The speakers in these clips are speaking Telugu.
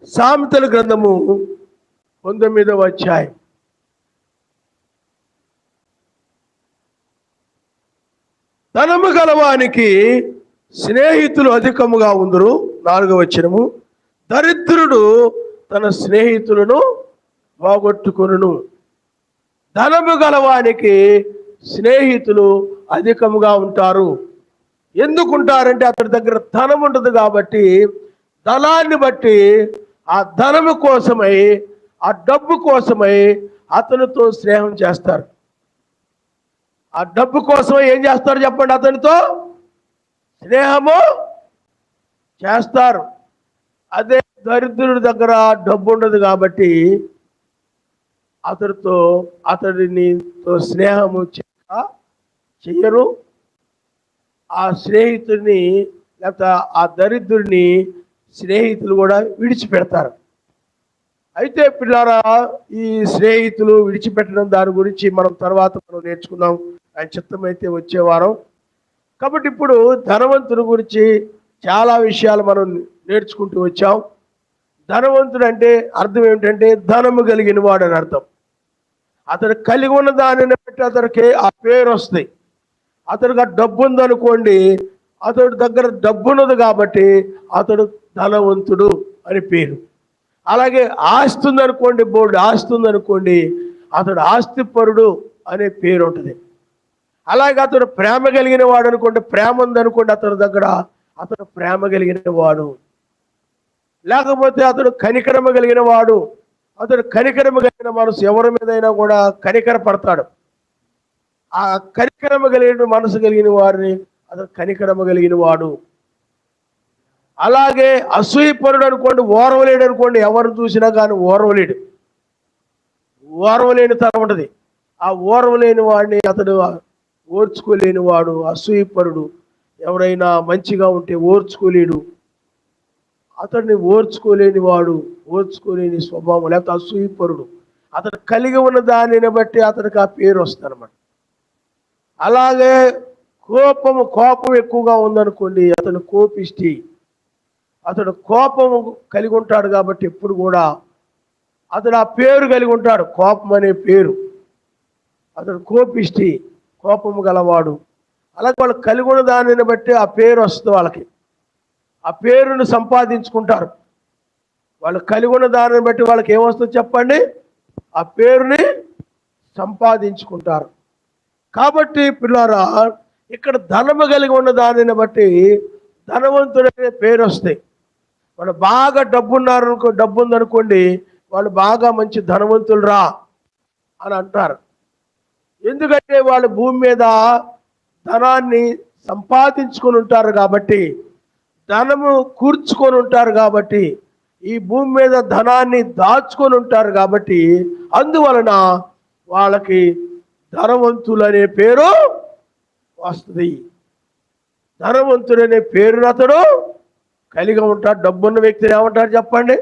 సామెతల గ్రంథము 19వ అధ్యాయం. ధనము గలవానికి స్నేహితులు అధికముగా ఉందరు. 4వ వచనము. దరిద్రుడు తన స్నేహితులను పోగొట్టుకొనును. ధనము గలవానికి స్నేహితులు అధికముగా ఉంటారు. ఎందుకుంటారంటే అతడి దగ్గర ధనం ఉంటుంది కాబట్టి, ధనాన్ని బట్టి ఆ ధనము కోసమై, ఆ డబ్బు కోసమై అతనితో స్నేహం చేస్తారు. ఆ డబ్బు కోసమై ఏం చేస్తారు చెప్పండి? అతనితో స్నేహము చేస్తారు. అదే దరిద్రుడి దగ్గర డబ్బు ఉండదు కాబట్టి అతడితో స్నేహము చెయ్యరు. ఆ స్నేహితుడిని లేకపోతే ఆ దరిద్రుడిని స్నేహితులు కూడా విడిచిపెడతారు. అయితే పిల్లారా, ఈ స్నేహితులు విడిచిపెట్టడం దాని గురించి మనం నేర్చుకుందాం, ఆయన చిత్తమైతే వచ్చే వారం. కాబట్టి ఇప్పుడు ధనవంతుడి గురించి చాలా విషయాలు మనం నేర్చుకుంటూ వచ్చాం. ధనవంతుడు అంటే అర్థం ఏమిటంటే ధనము కలిగిన వాడు అని అర్థం. అతడు కలిగి ఉన్న దానిని బట్టి అతడికి ఆ పేరు వస్తుంది. అతడికి ఆ డబ్బు ఉందనుకోండి, అతడి దగ్గర డబ్బు ఉన్నది కాబట్టి అతడు ధనవంతుడు అని పేరు. అలాగే ఆస్తి ఉందనుకోండి, బోర్డు ఆస్తి ఉందనుకోండి, అతడు ఆస్తిపరుడు అనే పేరు ఉంటుంది. అలాగే అతడు ప్రేమ కలిగిన వాడు అనుకోండి, ప్రేమ ఉందనుకోండి అతడి దగ్గర, అతడు ప్రేమ కలిగిన వాడు. లేకపోతే అతడు కనికరమ కలిగిన వాడు. అతడు కనికరమ కలిగిన మనసు ఎవరి మీదైనా కూడా కనికర పడతాడు. ఆ కనికరమ కలిగిన మనసు కలిగిన వారిని అతడు కనికరమ కలిగిన వాడు. అలాగే అసూయపరుడు అనుకోండి, ఓర్వలేడు అనుకోండి, ఎవరు చూసినా కానీ ఓర్వలేని తరం ఉంటుంది. ఆ ఓర్వలేని వాడిని అతడు ఓర్చుకోలేని వాడు అసూయపరుడు. ఎవరైనా మంచిగా ఉంటే ఓర్చుకోలేడు. అతడిని ఓర్చుకోలేని వాడు, ఓర్చుకోలేని స్వభావం లేకపోతే అసూయపరుడు. అతడు కలిగి ఉన్న దానిని బట్టి అతడికి ఆ పేరు వస్తుంది అన్నమాట. అలాగే కోపం ఎక్కువగా ఉందనుకోండి, అతడు కోపిష్టి. అతడు కోపము కలిగి ఉంటాడు కాబట్టి ఎప్పుడు కూడా అతడు ఆ పేరు కలిగి ఉంటాడు, కోపం అనే పేరు. అతడు కోపిష్టి, కోపము గలవాడు. అలాగే వాళ్ళు కలిగి ఉన్న దానిని బట్టి ఆ పేరు వస్తుంది వాళ్ళకి. ఆ పేరును సంపాదించుకుంటారు. వాళ్ళు కలిగి ఉన్న దానిని బట్టి వాళ్ళకి ఏమొస్తుందో చెప్పండి? ఆ పేరుని సంపాదించుకుంటారు. కాబట్టి పిల్లారా, ఇక్కడ ధనము కలిగి ఉన్న దానిని బట్టి ధనవంతుడనే పేరు వస్తాయి. వాళ్ళు బాగా డబ్బు ఉందనుకోండి, వాళ్ళు బాగా మంచి ధనవంతులు రా అని అంటారు. ఎందుకంటే వాళ్ళు భూమి మీద ధనాన్ని సంపాదించుకొని ఉంటారు కాబట్టి, ధనము కూర్చుకొని ఉంటారు కాబట్టి, ఈ భూమి మీద ధనాన్ని దాచుకొని ఉంటారు కాబట్టి, అందువలన వాళ్ళకి ధనవంతులు అనే పేరు వస్తుంది. ధనవంతుడు అనే పేరును అతడు కలిగి ఉంటాడు. డబ్బున్న వ్యక్తిని ఏమంటాడు చెప్పండి?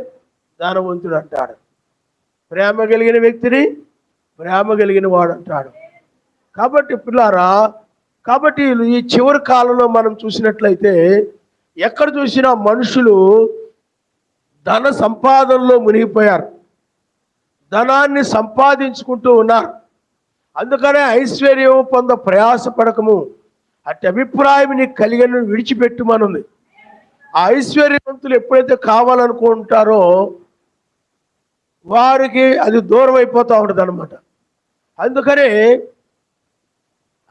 ధనవంతుడు అంటాడు. ప్రేమ కలిగిన వ్యక్తిని ప్రేమ కలిగిన వాడు అంటాడు. కాబట్టి పిల్లారా, కాబట్టి ఈ చివరి కాలంలో మనం చూసినట్లయితే ఎక్కడ చూసినా మనుషులు ధన సంపాదనలో మునిగిపోయారు, ధనాన్ని సంపాదించుకుంటూ ఉన్నారు. అందుకనే ఐశ్వర్యం పొంద ప్రయాసపడకము, అట్టి అభిప్రాయం నీకు కలిగిన విడిచిపెట్టుమనుంది. ఆ ఐశ్వర్యవంతులు ఎప్పుడైతే కావాలనుకుంటారో వారికి అది దూరం అయిపోతూ ఉంటుంది అన్నమాట. అందుకనే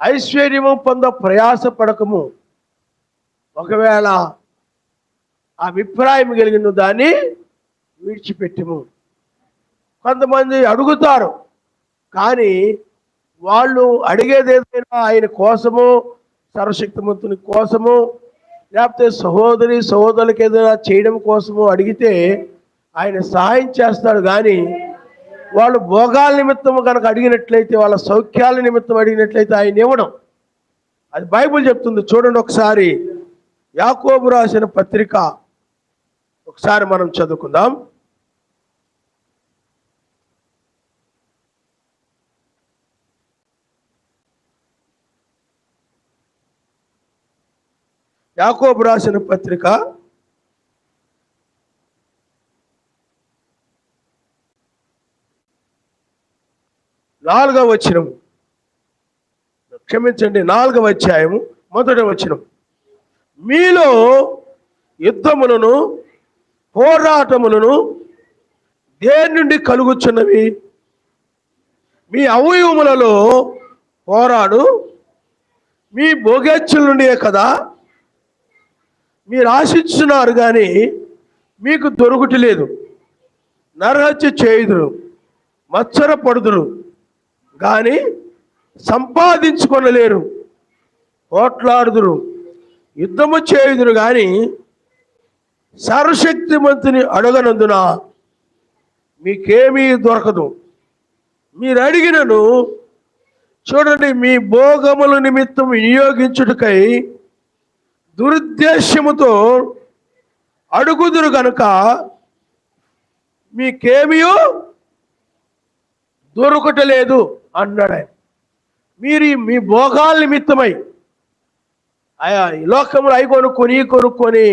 ఐశ్వర్యము పొంద ప్రయాసపడకము, ఒకవేళ ఆ అభిప్రాయం కలిగిన దాన్ని విడిచిపెట్టము. కొంతమంది అడుగుతారు, కానీ వాళ్ళు అడిగేది ఏదైనా ఆయన కోసము, సర్వశక్తిమంతుని కోసము, లేకపోతే సహోదరులకి ఏదైనా చేయడం కోసము అడిగితే ఆయన సహాయం చేస్తాడు. కానీ వాళ్ళు భోగాల నిమిత్తం కనుక అడిగినట్లయితే, వాళ్ళ సౌఖ్యాల నిమిత్తం అడిగినట్లయితే ఆయన ఇవ్వడం. అది బైబిల్ చెప్తుంది. చూడండి ఒకసారి, యాకోబు రాసిన పత్రిక ఒకసారి మనం చదువుకుందాం. యాకోబు రాసిన పత్రిక 4వ వచనం, క్షమించండి 4వ అధ్యాయము 1వ వచనం. మీలో యుద్ధములను పోరాటములను దేని నుండి కలుగుచున్నవి? మీ అవయవములలో పోరాడు మీ భోగేచ్ఛల నుండే కదా. మీరు ఆశించున్నారు కానీ మీకు దొరుకుటలేదు. నరహత్య చేయుదురు, మత్సర పడుదురు కానీ సంపాదించుకొనలేరు. పోట్లాడుదురు, యుద్ధము చేయుదురు కానీ సర్వశక్తిమంతుని అడగనందున మీకేమీ దొరకదు. మీరు అడిగినను చూడండి, మీ భోగముల నిమిత్తం వినియోగించుటకై దురుద్దేశ్యముతో అడుగుదురు కనుక మీకేమీ దొరకటలేదు అన్నాడు ఆయన. మీరు మీ భోగాల నిమిత్తమై ఈ లోకంలో అవి కొనుక్కొని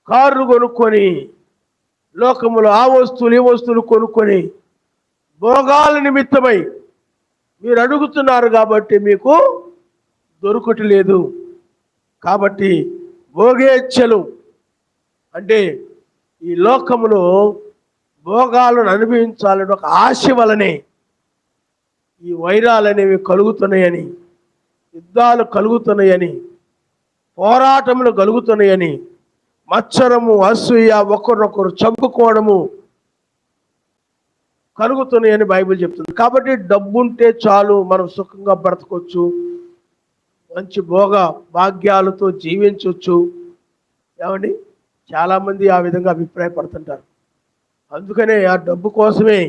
కార్లు కొనుక్కొని, లోకములో ఆ వస్తువులు ఈ వస్తువులు కొనుక్కొని భోగాల నిమిత్తమై మీరు అడుగుతున్నారు కాబట్టి మీకు దొరకట్లేదు. కాబట్టి భోగేచ్ఛలు అంటే ఈ లోకములో భోగాలను అనుభవించాలని ఒక ఆశ వలనే ఈ వైరాలు అనేవి కలుగుతున్నాయని, యుద్ధాలు కలుగుతున్నాయని, పోరాటములు కలుగుతున్నాయని, మత్సరము, అసూయ, ఒకరినొకరు చంపుకోవడము కలుగుతున్నాయని బైబిల్ చెప్తుంది. కాబట్టి డబ్బుంటే చాలు, మనం సుఖంగా బ్రతకొచ్చు, మంచి భోగ భాగ్యాలతో జీవించవచ్చు. ఏమండి, చాలామంది ఆ విధంగా అభిప్రాయపడుతుంటారు. అందుకనే ఆ డబ్బు కోసమే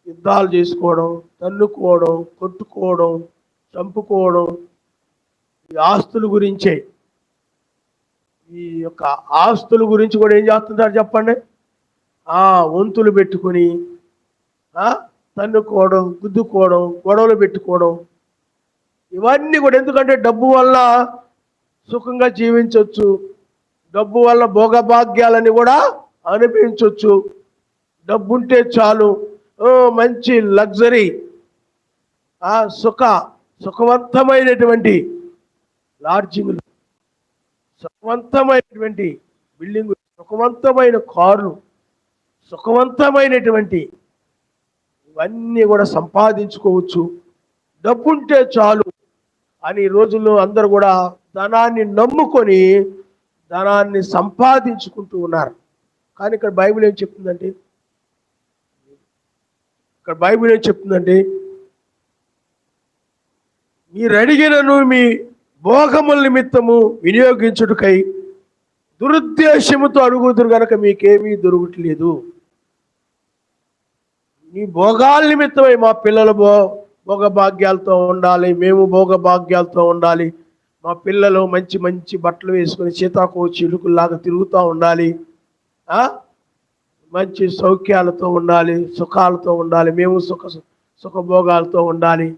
యుద్ధాలు చేసుకోవడం, తన్నుకోవడం, కొట్టుకోవడం, చంపుకోవడం, ఈ ఆస్తుల గురించే, ఈ యొక్క ఆస్తుల గురించి కూడా ఏం చేస్తుంటారు చెప్పండి? వంతులు పెట్టుకుని తన్నుకోవడం, గుద్దుకోవడం, గొడవలు పెట్టుకోవడం, ఇవన్నీ కూడా ఎందుకంటే డబ్బు వల్ల సుఖంగా జీవించవచ్చు, డబ్బు వల్ల భోగభాగ్యాలని కూడా అనుభవించవచ్చు. డబ్బుంటే చాలు, మంచి లగ్జరీ, సుఖవంతమైనటువంటి లాడ్జింగ్లు, సుఖవంతమైనటువంటి బిల్డింగులు, సుఖవంతమైన కార్లు, సుఖవంతమైనటువంటి ఇవన్నీ కూడా సంపాదించుకోవచ్చు. డబ్బుంటే చాలు అని ఈ రోజుల్లో అందరూ కూడా ధనాన్ని నమ్ముకొని ధనాన్ని సంపాదించుకుంటూ ఉన్నారు. కానీ ఇక్కడ బైబిల్ ఏం చెప్తుందంటే, మీరు అడిగినను మీ భోగముల నిమిత్తము వినియోగించుటకై దురుద్దేశముతో అడుగుదురు కనుక మీకేమీ దొరకట్లేదు. మీ భోగాల నిమిత్తమై మా పిల్లలు భోగభాగ్యాలతో ఉండాలి, మేము భోగభాగ్యాలతో ఉండాలి, మా పిల్లలు మంచి మంచి బట్టలు వేసుకొని సీతాకోచి ఇలుకల్లాగా తిరుగుతూ ఉండాలి, మంచి సౌఖ్యాలతో ఉండాలి, సుఖాలతో ఉండాలి, మేము సుఖభోగాలతో ఉండాలి,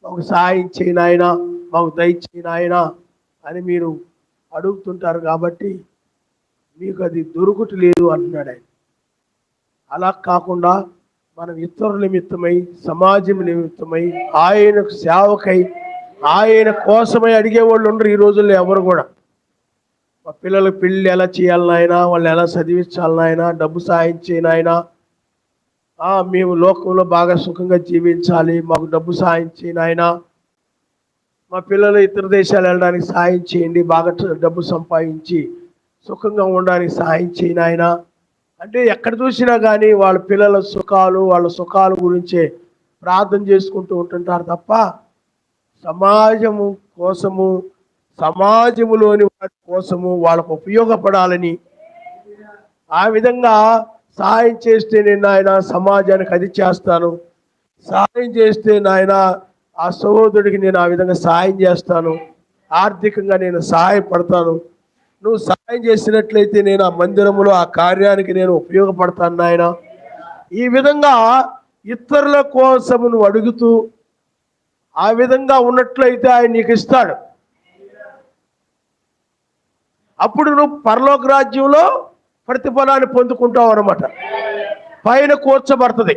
మాకు సహాయం చేయను ఆయన, మాకు దయచేయను ఆయన అని మీరు అడుగుతుంటారు. కాబట్టి మీకు అది దొరకట్లేదు అంటున్నాడు ఆయన. అలా కాకుండా మనం ఇతరుల నిమిత్తమై, సమాజం నిమిత్తమై, ఆయనకు సేవకై, ఆయన కోసమై అడిగేవాళ్ళు ఉండరు ఈ రోజుల్లో ఎవరు కూడా. మా పిల్లల పెళ్ళి ఎలా చేయాలని ఆయన, వాళ్ళు ఎలా చదివించాలని ఆయన, డబ్బు సాయం చేయను ఆయన, మేము లోకంలో బాగా సుఖంగా జీవించాలి, మాకు డబ్బు సాయం చేయను ఆయన, మా పిల్లలు ఇతర దేశాలు వెళ్ళడానికి సాయం చేయండి, బాగా డబ్బు సంపాదించి సుఖంగా ఉండడానికి సాయం చేయను ఆయన అంటే ఎక్కడ చూసినా కానీ వాళ్ళ పిల్లల సుఖాలు, వాళ్ళ సుఖాల గురించే ప్రార్థన చేసుకుంటూ ఉంటుంటారు తప్ప సమాజము కోసము, సమాజములోని వాటి కోసము వాళ్ళకు ఉపయోగపడాలని, ఆ విధంగా సహాయం చేస్తే నేను ఆయన సమాజానికి అది చేస్తాను, సహాయం చేస్తే నాయన ఆ సహోదరుడికి నేను ఆ విధంగా సహాయం చేస్తాను, ఆర్థికంగా నేను సహాయపడతాను, నువ్వు సహాయం చేసినట్లయితే నేను ఆ మందిరంలో ఆ కార్యానికి నేను ఉపయోగపడతాను నాయన. ఈ విధంగా ఇతరుల కోసం నువ్వు అడుగుతూ ఆ విధంగా ఉన్నట్లయితే ఆయన నీకు ఇస్తాడు. అప్పుడు నువ్వు పరలోక రాజ్యంలో ప్రతిఫలాన్ని పొందుకుంటావు అన్నమాట. పైన కూర్చోబడుతుంది.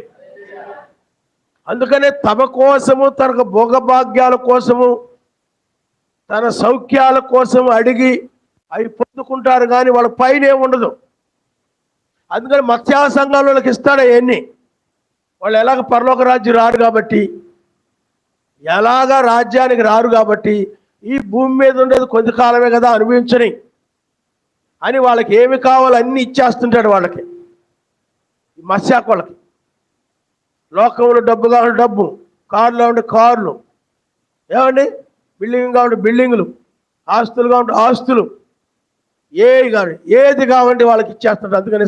అందుకనే తమ కోసము, తనకు భోగభాగ్యాల కోసము, తన సౌఖ్యాల కోసం అడిగి అవి పొందుకుంటారు, కానీ వాళ్ళ పైన ఉండదు. అందుకని మత్స్య సంఘాల వాళ్ళకి ఇస్తాడు అవన్నీ. వాళ్ళు ఎలాగ పరలోక రాజ్యం రారు కాబట్టి, ఎలాగ రాజ్యానికి రారు కాబట్టి, ఈ భూమి మీద ఉండేది కొద్ది కాలమే కదా, అనుభవించని అని వాళ్ళకి ఏమి కావాలో అన్నీ ఇచ్చేస్తుంటాడు. వాళ్ళకి మత్స్యాకు వాళ్ళకి లోకంలో డబ్బు కావాలి డబ్బు, కార్లు ఉంటే కార్లు, ఏమండి బిల్డింగ్ కావాలి బిల్డింగులు, ఆస్తులు కావాలి ఆస్తులు, ఏది కావాలంటే వాళ్ళకి ఇచ్చేస్తుంటారు. అందుకని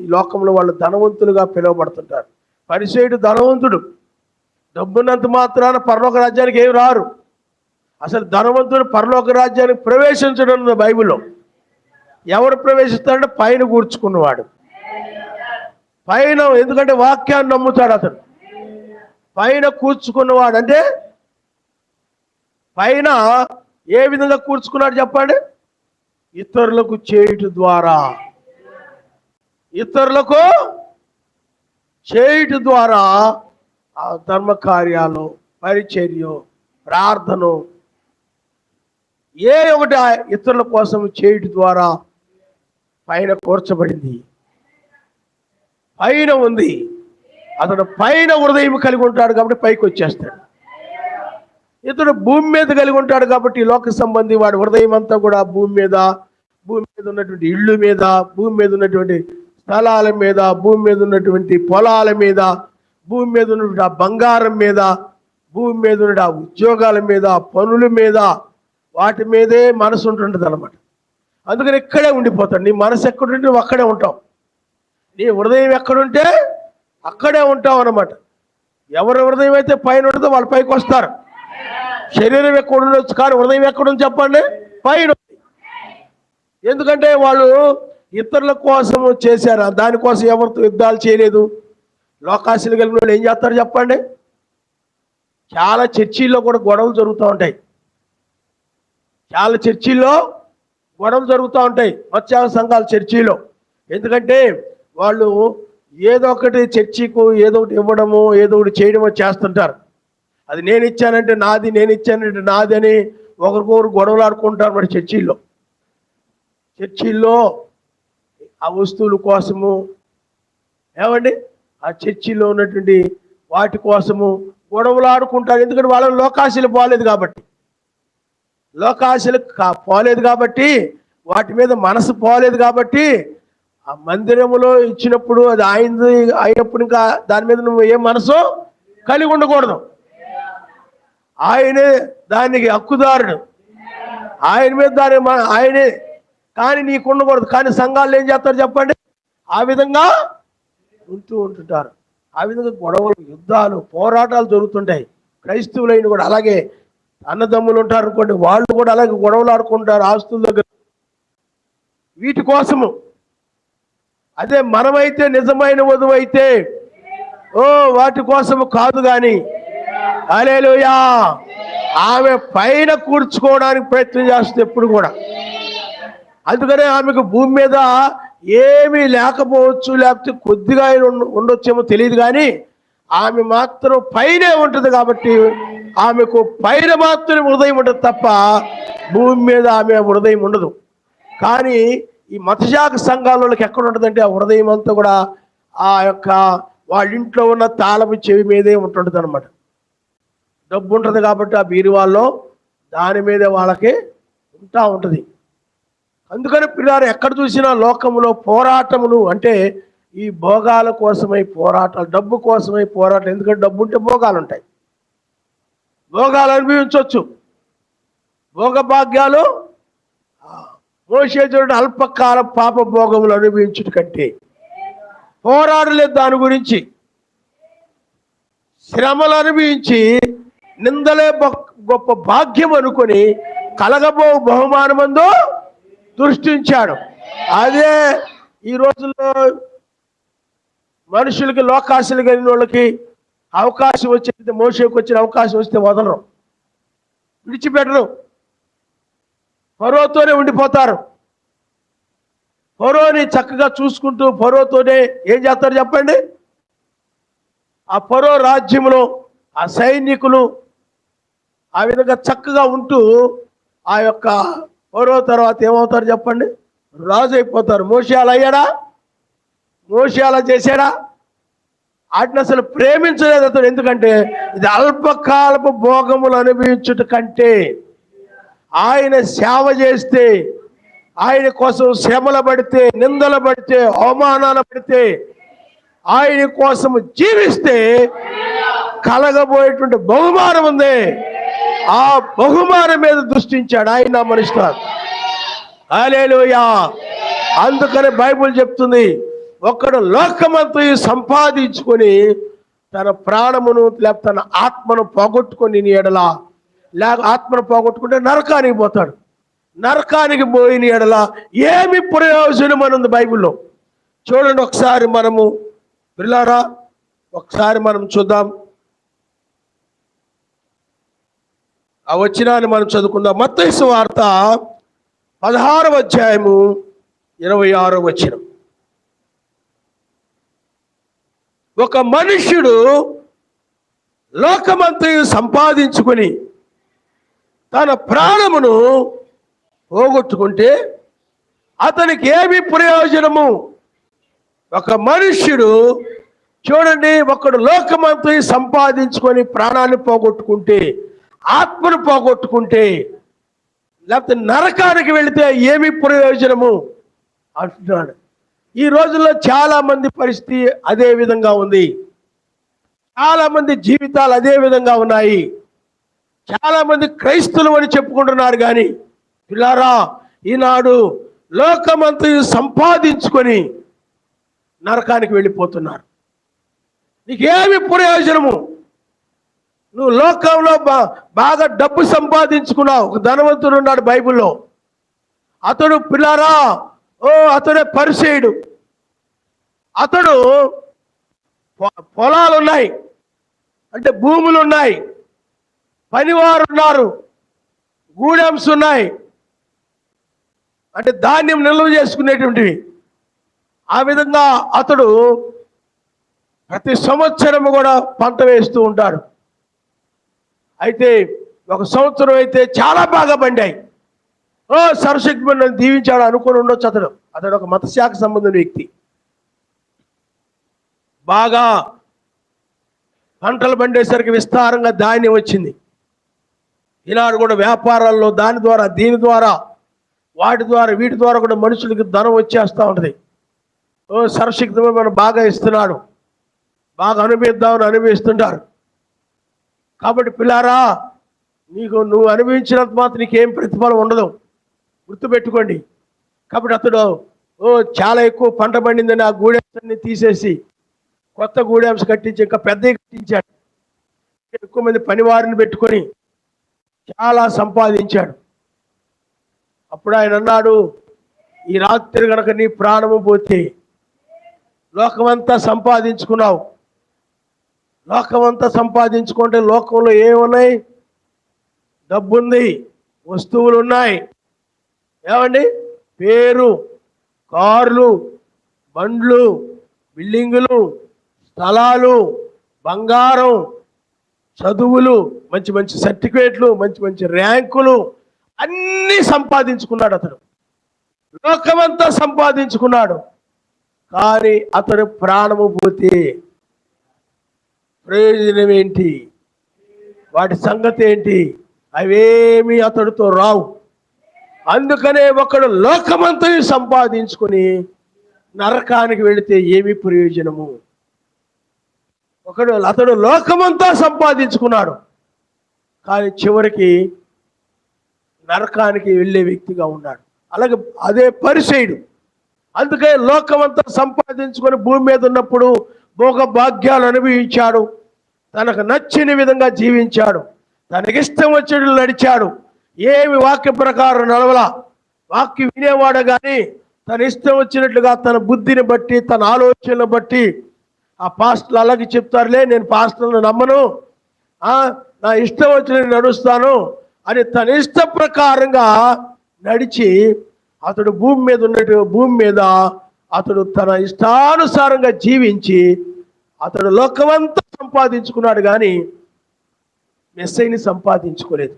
ఈ లోకంలో వాళ్ళు ధనవంతులుగా పిలువబడుతుంటారు. పరిసేయుడు ధనవంతుడు, డబ్బున్నంత మాత్రాన పరలోక రాజ్యానికి ఏమి రారు. అసలు ధనవంతుడు పరలోక రాజ్యానికి ప్రవేశించడం ఉంది బైబిల్లో. ఎవరు ప్రవేశిస్తాడంటే పైన కూర్చుకున్నవాడు. పైన, ఎందుకంటే వాక్యాన్ని నమ్ముతాడు అతను. పైన కూర్చుకున్నవాడు అంటే పైన ఏ విధంగా కూర్చుకున్నాడు చెప్పండి? ఇతరులకు చేయుట ద్వారా, ఇతరులకు చేయుట ద్వారా ఆ ధర్మ కార్యాలు, పరిచర్య, ప్రార్థన ఏ ఒకటి ఇతరుల కోసం చేయుట ద్వారా పైన కూర్చబడింది. పైన ఉంది. అతడు పైన హృదయం కలిగి ఉంటాడు కాబట్టి పైకి వచ్చేస్తాడు. ఇతడు భూమి మీద కలిగి ఉంటాడు కాబట్టి లోక సంబంధి వాడు హృదయం అంతా కూడా భూమి మీద ఉన్నటువంటి ఇళ్ళు మీద, భూమి మీద ఉన్నటువంటి స్థలాల మీద, భూమి మీద ఉన్నటువంటి పొలాల మీద, భూమి మీద ఉన్నటువంటి ఆ బంగారం మీద, భూమి మీద ఉన్న ఆ ఉద్యోగాల మీద, పనుల మీద, వాటి మీదే మనసు ఉంటుంటుంది అన్నమాట. అందుకని ఇక్కడే ఉండిపోతాడు. నీ మనసు ఎక్కడుంటే నువ్వు అక్కడే ఉంటావు. నీ హృదయం ఎక్కడుంటే అక్కడే ఉంటావు అన్నమాట. ఎవరి హృదయం అయితే పైన ఉంటుందో వాళ్ళు పైకి వస్తారు. శరీరం ఎక్కడ ఉండొచ్చు కానీ హృదయం ఎక్కడుంది చెప్పండి? పైన. ఎందుకంటే వాళ్ళు ఇతరుల కోసము చేశారు, దానికోసం ఎవరితో యుద్ధాలు చేయలేదు. లోకాశలు కలిగిన వాళ్ళు ఏం చేస్తారు చెప్పండి? చాలా చర్చిల్లో కూడా గొడవలు జరుగుతూ ఉంటాయి. చాలా చర్చిల్లో గొడవలు జరుగుతూ ఉంటాయి, మత్స్య సంఘాల చర్చిలో. ఎందుకంటే వాళ్ళు ఏదో ఒకటి చర్చికు ఏదో ఒకటి ఇవ్వడము, ఏదో ఒకటి చేయడమో చేస్తుంటారు. అది నేను ఇచ్చానంటే నాది, నేను ఇచ్చానంటే నాది అని ఒకరికొకరు గొడవలు ఆడుకుంటారు. మరి చర్చిల్లో ఆ వస్తువుల కోసము, ఏమండి ఆ చర్చిలో ఉన్నటువంటి వాటి కోసము గొడవలు ఆడుకుంటారు. ఎందుకంటే వాళ్ళ లోకాశలు పోలేదు కాబట్టి, లోకాశలు పోలేదు కాబట్టి, వాటి మీద మనసు పోలేదు కాబట్టి, ఆ మందిరములో ఇచ్చినప్పుడు అది ఆయనది అయినప్పుడు ఇంకా దాని మీద నువ్వు ఏ మనసు కలిగి ఉండకూడదు. ఆయనే దానికి హక్కుదారుడు, ఆయన మీద ఆయనే, కానీ నీకు ఉండకూడదు. కానీ సంఘాలు ఏం చేస్తారు చెప్పండి? ఆ విధంగా ఉంటుంటారు. ఆ విధంగా గొడవలు, యుద్ధాలు, పోరాటాలు జరుగుతుంటాయి. క్రైస్తవులైన కూడా అలాగే అన్నదమ్ములు ఉంటారు అనుకోండి, వాళ్ళు కూడా అలాగే గొడవలు ఆడుకుంటారు ఆస్తుల దగ్గర, వీటి కోసము. అదే మనమైతే నిజమైన వధువు అయితే వాటి కోసము కాదు. కానీ హల్లెలూయా, ఆమె పైన కూర్చుకోవడానికి ప్రయత్నం చేస్తుంది ఎప్పుడు కూడా. అందుకనే ఆమెకు భూమి మీద ఏమీ లేకపోవచ్చు, లేకపోతే కొద్దిగా ఉండొచ్చేమో తెలియదు, కానీ ఆమె మాత్రం పైనే ఉంటుంది. కాబట్టి ఆమెకు పైన మాత్రం హృదయం ఉంటుంది తప్ప భూమి మీద ఆమె హృదయం ఉండదు. కానీ ఈ మతశాఖ సంఘాలకి ఎక్కడ ఉంటుందంటే ఆ హృదయం అంతా కూడా ఆ యొక్క వాళ్ళ ఇంట్లో ఉన్న తాళపు చెవి మీదే ఉంటుంటుంది అనమాట. డబ్బు ఉంటుంది కాబట్టి ఆ బీరువాల్లో దాని మీదే వాళ్ళకి ఉంటుంది. అందుకని పిల్లలు ఎక్కడ చూసినా లోకంలో పోరాటములు అంటే ఈ భోగాల కోసమై పోరాటాలు, డబ్బు కోసమై పోరాటాలు. ఎందుకంటే డబ్బు ఉంటే భోగాలు ఉంటాయి, భోగాలు అనుభవించవచ్చు. భోగభాగ్యాలు మోషే చూడండి, అల్పకాల పాప భోగములు అనుభవించుట కంటే పోరాడలేదు. దాని గురించి శ్రమలు అనుభవించి నిందలే గొప్ప భాగ్యం అనుకొని కలగబో బహుమానమందు దృష్టించాడు. అదే ఈ రోజుల్లో మనుషులకి, లోకాశలు కలిగిన వాళ్ళకి అవకాశం వచ్చేది, మోషేకి వచ్చిన అవకాశం వస్తే వదలరు, విడిచిపెట్టరు, ఫరోతోనే ఉండిపోతారు. ఫరోని చక్కగా చూసుకుంటూ ఫరోతోనే ఏం చేస్తారు చెప్పండి? ఆ ఫరో రాజ్యంలో ఆ సైనికులు ఆ విధంగా చక్కగా ఉంటూ ఆ యొక్క ఫరో తర్వాత ఏమవుతారు చెప్పండి? రాజు అయిపోతారు. మోషే అలా అయ్యాడా? మోషే అలా చేశాడా? వాటిని అసలు ప్రేమించలేదు అతడు. ఎందుకంటే ఇది అల్పకాలపు భోగములు అనుభవించుట కంటే ఆయన సేవ చేస్తే, ఆయన కోసం శ్రమలు పడితే, నిందలు పడితే, అవమానాలు పడితే, ఆయన కోసం జీవిస్తే కలగబోయేటువంటి బహుమానం ఉంది. ఆ బహుమానం మీద దృష్టించాడు ఆయన మనిషివాడు. హల్లెలూయా. అందుకని బైబిల్ చెప్తుంది, ఒకడు లోకమంతా సంపాదించుకొని తన ప్రాణమును లేకపోతే తన ఆత్మను పోగొట్టుకొని ఎడల, లేక ఆత్మను పోగొట్టుకుంటే నరకానికి పోతాడు. నరకానికి పోయిన ఎడల ఏమి ప్రయోజనం అని ఉంది బైబిల్లో. చూడండి ఒకసారి మనము పిల్లారా, ఒకసారి మనం చూద్దాం. ఆ వచనాన్ని మనం చదువుకుందాం. మత్తయి సువార్త 16వ అధ్యాయము 26వ వచనం. ఒక మనుష్యుడు లోకమంతయు సంపాదించుకొని తన ప్రాణమును పోగొట్టుకుంటే అతనికి ఏమి ప్రయోజనము? ఒక మనుష్యుడు చూడండి, ఒకడు లోకమంతయు సంపాదించుకొని ప్రాణాన్ని పోగొట్టుకుంటే, ఆత్మను పోగొట్టుకుంటే, లేకపోతే నరకానికి వెళితే ఏమి ప్రయోజనము అంటున్నాడు. ఈ రోజుల్లో చాలా మంది పరిస్థితి అదే విధంగా ఉంది. చాలా మంది జీవితాలు అదే విధంగా ఉన్నాయి. చాలా మంది క్రైస్తవులు అని చెప్పుకుంటున్నారు, కానీ పిల్లారా, ఈనాడు లోకమంతయు సంపాదించుకొని నరకానికి వెళ్ళిపోతున్నారు. నీకేమి ప్రయోజనము? నువ్వు లోకంలో బాగా డబ్బు సంపాదించుకున్నావు. ఒక ధనవంతుడు ఉన్నాడు బైబిల్లో. అతడు పిల్లారా, అతడే పరిసేయుడు. అతడు పొలాలు ఉన్నాయి, అంటే భూములు ఉన్నాయి, పనివారు ఉన్నారు, గూడెంస్ ఉన్నాయి, అంటే ధాన్యం నిల్వ చేసుకునేటువంటివి. ఆ విధంగా అతడు ప్రతి సంవత్సరం కూడా పంట వేస్తూ ఉంటాడు. అయితే ఒక సంవత్సరం అయితే చాలా బాగా పండాయి. సర్వశక్తి నన్ను దీవించాడు అనుకుని ఉండొచ్చు. అతడు ఒక మతశాఖ సంబంధించిన వ్యక్తి. బాగా పంటలు పండేసరికి విస్తారంగా ధాన్యం వచ్చింది. ఈనాడు కూడా వ్యాపారాల్లో దాని ద్వారా, దీని ద్వారా, వాటి ద్వారా, వీటి ద్వారా కూడా మనుషులకి ధనం వచ్చేస్తూ ఉంటుంది. సర్వశక్తి మనం బాగా ఇస్తున్నాడు, బాగా అనుభవిద్దామని అనుభవిస్తుంటారు. కాబట్టి పిల్లారా, నువ్వు అనుభవించినంత మాత్రం నీకేం ప్రతిఫలం ఉండదు, గుర్తుపెట్టుకోండి. కాబట్టి అతడు చాలా ఎక్కువ పంట పండిందని ఆ గూడెంస్ అన్ని తీసేసి కొత్త గూడెంస్ కట్టించి ఇంకా పెద్దవి కట్టించాడు. ఎక్కువ మంది పనివారిని పెట్టుకొని చాలా సంపాదించాడు. అప్పుడు ఆయన అన్నాడు, ఈ రాత్రి కనుక నీ ప్రాణము పోతే, లోకమంతా సంపాదించుకున్నావు, లోకమంతా సంపాదించుకుంటే లోకంలో ఏమున్నాయి? డబ్బుంది, వస్తువులు ఉన్నాయి, ఏమండి, పేరు, కార్లు, బండ్లు, బిల్డింగులు, స్థలాలు, బంగారం, చదువులు, మంచి మంచి సర్టిఫికేట్లు, మంచి మంచి ర్యాంకులు అన్నీ సంపాదించుకున్నాడు అతడు. లోకమంతా సంపాదించుకున్నాడు. కానీ అతడు ప్రాణము పోతే ప్రయోజనం ఏంటి? వాటి సంగతి ఏంటి? అవేమీ అతడితో రావు. అందుకనే ఒకడు లోకమంతా సంపాదించుకొని నరకానికి వెళితే ఏమి ప్రయోజనము? అతడు లోకమంతా సంపాదించుకున్నాడు, కానీ చివరికి నరకానికి వెళ్ళే వ్యక్తిగా ఉన్నాడు. అలాగే అదే పరిసేయుడు. అందుకే లోకమంతా సంపాదించుకొని భూమి మీద ఉన్నప్పుడు భోగ భాగ్యాలు అనుభవించాడు, తనకు నచ్చిన విధంగా జీవించాడు, తనకిష్టం వచ్చేట్లు నడిచాడు, ఏమి వాక్య ప్రకారం నడవలా. వాక్యం వినేవాడు కానీ తన ఇష్టం వచ్చినట్లుగా తన బుద్ధిని బట్టి, తన ఆలోచనలు బట్టి, ఆ పాస్టర్లు అలాగే చెప్తారులే, నేను పాస్టర్లను నమ్మను, నా ఇష్టం వచ్చినట్టు నడుస్తాను అని తన ఇష్ట ప్రకారంగా నడిచి అతడు భూమి మీద అతడు తన ఇష్టానుసారంగా జీవించి అతడు లోకమంతా సంపాదించుకున్నాడు కానీ మెస్సైని సంపాదించుకోలేదు.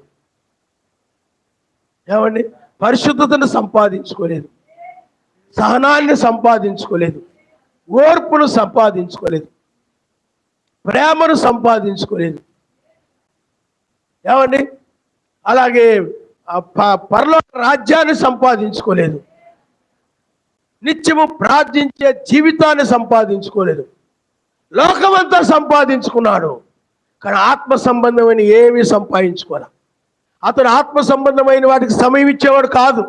ఏమండి? పరిశుద్ధతను సంపాదించుకోలేదు, సహనాన్ని సంపాదించుకోలేదు, ఓర్పును సంపాదించుకోలేదు, ప్రేమను సంపాదించుకోలేదు. ఏమండి? అలాగే పరలోక రాజ్యాన్ని సంపాదించుకోలేదు, నిత్యము ప్రార్థించే జీవితాన్ని సంపాదించుకోలేదు. లోకమంతా సంపాదించుకున్నాడు కానీ ఆత్మ సంబంధమైన ఏమీ సంపాదించుకోలే. అతడు ఆత్మ సంబంధమైన వాటికి సమయం ఇచ్చేవాడు కాదు,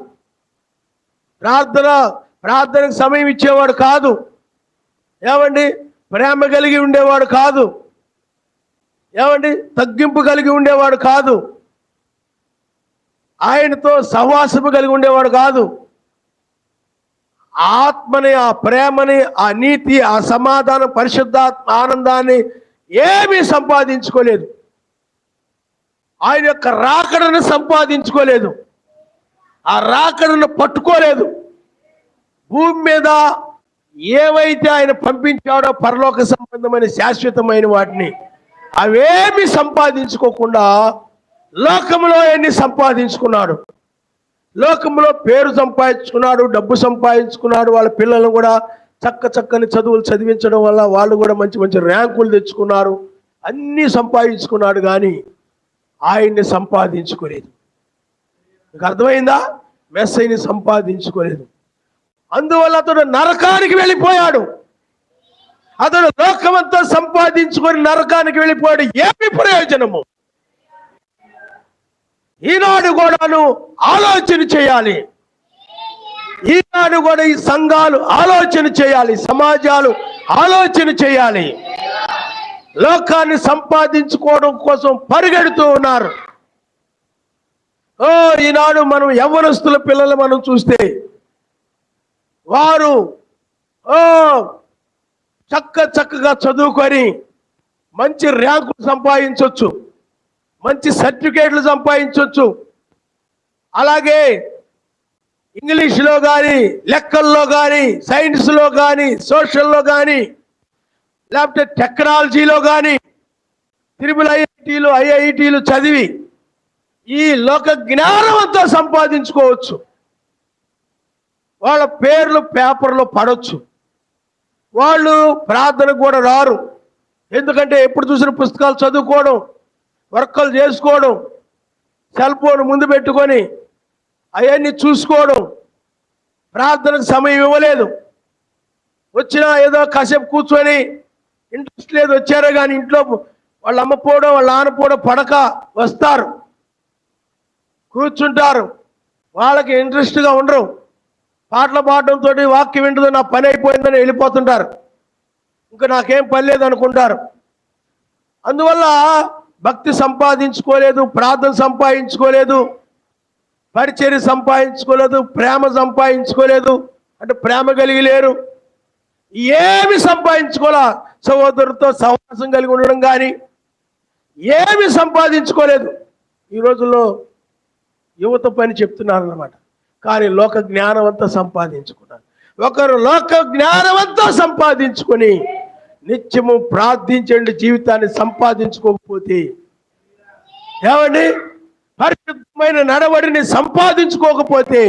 ప్రార్థనకు సమయం ఇచ్చేవాడు కాదు. ఏమండి? ప్రేమ కలిగి ఉండేవాడు కాదు. ఏమండి? తగ్గింపు కలిగి ఉండేవాడు కాదు. ఆయనతో సహవాసము కలిగి ఉండేవాడు కాదు. ఆత్మని, ఆ ప్రేమని, ఆ నీతి, ఆ సమాధానం, పరిశుద్ధాత్మ ఆనందాన్ని ఏమీ సంపాదించుకోలేదు. ఆయన యొక్క రాకడను సంపాదించుకోలేదు, ఆ రాకడను పట్టుకోలేదు. భూమి మీద ఏవైతే ఆయన పంపించాడో పరలోక సంబంధమైన శాశ్వతమైన వాటిని అవేమి సంపాదించుకోకుండా లోకంలో ఎన్ని సంపాదించుకున్నాడు. లోకంలో పేరు సంపాదించుకున్నాడు, డబ్బు సంపాదించుకున్నాడు. వాళ్ళ పిల్లలను కూడా చక్కని చదువులు చదివించడం వల్ల వాళ్ళు కూడా మంచి మంచి ర్యాంకులు తెచ్చుకున్నారు. అన్నీ సంపాదించుకున్నాడు కానీ ఆయన్ని సంపాదించుకోలేదు. మీకు అర్థమైందా? మెస్సైని సంపాదించుకోలేదు. అందువల్ల అతడు నరకానికి వెళ్ళిపోయాడు. అతడు లోకమంతా సంపాదించుకొని నరకానికి వెళ్ళిపోయాడు. ఏమి ప్రయోజనము? ఈనాడు కూడాను ఆలోచన చేయాలి. ఈనాడు కూడా ఈ సంఘాలు ఆలోచన చేయాలి, సమాజాలు ఆలోచన చేయాలి. లోకాన్ని సంపాదించుకోవడం కోసం పరిగెడుతూ ఉన్నారు. ఈనాడు మనం యవ్వనస్తుల పిల్లలు మనం చూస్తే వారు చక్కగా చదువుకొని మంచి ర్యాంకులు సంపాదించవచ్చు, మంచి సర్టిఫికేట్లు సంపాదించవచ్చు. అలాగే ఇంగ్లీష్లో కానీ, లెక్కల్లో కానీ, సైన్స్లో కానీ, సోషల్లో కానీ, లేకపోతే టెక్నాలజీలో కానీ ఐఐటీలు చదివి ఈ లోక జ్ఞానం అంతా సంపాదించుకోవచ్చు. వాళ్ళ పేర్లు పేపర్లో పడవచ్చు. వాళ్ళు ప్రార్థనకు కూడా రారు. ఎందుకంటే ఎప్పుడు చూసిన పుస్తకాలు చదువుకోవడం, వర్కలు చేసుకోవడం, సెల్ ఫోన్ ముందు పెట్టుకొని అవన్నీ చూసుకోవడం, ప్రార్థనకు సమయం ఇవ్వలేదు. వచ్చినా ఏదో కాసేపు కూర్చొని ఇంట్రెస్ట్ లేదు వచ్చారే కానీ ఇంట్లో వాళ్ళ అమ్మ పోవడం, వాళ్ళ నాన్న పోవడం, పడక వస్తారు, కూర్చుంటారు. వాళ్ళకి ఇంట్రెస్ట్గా ఉండరు. పాటలు పాడడంతో వాక్యం వింటుందో నా పని అయిపోయిందని వెళ్ళిపోతుంటారు. ఇంకా నాకేం పని లేదు అనుకుంటారు. అందువల్ల భక్తి సంపాదించుకోలేదు, ప్రార్థన సంపాదించుకోలేదు, పరిచర్య సంపాదించుకోలేదు, ప్రేమ సంపాదించుకోలేదు. అంటే ప్రేమ కలిగి లేరు. ఏమి సంపాదించుకోలే. సహోదరుతో సహవాసం కలిగి ఉండడం కానీ ఏమి సంపాదించుకోలేదు. ఈ రోజుల్లో యువత పని చెప్తున్నారన్నమాట. కానీ లోక జ్ఞానం అంతా సంపాదించుకున్నారు. ఒకరు లోక జ్ఞానం అంతా సంపాదించుకొని నిత్యము ప్రార్థించండి జీవితాన్ని సంపాదించుకోకపోతే, ఏమండి, పరిశుద్ధమైన నడవడిని సంపాదించుకోకపోతే,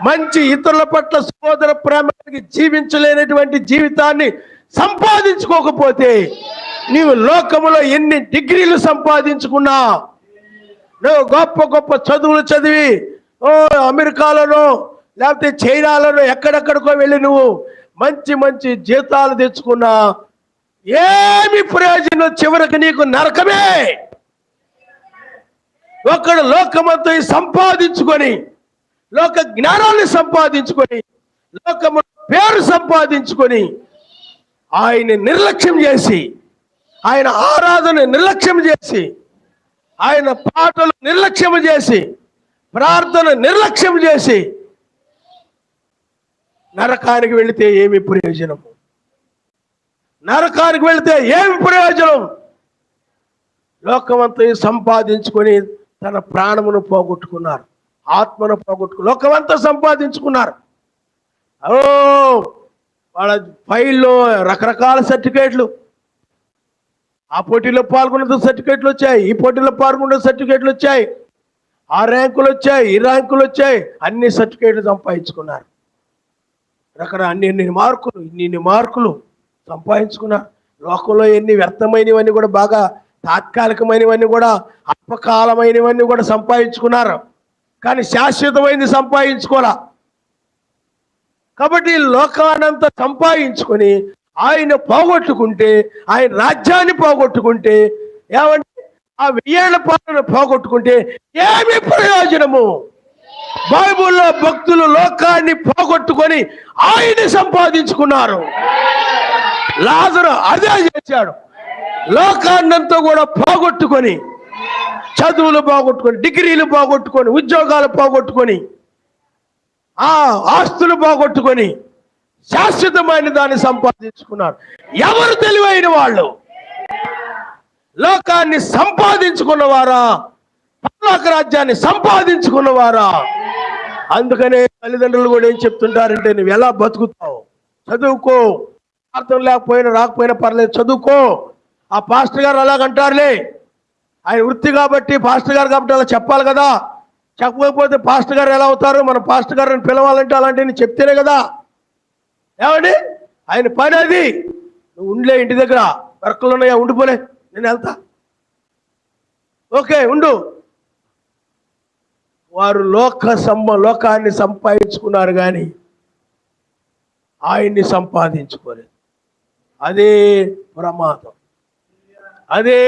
మంచి ఇతరుల పట్ల సోదర ప్రేమకి జీవించలేనటువంటి జీవితాన్ని సంపాదించుకోకపోతే, నీవు లోకములో ఎన్ని డిగ్రీలు సంపాదించుకున్నా, నువ్వు గొప్ప గొప్ప చదువులు చదివి అమెరికాలోనో లేకపోతే చైనాలోనో ఎక్కడెక్కడికో వెళ్ళి నువ్వు మంచి మంచి జీతాలు తెచ్చుకున్నా ఏమి ప్రయోజనం? చివరికి నీకు నరకమే. ఒకడు లోకమంతా సంపాదించుకొని, లోక జ్ఞానాన్ని సంపాదించుకొని, లోకము పేరు సంపాదించుకొని ఆయన నిర్లక్ష్యం చేసి, ఆయన ఆరాధన నిర్లక్ష్యం చేసి, ఆయన పాటలు నిర్లక్ష్యం చేసి, ప్రార్థన నిర్లక్ష్యం చేసి నరకానికి వెళితే ఏమి ప్రయోజనం? నరకానికి వెళితే ఏమి ప్రయోజనం? లోకమంతా సంపాదించుకొని తన ప్రాణమును పోగొట్టుకున్నారు, ఆత్మను పోగొట్టుకున్నారు. లోకమంతా సంపాదించుకున్నారు. వాళ్ళ ఫైల్లో రకరకాల సర్టిఫికేట్లు, ఆ పోటీలో పాల్గొన్న సర్టిఫికేట్లు వచ్చాయి, ఈ పోటీలో పాల్గొన్న సర్టిఫికేట్లు వచ్చాయి, ఆ ర్యాంకులు వచ్చాయి, ఈ ర్యాంకులు వచ్చాయి, అన్ని సర్టిఫికేట్లు సంపాదించుకున్నారు. ఇన్ని మార్కులు సంపాదించుకున్నారు. లోకంలో ఎన్ని వ్యర్థమైనవన్నీ కూడా, బాగా తాత్కాలికమైనవన్నీ కూడా, అల్పకాలమైనవన్నీ కూడా సంపాదించుకున్నారు. కానీ శాశ్వతమైనది సంపాదించుకోరా. కాబట్టి లోకానంతా సంపాదించుకొని ఆయన పోగొట్టుకుంటే, ఆయన రాజ్యాన్ని పోగొట్టుకుంటే, ఏమంటే ఆ 1000 ఏళ్ల పాలన పోగొట్టుకుంటే ఏమి ప్రయోజనము? బైబిల్లో భక్తులు లోకాన్ని పోగొట్టుకొని ఆయన్ని సంపాదించుకున్నారు. లాజరు అదే చేశాడు. లోకాన్నంతా కూడా పోగొట్టుకొని, చదువులు పోగొట్టుకొని, డిగ్రీలు పోగొట్టుకొని, ఉద్యోగాలు పోగొట్టుకొని, ఆ ఆస్తులు పోగొట్టుకొని శాశ్వతమైన దాన్ని సంపాదించుకున్నారు. ఎవరు తెలివైన వాళ్ళు? లోకాన్ని సంపాదించుకున్నవారా, పరలోక రాజ్యాన్ని సంపాదించుకున్నవారా? అందుకనే తల్లిదండ్రులు కూడా ఏం చెప్తుంటారంటే, నువ్వు ఎలా బతుకుతావు? చదువుకో, అర్థం లేకపోయినా రాకపోయినా పర్లేదు, చదువుకో. ఆ పాస్టర్ గారు అలాగంటారులే, ఆయన వృత్తి కాబట్టి, పాస్టర్ గారు కాబట్టి అలా చెప్పాలి కదా. చెప్పకపోతే పాస్టర్ గారు ఎలా అవుతారు? మన పాస్టర్ గారిని పిలవాలంటే అలాంటివి చెప్తేనే కదా. ఏమండి, ఆయన పని అది. నువ్వు ఉండలే, ఇంటి దగ్గర వర్కులు ఉన్నాయా, ఉండిపోలే, నేను వెళ్తా, ఓకే ఉండు. వారు లోకాన్ని సంపాదించుకున్నారు కానీ ఆయన్ని సంపాదించుకోలేదు. అదే ప్రమాదం. అదే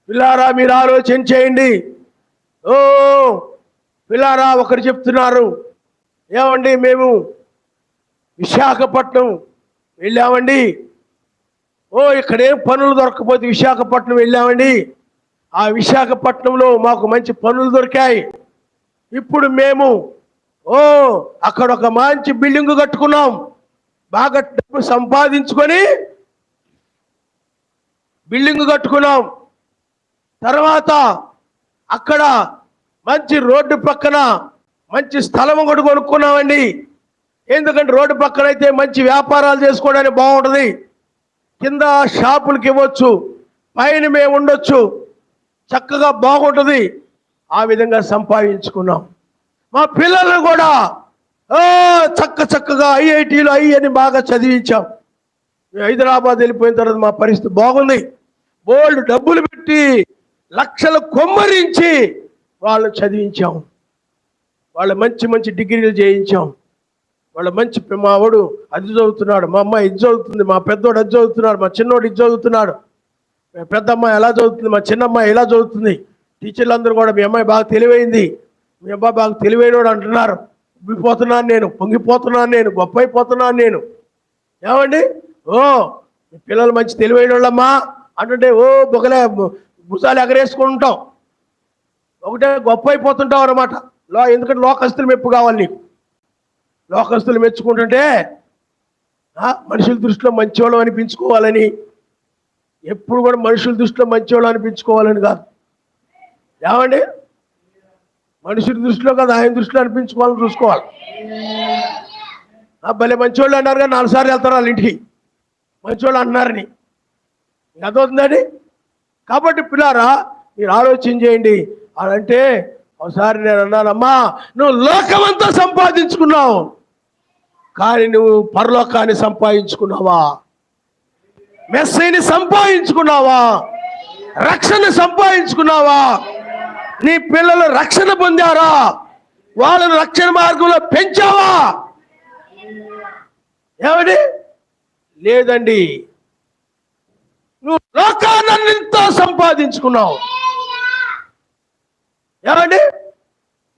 పిల్లారా, మీరు ఆలోచన చేయండి. ఓ పిల్లారా, ఒకరు చెప్తున్నారు, ఏమండి మేము విశాఖపట్నం వెళ్ళామండి. ఇక్కడేం పనులు దొరకకపోతే విశాఖపట్నం వెళ్ళామండి. ఆ విశాఖపట్నంలో మాకు మంచి పనులు దొరికాయి. ఇప్పుడు మేము అక్కడ ఒక మంచి బిల్డింగ్ కట్టుకున్నాం. బాగా డబ్బు సంపాదించుకొని బిల్డింగ్ కట్టుకున్నాం. తర్వాత అక్కడ మంచి రోడ్డు పక్కన మంచి స్థలం కూడా కొనుక్కున్నామండి. ఎందుకంటే రోడ్డు పక్కన అయితే మంచి వ్యాపారాలు చేసుకోవడానికి బాగుంటుంది. కింద షాపులకి ఇవ్వచ్చు, పైన మేము ఉండొచ్చు, చక్కగా బాగుంటుంది. ఆ విధంగా సంపాదించుకున్నాం. మా పిల్లలను కూడా చక్కగా ఐఐటీలు అని బాగా చదివించాం. హైదరాబాద్ వెళ్ళిపోయిన తర్వాత మా పరిస్థితి బాగుంది. బోల్డ్ డబ్బులు పెట్టి లక్షలు కొమ్మరించి వాళ్ళు చదివించాం. వాళ్ళు మంచి డిగ్రీలు చేయించాం. వాళ్ళ మా వాడు అది చదువుతున్నాడు, మా అమ్మాయి ఇది చదువుతుంది, మా పెద్దోడు అది చదువుతున్నాడు, మా చిన్నోడు ఇది చదువుతున్నాడు, పెద్ద అమ్మాయి ఎలా చదువుతుంది, మా చిన్న అమ్మాయి ఎలా చదువుతుంది. టీచర్లు అందరూ కూడా మీ అమ్మాయి బాగా తెలివైంది, మీ అబ్బాయి బాగా తెలివైనవాడు అంటున్నారు. ఉబ్బిపోతున్నాను నేను, పొంగిపోతున్నాను నేను, గొప్ప అయిపోతున్నాను నేను. ఏమండి, మీ పిల్లలు మంచి తెలివైన వాళ్ళమ్మా అంటుంటే బొగలే భుజాలు ఎగరేసుకుంటాం, ఒకటే గొప్ప అయిపోతుంటావు అన్నమాట. ఎందుకంటే లోకస్తులు మెప్పు కావాలి నీకు. లోకస్తులు మెచ్చుకుంటుంటే మనుషుల దృష్టిలో మంచివాళ్ళం అనిపించుకోవాలని, ఎప్పుడు కూడా మనుషుల దృష్టిలో మంచివాళ్ళు అనిపించుకోవాలని కాదు. ఏమండి, మనుషుల దృష్టిలో కాదు, ఆయన దృష్టిలో అనిపించుకోవాలని చూసుకోవాలి. భలే మంచివాళ్ళు అన్నారు కానీ 4 సార్లు వెళ్తారు వాళ్ళ ఇంటికి, మంచివాళ్ళు అన్నారని. అదవుతుందండి. కాబట్టి పిల్లారా, మీరు ఆలోచన చేయండి. అదంటే ఒకసారి నేను అన్నానమ్మా, నువ్వు లోకమంతా సంపాదించుకున్నావు కానీ నువ్వు పరలోకాన్ని సంపాదించుకున్నావా? మెస్సీని సంపాదించుకున్నావా? రక్షణ సంపాదించుకున్నావా? నీ పిల్లలు రక్షణ పొందారా? వాళ్ళని రక్షణ మార్గంలో పెంచావా? ఏమండి, లేదండి. నువ్వు లోకాన్నంతా సంపాదించుకున్నావు. ఏమండి,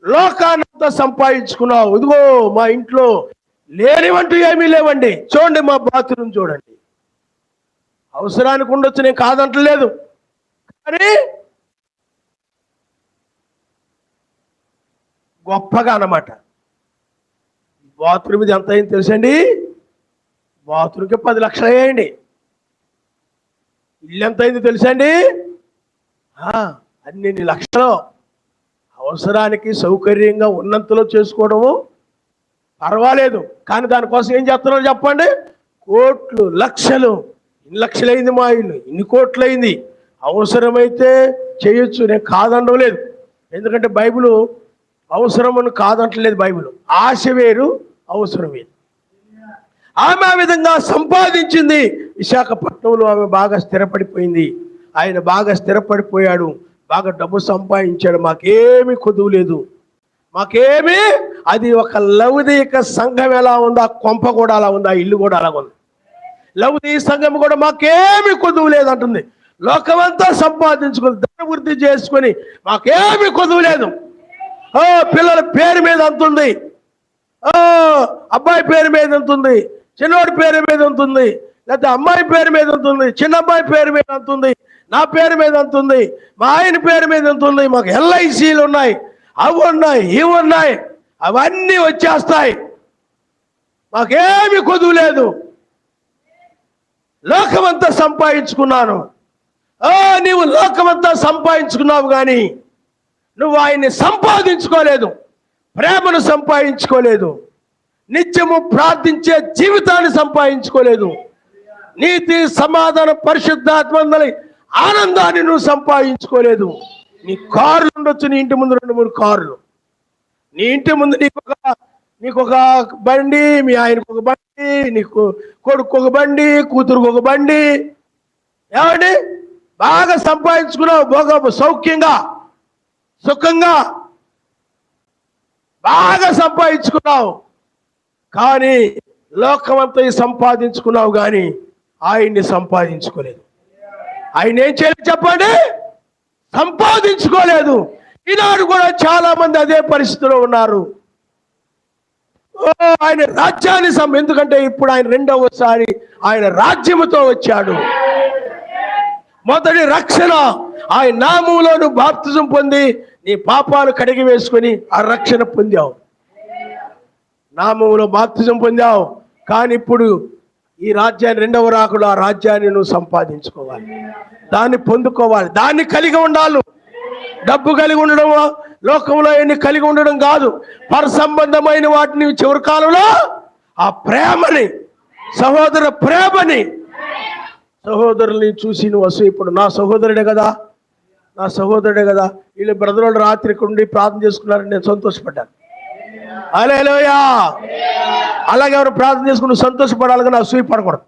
లోకాన్నంతా సంపాదించుకున్నావు. ఇదిగో మా ఇంట్లో లేనివంటూ ఏమీ లేవండి. చూడండి, మా బాత్రూమ్ చూడండి. అవసరానికి ఉండొచ్చు, నేను కాదంటలేదు, కానీ గొప్పగా అన్నమాట. బాత్రూమ్ ఇది ఎంత అయింది తెలుసండి? బాత్రూమ్కి 10 లక్షలు అయ్యాయండి. ఇల్లు ఎంత అయింది తెలుసండి? అన్ని లక్షలు. అవసరానికి సౌకర్యంగా ఉన్నంతలో చేసుకోవడము పర్వాలేదు, కానీ దానికోసం ఏం చేస్తున్నారో చెప్పండి. కోట్లు, లక్షలు, ఇన్ని లక్షలైంది మా ఇల్లు, ఇన్ని కోట్లయింది, అవసరమైతే చేయొచ్చు, నేను కాదనడం లేదు. ఎందుకంటే బైబిల్ అవసరమని కాదంటలేదు. బైబిల్ ఆశ వేరు, అవసరం వేరు. ఆమె ఆ విధంగా సంపాదించింది. విశాఖపట్నంలో ఆమె బాగా స్థిరపడిపోయింది. ఆయన బాగా స్థిరపడిపోయాడు, బాగా డబ్బు సంపాదించాడు. మాకేమీ కొదువు లేదు, మాకేమీ. అది ఒక లౌకిక సంఘం ఎలా ఉందో ఆ కొంప కూడా అలా ఉంది, ఆ ఇల్లు కూడా అలా ఉంది. లౌకిక సంఘం కూడా మాకేమీ కొదువు లేదంటుంది. లోకమంతా సంపాదించుకొని ధనవృద్ధి చేసుకొని మాకేమీ కొదువు లేదు. పిల్లల పేరు మీద అంతుంది, అబ్బాయి పేరు మీద ఉంటుంది, చిన్నోడి పేరు మీద ఉంటుంది, లేకపోతే అమ్మాయి పేరు మీద ఉంటుంది, చిన్న అబ్బాయి పేరు మీద ఉంటుంది, నా పేరు మీద ఉంటుంది, మా ఆయన పేరు మీద ఉంటుంది. మాకు LICలు ఉన్నాయి, అవి ఉన్నాయి, ఇవి ఉన్నాయి, అవన్నీ వచ్చేస్తాయి, మాకేమీ కొదువు లేదు. లోకమంతా సంపాదించుకున్నాను. నీవు లోకమంతా సంపాదించుకున్నావు, కానీ నువ్వు ఆయన్ని సంపాదించుకోలేదు, ప్రేమను సంపాదించుకోలేదు, నిత్యము ప్రార్థించే జీవితాన్ని సంపాదించుకోలేదు, నీతి సమాధాన పరిశుద్ధాత్మందలి ఆనందాన్ని నువ్వు సంపాదించుకోలేదు. నీ కార్లు ఉండొచ్చు, నీ ఇంటి ముందు 2-3 కార్లు, నీ ఇంటి ముందు నీకు ఒక బండి, మీ ఆయనకు ఒక బండి, నీకు కొడుకు ఒక బండి, కూతురుకు ఒక బండి. ఏమండి, బాగా సంపాదించుకున్నావు, బాగా సౌఖ్యంగా సుఖంగా బాగా సంపాదించుకున్నావు, కానీ లోకమంతా సంపాదించుకున్నావు, కానీ ఆయన్ని సంపాదించుకోలేదు. ఆయన ఏం చేయలేదు చెప్పండి? సంపాదించుకోలేదు. ఈనాడు కూడా చాలా మంది అదే పరిస్థితిలో ఉన్నారు. ఆయన రాజ్యాన్ని ఎందుకంటే ఇప్పుడు ఆయన రెండవసారి ఆయన రాజ్యముతో వచ్చాడు. మొదటి రక్షణ ఆయన నామములో బాప్తిజం పొంది నీ పాపాలు కడిగి వేసుకొని ఆ రక్షణ పొందావు, నామములో బాప్తిజం పొందావు. కానీ ఇప్పుడు ఈ రాజ్యాన్ని, రెండవ రాకుడు, ఆ రాజ్యాన్ని నువ్వు సంపాదించుకోవాలి, దాన్ని పొందుకోవాలి, దాన్ని కలిగి ఉండాలి. డబ్బు కలిగి ఉండడం, లోకంలో ఎన్ని కలిగి ఉండడం కాదు, పర సంబంధమైన వాటిని చివరి కాలంలో ఆ ప్రేమని, సహోదర ప్రేమని, సహోదరుల్ని చూసి నువ్వు అసూయపడు. నా సహోదరుడే కదా, నా సహోదరుడే కదా, వీళ్ళు బ్రదరులు రాత్రి ఉండి ప్రార్థన చేసుకున్నారని నేను సంతోషపడ్డాను. హల్లెలూయా. అలాగే ఎవరు ప్రార్థన చేసుకుని సంతోషపడాలి, కానీ అసూయపడకూడదు.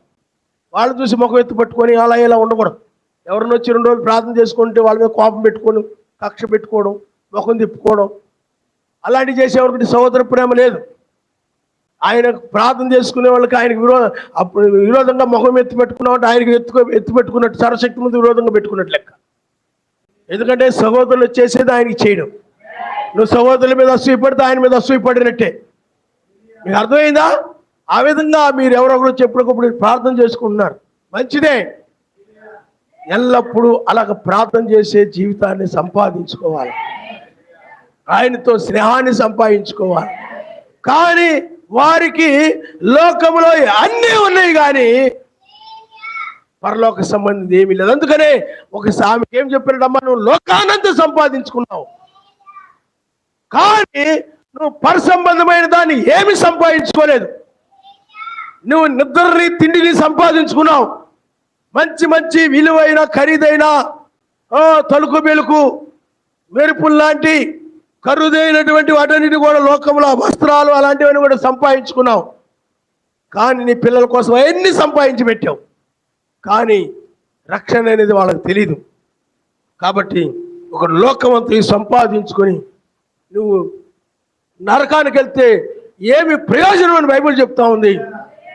వాళ్ళు చూసి ముఖం ఎత్తు పట్టుకొని అలా ఇలా ఉండకూడదు. ఎవరిని వచ్చి 2 రోజులు ప్రార్థన చేసుకుంటే వాళ్ళ మీద కోపం పెట్టుకోవడం, కక్ష పెట్టుకోవడం, ముఖం తిప్పుకోవడం, అలాంటివి చేసేవారికి సహోదర ప్రేమ లేదు. ఆయన ప్రార్థన చేసుకునే వాళ్ళకి ఆయనకు విరోధంగా ముఖం ఎత్తి పెట్టుకున్నామంటే ఆయనకి ఎత్తి పెట్టుకున్నట్టు, సర్వశక్తి ముందు విరోధంగా పెట్టుకున్నట్టు లెక్క. ఎందుకంటే సహోదరులు చేసేది ఆయనకి చేయడం. నువ్వు సహోదరుల మీద అసూయపడితే ఆయన మీద అసూయపడినట్టే. మీకు అర్థమైందా? ఆ విధంగా మీరు ఎవరొకరు చెప్పుకోప్పుడు ప్రార్థన చేసుకుంటున్నారు, మంచిదే. ఎల్లప్పుడూ అలాగ ప్రార్థన చేసే జీవితాన్ని సంపాదించుకోవాలి, ఆయనతో స్నేహాన్ని సంపాదించుకోవాలి. కానీ వారికి లోకములో అన్నీ ఉన్నాయి, కానీ పరలోక సంబంధించి ఏమీ లేదు. అందుకనే ఒక సామెకి ఏం చెప్పాడమ్మా, నువ్వు లోకానంతా సంపాదించుకున్నావు, కానీ నువ్వు పర సంబంధమైన దాన్ని ఏమి సంపాదించుకోలేదు. నువ్వు నిద్రని, తిండిని సంపాదించుకున్నావు, మంచి మంచి విలువైన ఖరీదైన తలుకు మెలుకు మెరుపులు లాంటి ఖరీదైనటువంటి వాటన్నిటి కూడా లోకంలో వస్త్రాలు అలాంటివన్నీ కూడా సంపాదించుకున్నావు. కానీ నీ పిల్లల కోసం అవన్నీ సంపాదించి పెట్టావు, కానీ రక్షణ అనేది వాళ్ళకి తెలీదు. కాబట్టి ఒక లోకమంతా సంపాదించుకొని నువ్వు నరకానికి వెళ్తే ఏమి ప్రయోజనం అని బైబిల్ చెప్తా ఉంది.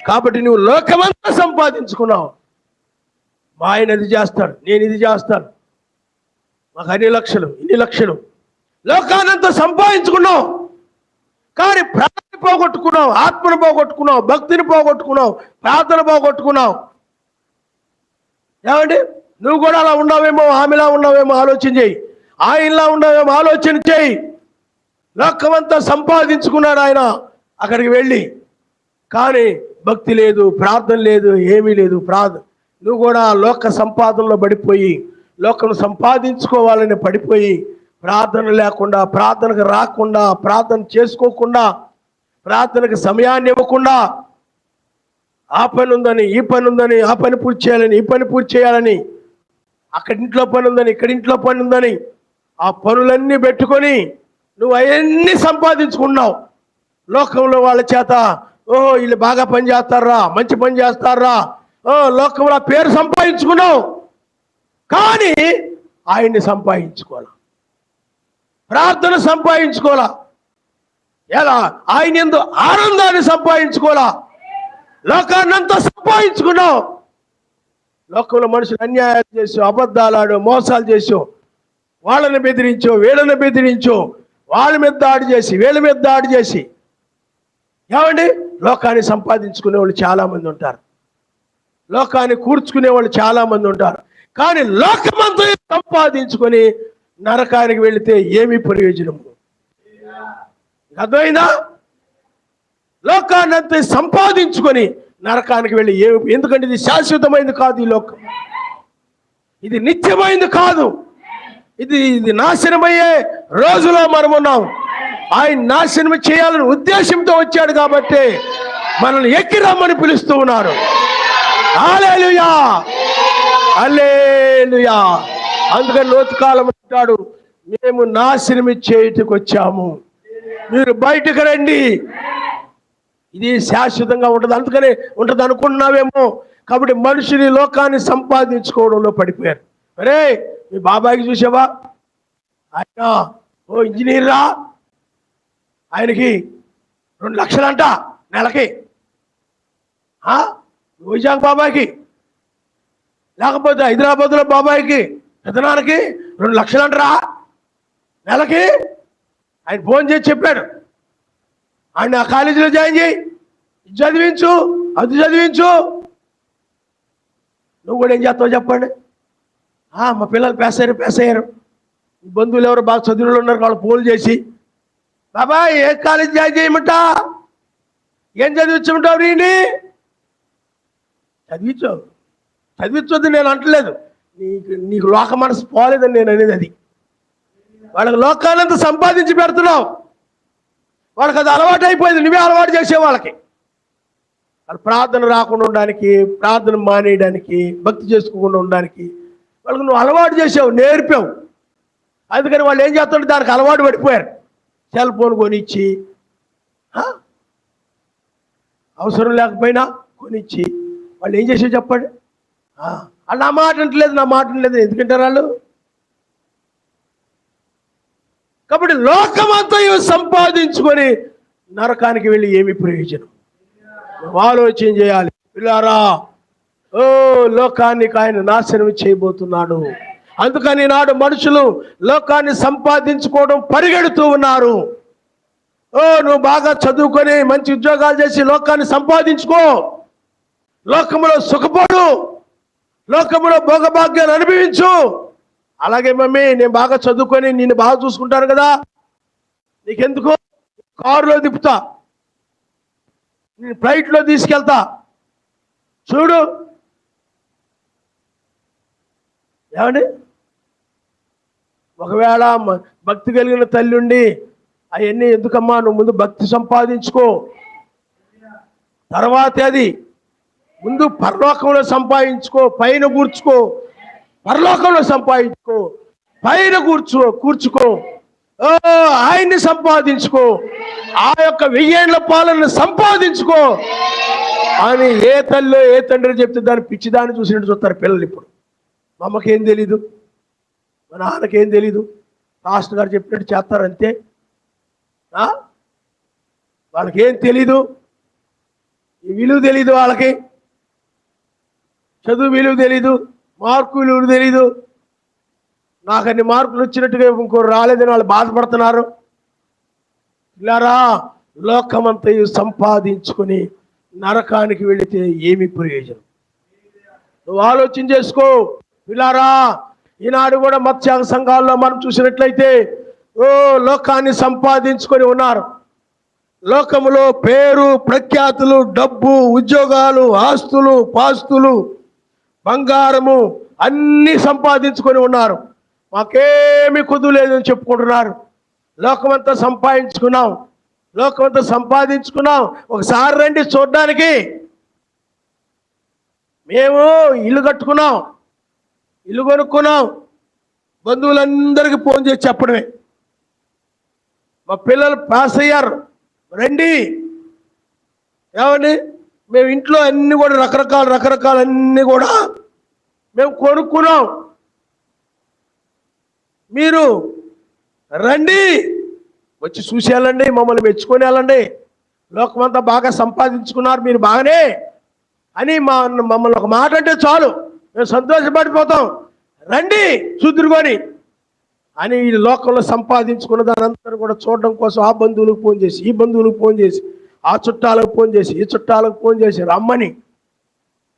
కాబట్టి నువ్వు లోకమంతా సంపాదించుకున్నావు. మా ఆయన ఇది చేస్తాడు, నేను ఇది చేస్తాను, మాకు అన్ని లక్షలు, ఇన్ని లక్షలు, లోకానంతా సంపాదించుకున్నావు, కానీ ప్రాణాన్ని పోగొట్టుకున్నావు, ఆత్మను పోగొట్టుకున్నావు, భక్తిని పోగొట్టుకున్నావు, ప్రార్థన పోగొట్టుకున్నావు. ఏమండి, నువ్వు కూడా అలా ఉన్నావేమో, ఆమెలా ఉన్నావేమో ఆలోచన చేయి, ఆయనలా ఉన్నావేమో ఆలోచన చేయి. లోకమంతా సంపాదించుకున్నాడు ఆయన అక్కడికి వెళ్ళి, కానీ భక్తి లేదు, ప్రార్థన లేదు, ఏమీ లేదు. నువ్వు కూడా లోక సంపాదనలో పడిపోయి, లోకం సంపాదించుకోవాలని పడిపోయి, ప్రార్థన లేకుండా, ప్రార్థనకు రాకుండా, ప్రార్థన చేసుకోకుండా ప్రార్థనకు సమయాన్ని ఇవ్వకుండా ఆ పని ఉందని, ఈ పని ఉందని, ఆ పని పూర్తి చేయాలని, ఈ పని పూర్తి చేయాలని, అక్కడ ఇంట్లో పని ఉందని, ఇక్కడ ఇంట్లో పని ఉందని, ఆ పనులన్నీ పెట్టుకొని నువ్వు అవన్నీ సంపాదించుకున్నావు. లోకంలో వాళ్ళ చేత ఓహో వీళ్ళు బాగా పని చేస్తారా, మంచి పని చేస్తారా, లోకంలో పేరు సంపాదించుకున్నావు. కానీ ఆయన్ని సంపాదించుకోవాలా, ప్రార్థన సంపాదించుకోవాలా, ఎలా ఆయన యందు ఆనందాన్ని సంపాదించుకోవాలా. లోకాన్నంతా సంపాదించుకున్నావు. లోకంలో మనుషులు అన్యాయాలు చేసావు, అబద్ధాలు ఆడు, మోసాలు చేసావు, వాళ్ళని బెదిరించో, వీళ్ళని బెదిరించో, వాళ్ళ మీద దాడి చేసి, వీళ్ళ మీద దాడి చేసి, ఏమండి లోకాన్ని సంపాదించుకునే వాళ్ళు చాలామంది ఉంటారు, లోకాన్ని కూర్చుకునే వాళ్ళు చాలామంది ఉంటారు. కానీ లోకమంతా సంపాదించుకొని నరకానికి వెళితే ఏమి ప్రయోజనము? అర్థమైందా? లోకాన్నంతా సంపాదించుకొని నరకానికి వెళ్ళి ఎందుకంటే ఇది శాశ్వతమైంది కాదు, ఈ లోకం ఇది నిత్యమైంది కాదు, ఇది నాశనమయ్యే రోజులో మనం ఉన్నాం. ఆయన నాశనం చేయాలని ఉద్దేశంతో వచ్చాడు కాబట్టి మనల్ని ఎక్కి రమ్మని పిలుస్తూ ఉన్నారు. హల్లెలూయా, హల్లెలూయా. అందుకని లోతు కాలం అంటాడు, మేము నాశనం చేయుటకు వచ్చాము, మీరు బయటకు రండి. ఇది శాశ్వతంగా ఉంటుంది, అందుకనే ఉంటుంది అనుకుంటున్నావేమో. కాబట్టి మనుషుని లోకాన్ని సంపాదించుకోవడంలో పడిపోయారు. అరే మీ బాబాయికి చూసావా, ఆయన ఓ ఇంజనీర్రా, ఆయనకి 2 లక్షలంట నెలకి. వైజాగ్ బాబాయికి, లేకపోతే హైదరాబాద్లో బాబాయికి, పెద్దనాన్నకి 2 లక్షలంటరా నెలకి. ఆయన ఫోన్ చేసి చెప్పాడు, ఆయన ఆ కాలేజీలో జాయిన్ చేయి, చదివించు, అది చదివించు. నువ్వు కూడా ఏం చేస్తావు చెప్పండి? మా పిల్లలు పాస్ అయ్యారు, బంధువులు ఎవరు బాగా చదువులు ఉన్నారు, వాళ్ళు ఫోన్ చేసి బాబాయ్ ఏ కాలేజ్ జాయిన్ చేయమంటా, ఏం చదివించమంటావు? చదివించొద్దు నేను అంటలేదు, నీకు లోక మనసు పోలేదని నేను అనేది. అది వాళ్ళకి లోకానంతా సంపాదించి పెడుతున్నావు, వాళ్ళకి అది అలవాటు అయిపోయింది, నువ్వే అలవాటు చేసే వాళ్ళకి. వాళ్ళు ప్రార్థన రాకుండా ఉండడానికి, ప్రార్థన మానేయడానికి, భక్తి చేసుకోకుండా ఉండడానికి వాళ్ళకి నువ్వు అలవాటు చేసావు, నేర్పావు. అందుకని వాళ్ళు ఏం చేస్తుంటే దానికి అలవాటు పడిపోయారు. సెల్ ఫోన్ కొనిచ్చి, అవసరం లేకపోయినా కొనిచ్చి వాళ్ళు ఏం చేసావు చెప్పండి? వాళ్ళు నా మాట అంటలేదు ఎందుకంటారు వాళ్ళు? కాబట్టి లోకమంతా సంపాదించుకొని నరకానికి వెళ్ళి ఏమి ప్రయోజనం? ఆలోచన చేయాలి పిల్లారా. లోకానికి ఆయన నాశనం చేయబోతున్నాడు. అందుకని నాడు మనుషులు లోకాన్ని సంపాదించుకోవడం పరిగెడుతూ ఉన్నారు. నువ్వు బాగా చదువుకొని మంచి ఉద్యోగాలు చేసి లోకాన్ని సంపాదించుకో, లోకములో సుఖపడు, లోకములో భోగభాగ్యాలు అనుభవించు. అలాగే మమ్మీ నేను బాగా చదువుకొని నిన్ను బాగా చూసుకుంటాను కదా, నీకెందుకు కారులో తిప్పుతా, నేను ఫ్లైట్లో తీసుకెళ్తా, చూడు. ఏమండి, ఒకవేళ భక్తి కలిగిన తల్లి ఉండి అవన్నీ ఎందుకమ్మా, నువ్వు ముందు భక్తి సంపాదించుకో, తర్వాత అది ముందు పరలోకంలో సంపాదించుకో, పైన కూర్చుకో, పరలోకంలో సంపాదించుకో, పైన కూర్చుకో, ఆయన్ని సంపాదించుకో, ఆ యొక్క 1000 ఏళ్ల పాలన సంపాదించుకో అని ఏ తల్లి ఏ తండ్రి చెప్తే దాన్ని పిచ్చిదాన్ని చూసినట్టు చూస్తారు పిల్లలు. ఇప్పుడు మా అమ్మకేం తెలీదు, మా నాన్నకేం తెలీదు, పాస్టర్ గారు చెప్పినట్టు చేస్తారంతే. వాళ్ళకేం తెలీదు, ఈ విలువ తెలీదు, వాళ్ళకి చదువు విలువ తెలీదు, మార్కు విలువ తెలీదు. నాకు అన్ని మార్కులు వచ్చినట్టుగా ఇంకోరు రాలేదని వాళ్ళు బాధపడుతున్నారు. ఇలారా లోకమంతా సంపాదించుకొని నరకానికి వెళితే ఏమి ప్రయోజనం? నువ్వు ఆలోచన చేసుకో పిల్లారా. ఈనాడు కూడా మత్స్యాగ సంఘాల్లో మనం చూసినట్లయితే లోకాన్ని సంపాదించుకొని ఉన్నారు. లోకములో పేరు ప్రఖ్యాతులు, డబ్బు, ఉద్యోగాలు, ఆస్తులు, పాస్తులు, బంగారము అన్నీ సంపాదించుకొని ఉన్నారు. మాకేమి కుదులేదని చెప్పుకుంటున్నారు. లోకమంతా సంపాదించుకున్నాం, లోకమంతా సంపాదించుకున్నాం. ఒకసారి రండి చూడడానికి. మేము ఇల్లు కట్టుకున్నాం, ఇల్లు కొనుక్కున్నాం. బంధువులందరికీ ఫోన్ చేసి చెప్పడమే, మా పిల్లలు పాస్ అయ్యారు రండి. ఏమండి, మేము ఇంట్లో అన్ని కూడా రకరకాల అన్నీ కూడా మేము కొనుక్కున్నాం, మీరు రండి వచ్చి చూసి వెళ్ళండి, మమ్మల్ని మెచ్చుకొని వెళ్ళండి. లోకమంతా బాగా సంపాదించుకున్నారు మీరు బాగానే అని మమ్మల్ని ఒక మాట అంటే చాలు మేము సంతోషపడిపోతాం, రండి చూదురుకొని అని. ఈ లోకంలో సంపాదించుకున్న దాని అంతా కూడా చూడడం కోసం ఆ బంధువులకు ఫోన్ చేసి, ఈ బంధువులకు ఫోన్ చేసి, ఆ చుట్టాలకు ఫోన్ చేసి, ఈ చుట్టాలకు ఫోన్ చేసి రమ్మని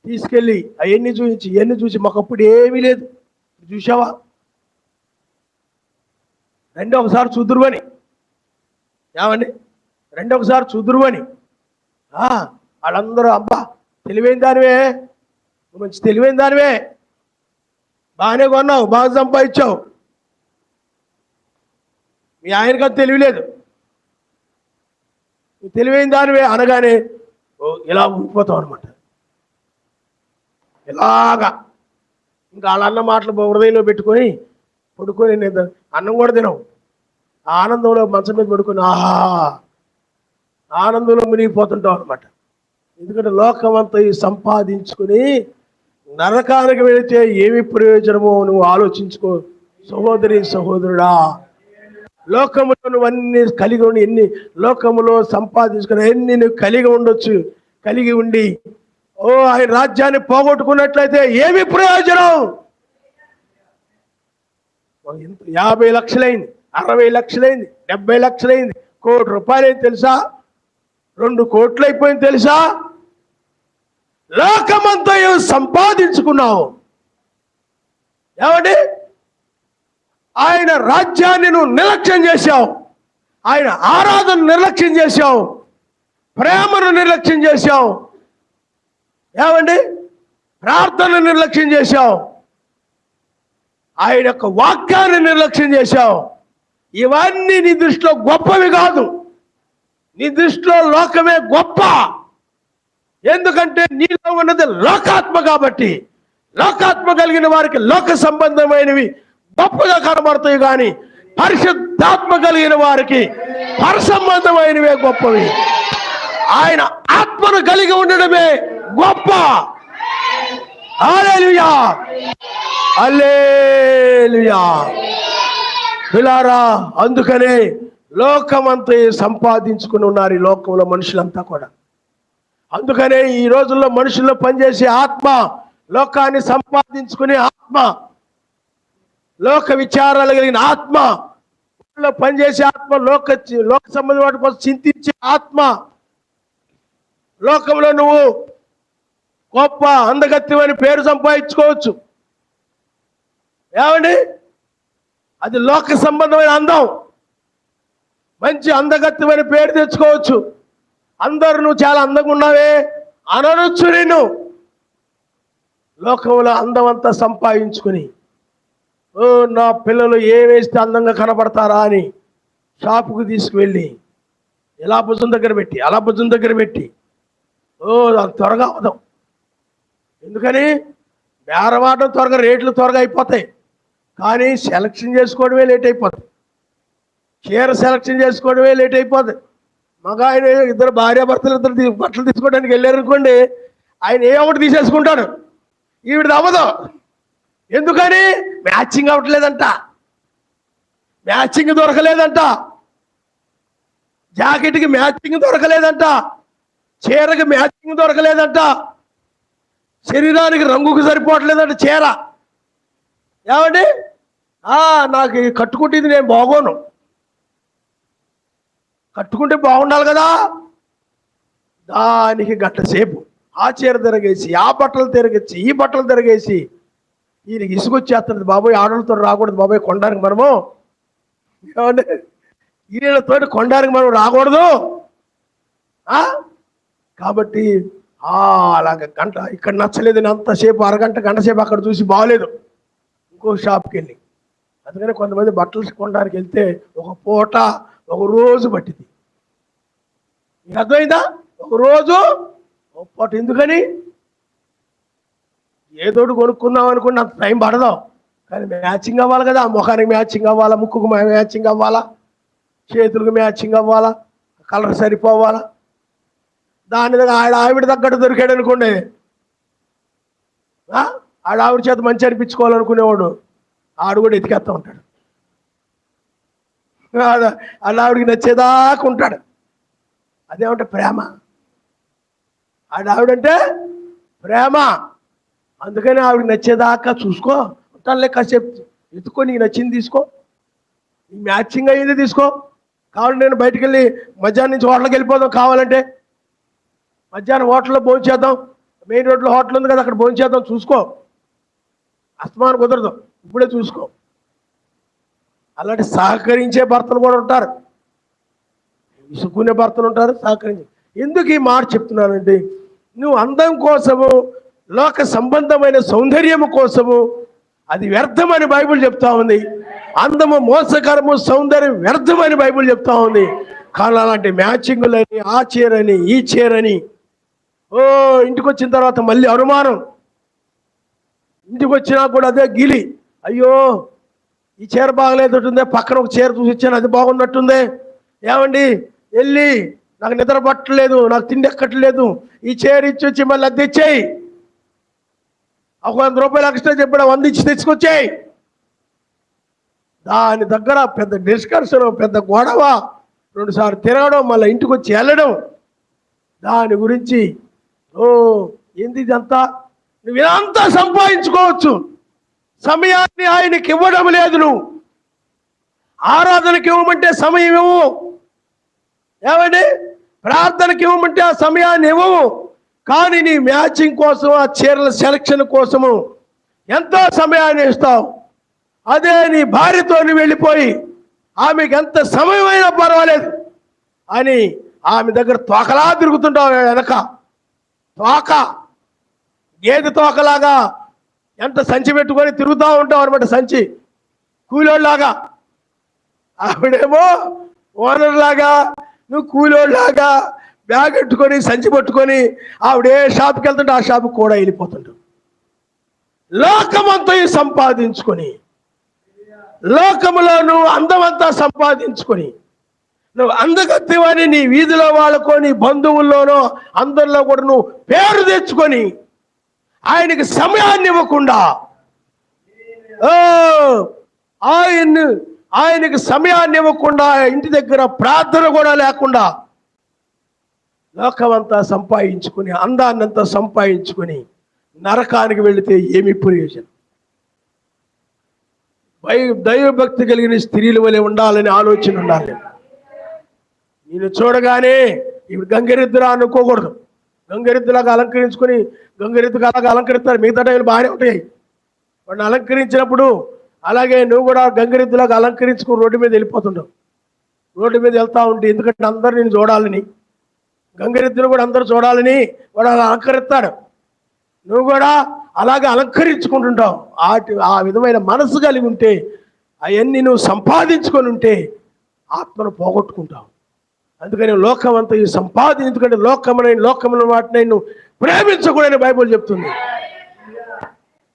తీసుకెళ్ళి అవన్నీ చూపించి, ఇవన్నీ చూసి మాకు అప్పుడు ఏమీ లేదు, చూసావా రండి ఒకసారి చూదురువని. ఏమండి, రండి ఒకసారి చూదురువని. వాళ్ళందరూ అబ్బా తెలివైన దానివే, మంచి తెలివైన దానివే, బాగానే కొన్నావు, బాగా సంపాదించావు, మీ ఆయనకి అది తెలియలేదు, తెలివైన దానివే అనగానే ఇలా ఉండిపోతాం అనమాట. ఇలాగా ఇంకా వాళ్ళ అన్న మాటలు హృదయంలో పెట్టుకొని పడుకొని నేను అన్నం కూడా తినవు, ఆనందంలో మంచం మీద పడుకొని ఆనందంలో మునిగిపోతుంటాం అనమాట. ఎందుకంటే లోకమంతా సంపాదించుకుని నరకానికి వెళితే ఏమి ప్రయోజనమో నువ్వు ఆలోచించుకో సహోదరి సహోదరుడా. లోకములో నువ్వు అన్ని కలిగి ఉండి, ఎన్ని లోకములో సంపాదించుకుని ఎన్ని నువ్వు కలిగి ఉండొచ్చు, కలిగి ఉండి ఆయన రాజ్యాన్ని పోగొట్టుకున్నట్లయితే ఏమి ప్రయోజనం? 50 లక్షలైంది, 60 లక్షలైంది, 70 లక్షలైంది, ₹1 తెలుసా? 2 కోట్లు అయిపోయింది తెలుసా? లోకమంతా సంపాదించుకున్నావు. ఏమండి, ఆయన రాజ్యాన్ని నువ్వు నిర్లక్ష్యం చేశావు, ఆయన ఆరాధన నిర్లక్ష్యం చేశావు, ప్రేమను నిర్లక్ష్యం చేశావు, ఏమండి ప్రార్థన నిర్లక్ష్యం చేశావు, ఆయన యొక్క వాక్యాన్ని నిర్లక్ష్యం చేశావు. ఇవన్నీ నీ దృష్టిలో గొప్పవి కాదు, నీ దృష్టిలో లోకమే గొప్ప. ఎందుకంటే నీలో ఉన్నది లోకాత్మ కాబట్టి. లోకాత్మ కలిగిన వారికి లోక సంబంధమైనవి గొప్పగా కనబడతాయి, కానీ పరిశుద్ధాత్మ కలిగిన వారికి పరసంబంధమైనవే గొప్పవి. ఆయన ఆత్మను కలిగి ఉండడమే గొప్ప. హల్లెలూయా, హల్లెలూయా. పిల్లారా, అందుకనే లోకమంతా సంపాదించుకుని ఉన్నారు ఈ లోకంలో మనుషులంతా కూడా. అందుకనే ఈ రోజుల్లో మనుషుల్లో పనిచేసే ఆత్మ, లోకాన్ని సంపాదించుకునే ఆత్మ, లోక విచారాలు కలిగిన ఆత్మ, పనిచేసే ఆత్మ, లోక సంబంధం వాటి కోసం చింతించే ఆత్మ. లోకంలో నువ్వు గొప్ప అందగత్యమని పేరు సంపాదించుకోవచ్చు, ఏమండి అది లోక సంబంధమైన అందం. మంచి అందగత్యమైన పేరు తెచ్చుకోవచ్చు, అందరు నువ్వు చాలా అందంగా ఉన్నావే అనొచ్చు. నేను లోకంలో అందం అంతా సంపాదించుకుని నా పిల్లలు ఏమేస్తే అందంగా కనపడతారా అని షాపుకు తీసుకువెళ్ళి ఇలా భుజం దగ్గర పెట్టి, అలా భుజం దగ్గర పెట్టి త్వరగా అవదాం. ఎందుకని బేరమాటం త్వరగా, రేట్లు త్వరగా అయిపోతాయి, కానీ సెలక్షన్ చేసుకోవడమే లేట్ అయిపోతుంది. చీర సెలక్షన్ చేసుకోవడమే లేట్ అయిపోతుంది. మగ ఆయన ఇద్దరు భార్యాభర్తలు ఇద్దరు బట్టలు తీసుకోవడానికి వెళ్ళారు అనుకోండి, ఆయన ఏ ఒకటి తీసేసుకుంటాడు, ఈవిడది అవ్వదు. ఎందుకని మ్యాచింగ్ అవ్వట్లేదంట, మ్యాచింగ్ దొరకలేదంట, జాకెట్కి మ్యాచింగ్ దొరకలేదంట, చీరకి మ్యాచింగ్ దొరకలేదంట, శరీరానికి రంగుకు సరిపోవట్లేదంట చీర. ఏమండి నాకు కట్టుకుంటే ఇది నేను బాగోను, కట్టుకుంటే బాగుండాలి కదా, దానికి గంటసేపు ఆ చీర తిరగేసి, ఆ బట్టలు తిరగేసి, ఈ బట్టలు తిరగేసి ఈయనకి ఇసుకొచ్చేస్తుంది. బాబోయ్ ఆడలతో రాకూడదు బాబోయ్ కొండానికి మనము, ఏమంటే ఈయనతో కొండానికి మనం రాకూడదు. కాబట్టి అలాగ గంట ఇక్కడ నచ్చలేదు, అంతసేపు అరగంట గంట సేపు అక్కడ చూసి బాగలేదు, ఇంకో షాప్కి వెళ్ళి. అందుకని కొంతమంది బట్టలు కొనడానికి వెళ్తే ఒక పూట ఒక రోజు పట్టింది. మీకు అర్థమైందా? ఒకరోజు ఒప్పటి ఎందుకని ఏదోటి కొనుక్కుందాం అనుకుంటే అంత టైం పడదు, కానీ మ్యాచింగ్ అవ్వాలి కదా. ముఖానికి మ్యాచింగ్ అవ్వాలా, ముక్కుకు మ్యాచింగ్ అవ్వాలా, చేతులకు మ్యాచింగ్ అవ్వాలా, కలర్ సరిపోవాలా. దాని దగ్గర ఆవిడ తగ్గట్టు దొరికాడు అనుకోండి, ఆవిడ చేత మంచి అనిపించుకోవాలనుకునేవాడు ఆడు కూడా ఎతికేస్తూ ఉంటాడు. ఆవిడికి నచ్చేదాకా ఉంటాడు. అదేమంటే ప్రేమ. ఆవిడంటే ప్రేమ. అందుకని ఆవిడకి నచ్చేదాకా చూసుకో, ఉంటానులే కాసేపు ఎత్తుకో, నీకు నచ్చింది తీసుకో, నీ మ్యాచింగ్ అయ్యింది తీసుకో. కావాలంటే నేను బయటికి వెళ్ళి మధ్యాహ్నం నుంచి హోటల్కి వెళ్ళిపోదాం, కావాలంటే మధ్యాహ్నం హోటల్లో భోంచేద్దాం, మెయిన్ రోడ్లో హోటల్ ఉంది కదా అక్కడ భోంచేద్దాం, చూసుకో. అస్తమానం కుదరదు, ఇప్పుడే చూసుకో. అలాంటి సహకరించే భర్తలు కూడా ఉంటారు, విసుక్కునే భర్తలు ఉంటారు, సహకరించే. ఎందుకు ఈ మాట చెప్తున్నానంటే, నువ్వు అందం కోసము, లోక సంబంధమైన సౌందర్యము కోసము అది వ్యర్థమని బైబిల్ చెప్తా ఉంది. అందము మోసకరము, సౌందర్యం వ్యర్థమని బైబిల్ చెప్తా ఉంది. కానీ అలాంటి మ్యాచింగులని, ఆ చీరని ఈ చీరని, ఇంటికి వచ్చిన తర్వాత మళ్ళీ అనుమానం, ఇంటికి వచ్చినా కూడా అదే గిలి, అయ్యో ఈ చీర బాగలేదట్టుందే, పక్కన ఒక చీర చూసి ఇచ్చాను అది బాగున్నట్టుందే, ఏమండి వెళ్ళి నాకు నిద్ర పట్టలేదు, నాకు తిండి ఎక్కట్లేదు, ఈ చీర ఇచ్చి వచ్చి మళ్ళీ అది తెచ్చేయి, ఒక 100 రూపాయలు ఎక్స్ట్రా చెప్పాడు, 100 ఇచ్చి తెచ్చుకొచ్చేయి. దాని దగ్గర పెద్ద డిస్కషన్, పెద్ద గొడవ, 2 సార్లు తిరగడం, మళ్ళీ ఇంటికి వచ్చి వెళ్ళడం. దాని గురించి ఏంది ఇదంతా? నువ్వు ఇదంతా సంపాదించుకోవచ్చు, సమయాన్ని ఆయనకి ఇవ్వడం లేదు. నువ్వు ఆరాధనకి ఇవ్వమంటే సమయం ఇవ్వవు, ఏమండి ప్రార్థనకి ఇవ్వమంటే ఆ సమయాన్ని ఇవ్వవు. కానీ నీ మ్యాచింగ్ కోసం, ఆ చీరల సెలక్షన్ కోసము ఎంతో సమయాన్ని ఇస్తావు. అదే నీ భార్యతో వెళ్ళిపోయి ఆమెకి ఎంత సమయమైనా పర్వాలేదు అని ఆమె దగ్గర తోకలా తిరుగుతుంటావు, వెనక తోక, గేదె తోకలాగా ఎంత సంచి పెట్టుకొని తిరుగుతూ ఉంటావు అనమాట, సంచి కూలోళ్ళలాగా. ఆవిడేమో ఓనర్ లాగా, నువ్వు కూలోళ్ళలాగా బ్యాగ్ పెట్టుకొని సంచి పట్టుకొని ఆవిడ ఏ షాప్కి వెళ్తుంటే ఆ షాప్కి కూడా వెళ్ళిపోతుంటావు. లోకమంతా సంపాదించుకొని, లోకములో నువ్వు అందమంతా సంపాదించుకొని, నువ్వు అందగత్తివని నీ వీధిలో వాళ్ళకో, నీ బంధువుల్లోనో అందరిలో కూడా నువ్వు పేరు తెచ్చుకొని ఆయనకి సమయాన్ని ఇవ్వకుండా, ఆయనకి సమయాన్ని ఇవ్వకుండా, ఇంటి దగ్గర ప్రార్థన కూడా లేకుండా లోకమంతా సంపాదించుకొని, అందాన్నంతా సంపాదించుకొని నరకానికి వెళితే ఏమి ప్రయోజనం? దైవభక్తి కలిగిన స్త్రీల వలె ఉండాలని ఆలోచన ఉండాలి. నేను చూడగానే ఇప్పుడు గంగిరెద్దులా అనుకోకూడదు. గంగిరెద్దులాగా అలంకరించుకొని, గంగిరెద్దుగా అలాగా అలంకరిస్తారు, మిగతా టైంలు బాగానే ఉంటాయి. వాడిని అలంకరించినప్పుడు అలాగే నువ్వు కూడా గంగిరెద్దులాగా అలంకరించుకుని రోడ్డు మీద వెళ్ళిపోతుంటావు. రోడ్డు మీద వెళ్తూ ఉంటే, ఎందుకంటే అందరూ నేను చూడాలని, గంగిరెద్దును కూడా అందరూ చూడాలని వాడు అలా అలంకరిస్తాడు. నువ్వు కూడా అలాగే అలంకరించుకుంటుంటావు. ఆ విధమైన మనసు కలిగి ఉంటే, అవన్నీ నువ్వు సంపాదించుకొని ఉంటే ఆత్మను పోగొట్టుకుంటావు. అందుకని లోకం అంతా ఈ ఎందుకంటే లోకమున వాటిని నువ్వు ప్రేమించకూడని బైబిల్ చెప్తుంది.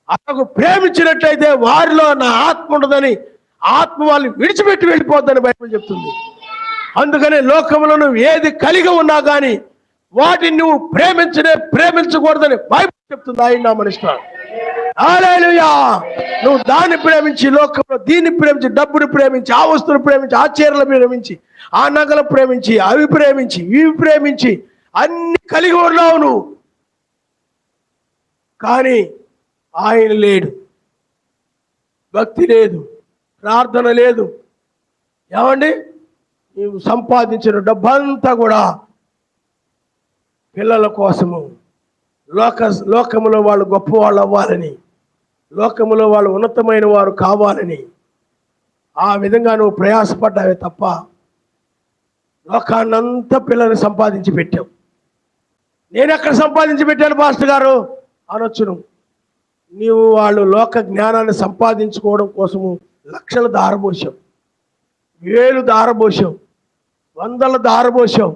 అలాగ ప్రేమించినట్లయితే వారిలో నా ఆత్మ ఉండదని, ఆత్మ వాళ్ళని విడిచిపెట్టి వెళ్ళిపోద్దని బైబిల్ చెప్తుంది. అందుకని లోకంలో నువ్వు ఏది కలిగి ఉన్నా కానీ వాటిని నువ్వు ప్రేమించకూడదని బైబిల్ చెప్తుంది. ఆయన నా మనిషి, హల్లెలూయా. నువ్వు దాన్ని ప్రేమించి, లోకంలో దీన్ని ప్రేమించి, డబ్బుని ప్రేమించి, ఆ వస్తువులు ప్రేమించి, ఆ చీరలు ప్రేమించి, ఆ నగలు ప్రేమించి, అవి ప్రేమించి, ఇవి ప్రేమించి అన్ని కలిగి ఉన్నావు నువ్వు. కానీ ఆయన లేడు, భక్తి లేదు, ప్రార్థన లేదు. ఏమండి, నీవు సంపాదించిన డబ్బంతా కూడా పిల్లల కోసము, లోకములో వాళ్ళు గొప్పవాళ్ళు అవ్వాలని, లోకములో వాళ్ళు ఉన్నతమైన వారు కావాలని ఆ విధంగా నువ్వు ప్రయాసపడ్డావే తప్ప లోకాన్నంతా పిల్లల్ని సంపాదించి పెట్టావు. నేను ఎక్కడ సంపాదించి పెట్టాను పాస్టర్ గారు అనొచ్చును. నీవు వాళ్ళు లోక జ్ఞానాన్ని సంపాదించుకోవడం కోసము లక్షల దారబోసావు, 1000 దారబోసావు, 100 దారబోసావు.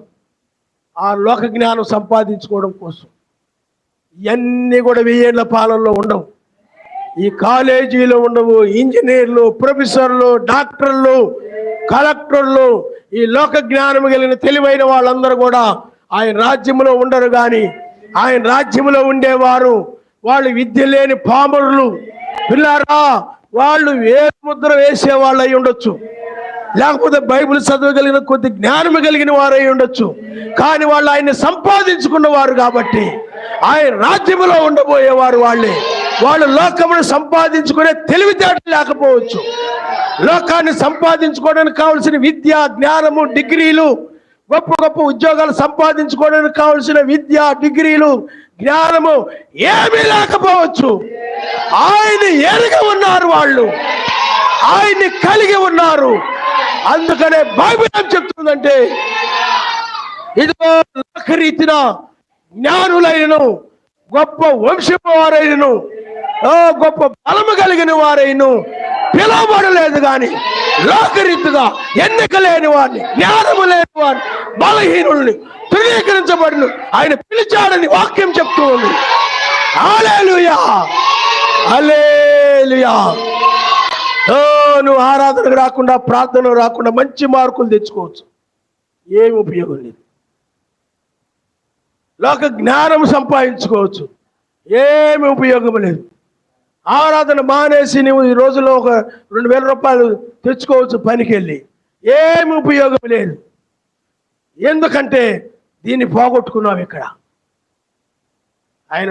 ఆ లోక జ్ఞానం సంపాదించుకోవడం కోసం. ఇవన్నీ కూడా 1000 ఏళ్ల పాలనలో ఉండవు. ఈ కాలేజీలో ఉండవు. ఇంజనీర్లు, ప్రొఫెసర్లు, డాక్టర్లు, కలెక్టర్లు, ఈ లోక జ్ఞానం కలిగిన తెలివైన వాళ్ళందరూ కూడా ఆయన రాజ్యంలో ఉండరు. కానీ ఆయన రాజ్యంలో ఉండేవారు వాళ్ళు విద్య లేని పామరులు. పిల్లారా, వాళ్ళు వేలు ముద్ర వేసే వాళ్ళు అయి ఉండొచ్చు, లేకపోతే బైబిల్ చదవగలిగిన కొద్ది జ్ఞానం కలిగిన వారు అయి ఉండొచ్చు. కానీ వాళ్ళు ఆయన్ని సంపాదించుకున్నవారు కాబట్టి ఆయన రాజ్యంలో ఉండబోయేవారు వాళ్ళే. వాళ్ళు లోకమును సంపాదించుకునే తెలివితేటలు లేకపోవచ్చు. లోకాన్ని సంపాదించుకోవడానికి కావలసిన విద్య, జ్ఞానము, డిగ్రీలు, గొప్ప గొప్ప ఉద్యోగాలు సంపాదించుకోవడానికి కావలసిన విద్య, డిగ్రీలు, జ్ఞానము ఏమీ లేకపోవచ్చు. ఆయన్ని ఎరిగి ఉన్నారు, వాళ్ళు ఆయన్ని కలిగి ఉన్నారు. అందుకనే బైబిల్ ఏం చెప్తుందంటే, ఇదిగో లోకరీతిన జ్ఞానులైనను, గొప్ప వంశపు వారైనను, గొప్ప బలము కలిగిన వారైను పిలవబడలేదు. కానీ లోకరీతిగా ఎన్నిక లేని వారిని, జ్ఞానము లేని వారిని, బలహీనుల్ని, తృణీకరించబడిన ఆయన పిలిచాడని వాక్యం చెప్తూ ఉంది. హల్లెలూయా, హల్లెలూయా. నువ్వు ఆరాధనకు రాకుండా, ప్రార్థనకు రాకుండా మంచి మార్కులు తెచ్చుకోవచ్చు, ఏమి ఉపయోగం లేదు. లోక జ్ఞానం సంపాదించుకోవచ్చు, ఏమి ఉపయోగం లేదు. ఆరాధన మానేసి నువ్వు ఈ రోజులో ఒక 2000 రూపాయలు తెచ్చుకోవచ్చు పనికి వెళ్ళి, ఏమి ఉపయోగం లేదు. ఎందుకంటే దీన్ని పోగొట్టుకున్నావు. ఇక్కడ ఆయన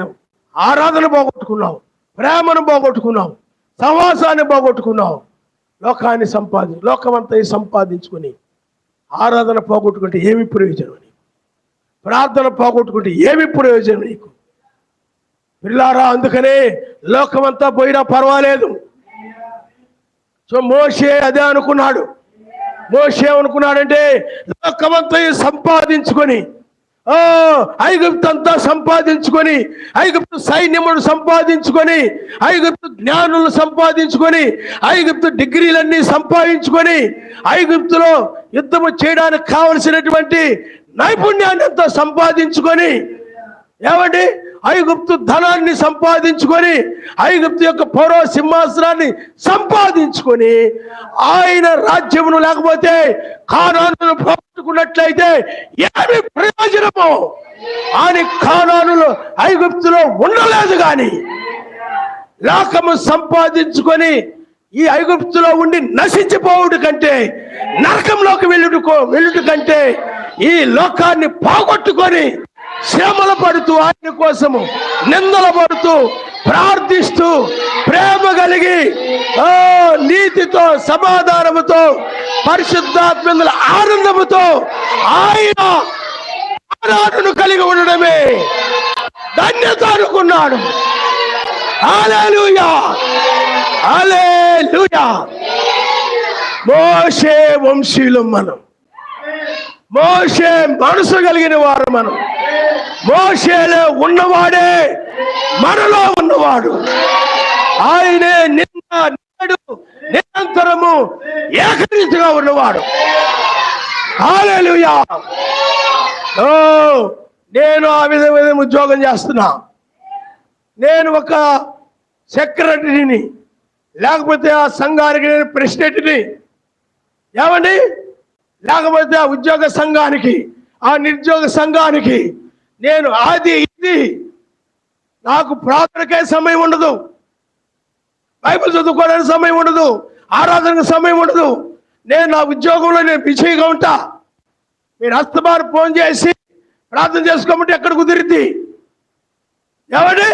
ఆరాధన పోగొట్టుకున్నావు, ప్రేమను పోగొట్టుకున్నావు, సహవాసాన్ని పోగొట్టుకున్నావు. లోకమంతా సంపాదించుకొని ఆరాధన పోగొట్టుకుంటే ఏమి ప్రయోజనం నీకు? ప్రార్థన పోగొట్టుకుంటే ఏమి ప్రయోజనం నీకు? పిల్లారా, అందుకనే లోకమంతా పోయినా పర్వాలేదు. సో మోషే అదే అనుకున్నాడు. మోషే ఏమనుకున్నాడంటే, లోకమంతా సంపాదించుకొని, ఐగుప్తు అంతా సంపాదించుకొని, ఐగుప్తు సైన్యమును సంపాదించుకొని, ఐగుప్తు జ్ఞానులను సంపాదించుకొని, ఐగుప్తు డిగ్రీలన్నీ సంపాదించుకొని, ఐగుప్తులో యుద్ధము చేయడానికి కావలసినటువంటి నైపుణ్యాన్ని అంతా సంపాదించుకొని, ఏమండి, ఐగుప్తు ధనాన్ని సంపాదించుకొని, ఐగుప్తు యొక్క ఫరో సింహాసనాన్ని సంపాదించుకొని, ఆయన రాజ్యమును లేకపోతే కానానును పోగొట్టుకున్నట్లయితే ఏమి ప్రయోజనము? ఆయన కానానులో, ఐగుప్తులో ఉండలేదు. కానీ లోకము సంపాదించుకొని ఈ ఐగుప్తులో ఉండి నశించిపోవుడు కంటే, నరకంలోకి వెళ్ళుట కంటే, ఈ లోకాన్ని పోగొట్టుకొని శ్రమలు పడుతూ, ఆయన కోసము నిందలు పడుతూ, ప్రార్థిస్తూ, ప్రేమ కలిగి, నీతితో, సమాధానముతో, పరిశుద్ధాత్మల ఆనందముతో ఆయన ఆరాధనను కలిగి ఉండడమే ధన్యత అనుకున్నాడు. హల్లెలూయా, హల్లెలూయా. మోషే వంశీయులం మనం, మోషే మనసు కలిగిన వారు మనం, మోషేలో ఉన్నవాడే మనలో ఉన్నవాడు. ఆయనే నిన్న, నేడు, నిరంతరము ఏకరీతిగా ఉన్నవాడు. హల్లెలూయా. నేను ఆ విధమైన ఉద్యోగం చేస్తున్నా. నేను ఒక సెక్రటరీని, లేకపోతే ఆ సంఘానికి నేను ప్రెసిడెంట్ని, ఏమండి, లేకపోతే ఆ ఉద్యోగ సంఘానికి, ఆ నిరుద్యోగ సంఘానికి నేను అది ఇది. నాకు ప్రార్థనకే సమయం ఉండదు, బైబిల్ చదువుకోవడానికి సమయం ఉండదు, ఆరాధనకు సమయం ఉండదు. నేను నా ఉద్యోగంలో నేను బిజీగా ఉంటా. మీరు అస్తమాను ఫోన్ చేసి ప్రార్థన చేసుకోమంటే ఎక్కడ కుదిరిద్ది? ఏమండి,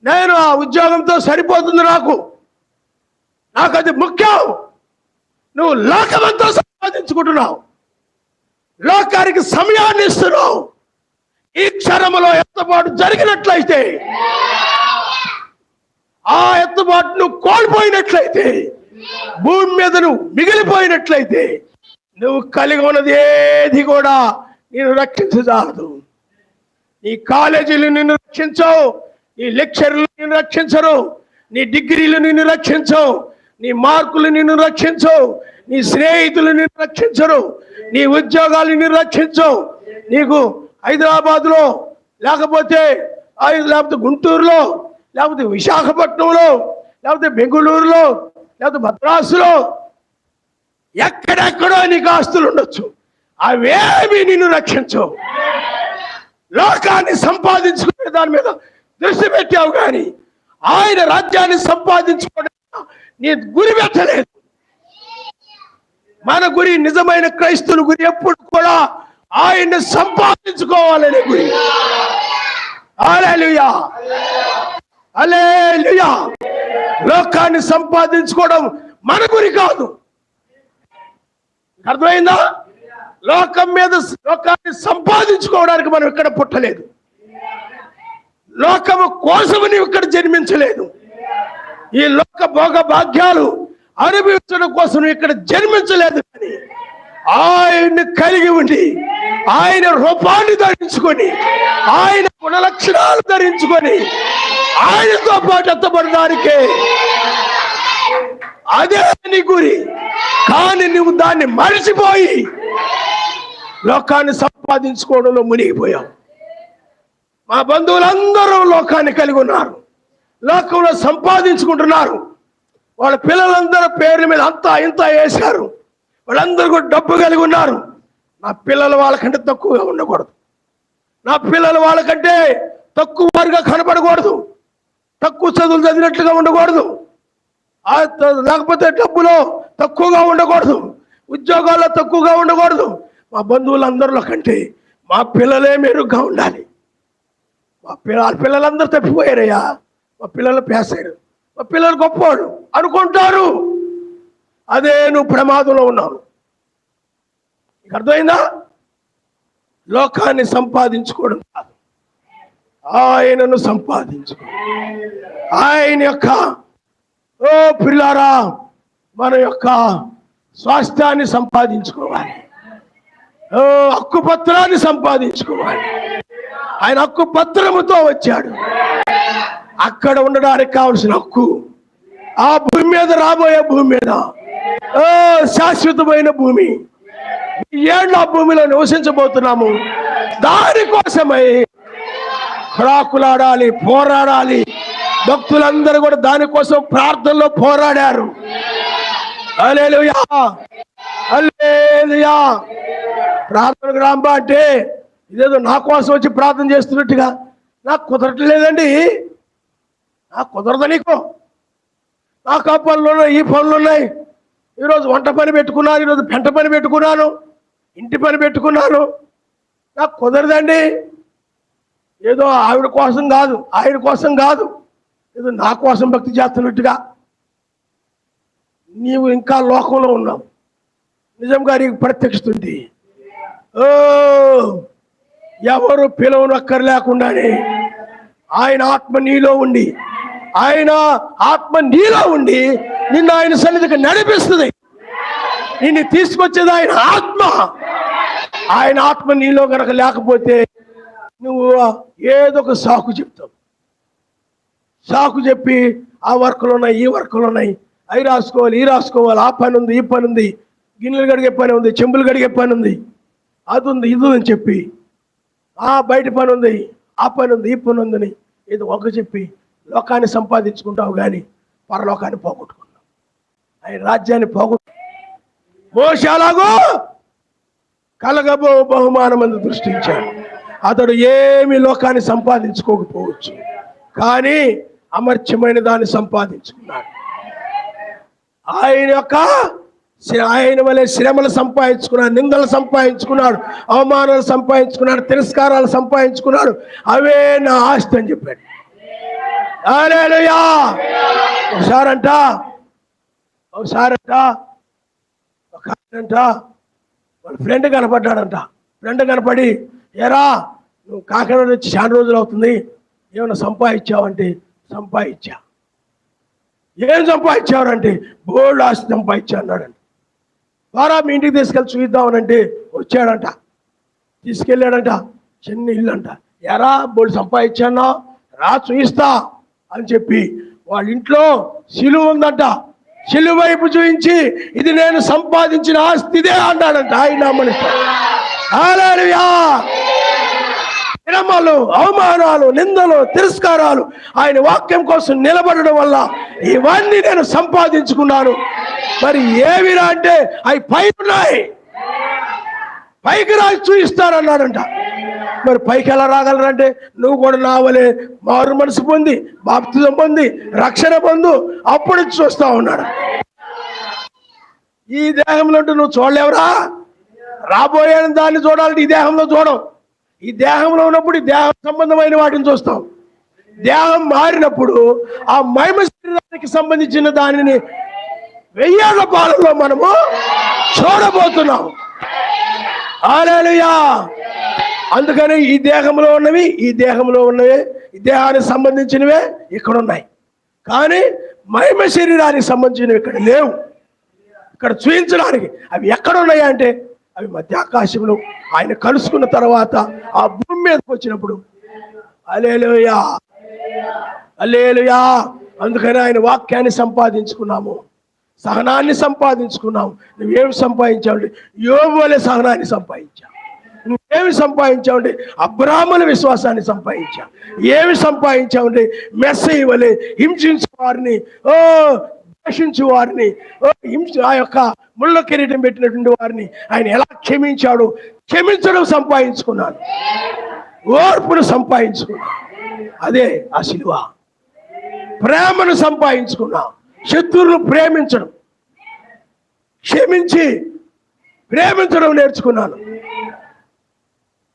నేను ఆ ఉద్యోగంతో సరిపోతుంది నాకు అది ముఖ్యం. నువ్వు లోకమంతా సంపాదించుకుంటున్నావు, లోకానికి సమయాన్ని ఇస్తున్నావు. ఈ క్షణంలో ఎత్తుబాటు జరిగినట్లయితే, ఆ ఎత్తుబాటు నువ్వు కోల్పోయినట్లయితే, భూమి మీద నువ్వు మిగిలిపోయినట్లయితే, నువ్వు కలిగి ఉన్నది ఏది కూడా నేను రక్షించజాలదు. నీ కాలేజీలు నిన్ను రక్షించవు, నీ లెక్చర్లు నిన్ను రక్షించరు, నీ డిగ్రీలు నిన్ను రక్షించవు, నీ మార్కులు నిన్ను రక్షించవు, నీ స్నేహితులు నిన్ను రక్షించరు, నీ ఉద్యోగాలు నిన్ను రక్షించవు. నీకు హైదరాబాద్లో లేకపోతే గుంటూరులో లేకపోతే విశాఖపట్నంలో లేకపోతే బెంగళూరులో లేకపోతే మద్రాసులో ఎక్కడెక్కడో నీకు ఆస్తులు ఉండొచ్చు, అవేమి నిన్ను రక్షించవు. లోకాన్ని సంపాదించుకునే దాని మీద దృష్టి పెట్టావు కానీ ఆయన రాజ్యాన్ని సంపాదించుకోవడం నీ గురి పెట్టలేదు. మన గురి, నిజమైన క్రైస్తవుల గురి ఎప్పుడు కూడా ఆయన్ని సంపాదించుకోవాలనే గురి. హల్లెలూయా, హల్లెలూయా. లోకాన్ని సంపాదించుకోవడం మన గురి కాదు. అర్థమైందా? లోకాన్ని సంపాదించుకోవడానికి మనం ఇక్కడ పుట్టలేదు, లోకము కోసం నీవు ఇక్కడ జన్మించలేదు. ఈ లోక భోగ భాగ్యాలు అనుభవించడం కోసం ఇక్కడ జన్మించలేదు. కానీ ఆయన్ని కలిగి ఉండి ఆయన రూపాన్ని ధరించుకొని ఆయన గుణలక్షణాలు ధరించుకొని ఆయనతో పాటు ఎత్తబడడానికే అదే నీ గురి. కానీ నువ్వు దాన్ని మరిచిపోయి లోకాన్ని సంపాదించుకోవడంలో మునిగిపోయావు. మా బంధువులందరూ లోకాన్ని కలిగి ఉన్నారు, లోకంలో సంపాదించుకుంటున్నారు. వాళ్ళ పిల్లలందరూ పేర్ల మీద అంతా ఇంత వేశారు, వాళ్ళందరూ కూడా డబ్బు కలిగి ఉన్నారు. నా పిల్లలు వాళ్ళకంటే తక్కువగా ఉండకూడదు, నా పిల్లలు వాళ్ళకంటే తక్కువ వారిగా కనపడకూడదు, తక్కువ చదువులు చదివినట్లుగా ఉండకూడదు, లేకపోతే డబ్బులో తక్కువగా ఉండకూడదు, ఉద్యోగాల్లో తక్కువగా ఉండకూడదు. మా బంధువులందరిలో కంటే మా పిల్లలే మెరుగ్గా ఉండాలి. మా పిల్లలందరూ తప్పిపోయారయ్యా, మా పిల్లలు పేసారు, మా పిల్లలు గొప్పవాళ్ళు అనుకుంటారు. అదే నువ్వు ప్రమాదంలో ఉన్నావు. నీకు అర్థమైందా? లోకాన్ని సంపాదించుకోవడం కాదు, ఆయనను సంపాదించుకో. ఆయన యొక్క పిల్లారా, మన యొక్క స్వాస్థ్యాన్ని సంపాదించుకోవాలి, హక్కుపత్రాన్ని సంపాదించుకోవాలి. ఆయన హక్కు పత్రముతో వచ్చాడు. అక్కడ ఉండడానికి కావలసిన హక్కు, ఆ భూమి మీద, రాబోయే భూమి మీద, శాశ్వతమైన భూమి, ఏళ్ళు ఆ భూమిలో నివసించబోతున్నాము. దానికోసమై క్రాకులాడాలి, పోరాడాలి. భక్తులందరూ కూడా దానికోసం ప్రార్థనలో పోరాడారు. హల్లెలూయా, హల్లెలూయా. ప్రార్థనకు రాంబా అంటే ఇదేదో నా కోసం వచ్చి ప్రార్థన చేస్తున్నట్టుగా నాకు కుదరట్లేదండి. నాకు కుదరదు, నీకు నాకు ఆ పనులు ఉన్నాయి, ఈ పనులు ఉన్నాయి. ఈరోజు వంట పని పెట్టుకున్నాను, ఈరోజు పెంట పని పెట్టుకున్నాను, ఇంటి పని పెట్టుకున్నాను. నాకు కుదరదండి. ఏదో ఆవిడ కోసం కాదు, ఆయన కోసం కాదు, ఏదో నా కోసం భక్తి చేస్తున్నట్టుగా నీవు ఇంకా లోకంలో ఉన్నావు. నిజంగా నీకు ప్రత్యక్షిస్తుంది. ఎవరు పిలవనక్కర్లేకుండానే ఆయన ఆత్మ నీలో ఉండి, ఆయన ఆత్మ నీలో ఉండి నిన్ను ఆయన సన్నిధికి నడిపిస్తుంది. నిన్ను తీసుకొచ్చేది ఆయన ఆత్మ. ఆయన ఆత్మ నీలో కనుక లేకపోతే నువ్వు ఏదో ఒక సాకు చెప్తావు. సాకు చెప్పి ఆ వర్కులు ఉన్నాయి, ఈ వర్కులు ఉన్నాయి, అవి రాసుకోవాలి, ఈ రాసుకోవాలి, ఆ పని ఉంది, ఈ పని ఉంది, గిన్నెలు కడిగే పని ఉంది, చెంబులు కడిగే పని ఉంది, అది ఉంది, ఇది అని చెప్పి, బయట పని ఉంది, ఆ పని ఉంది, ఈ పని ఉందని ఏదో ఒక చెప్పి లోకాన్ని సంపాదించుకుంటావు కానీ పరలోకాన్ని పోగొట్టుకున్నావు, ఆయన రాజ్యాన్ని పోగొట్టు. మోషేలాగో కలగబో బహుమానమందు దృష్టించాడు. అతడు ఏమి లోకాన్ని సంపాదించుకోకపోవచ్చు, కానీ అమర్త్యమైన దాన్ని సంపాదించుకున్నాడు. ఆయన వలె శ్రమలు సంపాదించుకున్నాడు, నిందలు సంపాదించుకున్నాడు, అవమానాలు సంపాదించుకున్నాడు, తిరస్కారాలు సంపాదించుకున్నాడు. అవే నా ఆస్తి అని చెప్పాడు. హల్లెలూయా. ఒకసారంట వాళ్ళ ఫ్రెండ్ కనపడ్డాడంట. ఫ్రెండ్ కనపడి, ఏరా నువ్వు కాకినాడ వచ్చి చాలా రోజులు అవుతుంది, ఏమైనా సంపాదించావంటే సంపాదించా. ఏం సంపాదించావరంటే బోల్డ్ ఆస్తి సంపాదించా అన్నాడంట. వారా మీ ఇంటికి తీసుకెళ్ళి చూద్దామనంటే వచ్చాడంట, తీసుకెళ్ళాడంట. చిన్న ఇల్లు అంట. ఎరా బోల్డ్ సంపాదించానా, రా చూయిస్తా అని చెప్పి వాళ్ళ ఇంట్లో సిలువ ఉందంట. శిలువ వైపు చూపించి ఇది నేను సంపాదించిన ఆస్తి ఇదే అన్నాడంట. ఆయన నమ్మనిస్తాడు. హల్లెలూయా. శ్రమలు, అవమానాలు, నిందలు, తిరస్కారాలు ఆయన వాక్యం కోసం నిలబడడం వల్ల ఇవన్నీ నేను సంపాదించుకున్నాను. మరి ఏవిరా అంటే అవి పైకి ఉన్నాయి, పైకి రాసి చూపిస్తారన్నాడంట. మరి పైకి ఎలా రాగలరంటే నువ్వు కూడా నావలే మారు మనసు పొంది, బాప్తిజం పొంది, రక్షణ పొందు, అప్పుడు చూస్తా ఉన్నాడు. ఈ దేహంలో నువ్వు చూడలేవురా. రాబోయే దాన్ని చూడాలంటే ఈ దేహంలో చూడం. ఈ దేహంలో ఉన్నప్పుడు ఈ దేహ సంబంధమైన వాటిని చూస్తాం. దేహం మారినప్పుడు ఆ మహిమ శరీరానికి సంబంధించిన దానిని 1000 ఏళ్ల పాలనలో మనము చూడబోతున్నాం. హల్లెలూయా. అందుకని ఈ దేహంలో ఉన్నవి ఈ దేహానికి సంబంధించినవే ఇక్కడ ఉన్నాయి. కానీ మహిమ శరీరానికి సంబంధించినవి ఇక్కడ లేవు. ఇక్కడ చూపించడానికి అవి ఎక్కడ ఉన్నాయి అంటే అవి మధ్య ఆకాశంలో ఆయన కలుసుకున్న తర్వాత ఆ భూమి మీదకి వచ్చినప్పుడు. హల్లెలూయా, హల్లెలూయా. అందుకని ఆయన వాక్యాన్ని సంపాదించుకున్నాము, సహనాన్ని సంపాదించుకున్నాము. నువ్వేమి సంపాదించావంటే యోబు వలె సహనాన్ని సంపాదించావు. నువ్వేమి సంపాదించావంటే అబ్రాహాముల విశ్వాసాన్ని సంపాదించావు. ఏమి సంపాదించావంటే మెస్సీ వలె హింసించే వారిని, ద్వేషించే వారిని, ఆ యొక్క ముళ్ళ కిరీటం పెట్టినటువంటి వారిని ఆయన ఎలా క్షమించాడు, క్షమించడం సంపాదించుకున్నాను, ఓర్పును సంపాదించుకున్నాను. అదే ఆ శిలువ. ప్రేమను సంపాదించుకున్నా, శత్రువులను ప్రేమించడం, క్షమించి ప్రేమించడం నేర్చుకున్నాను.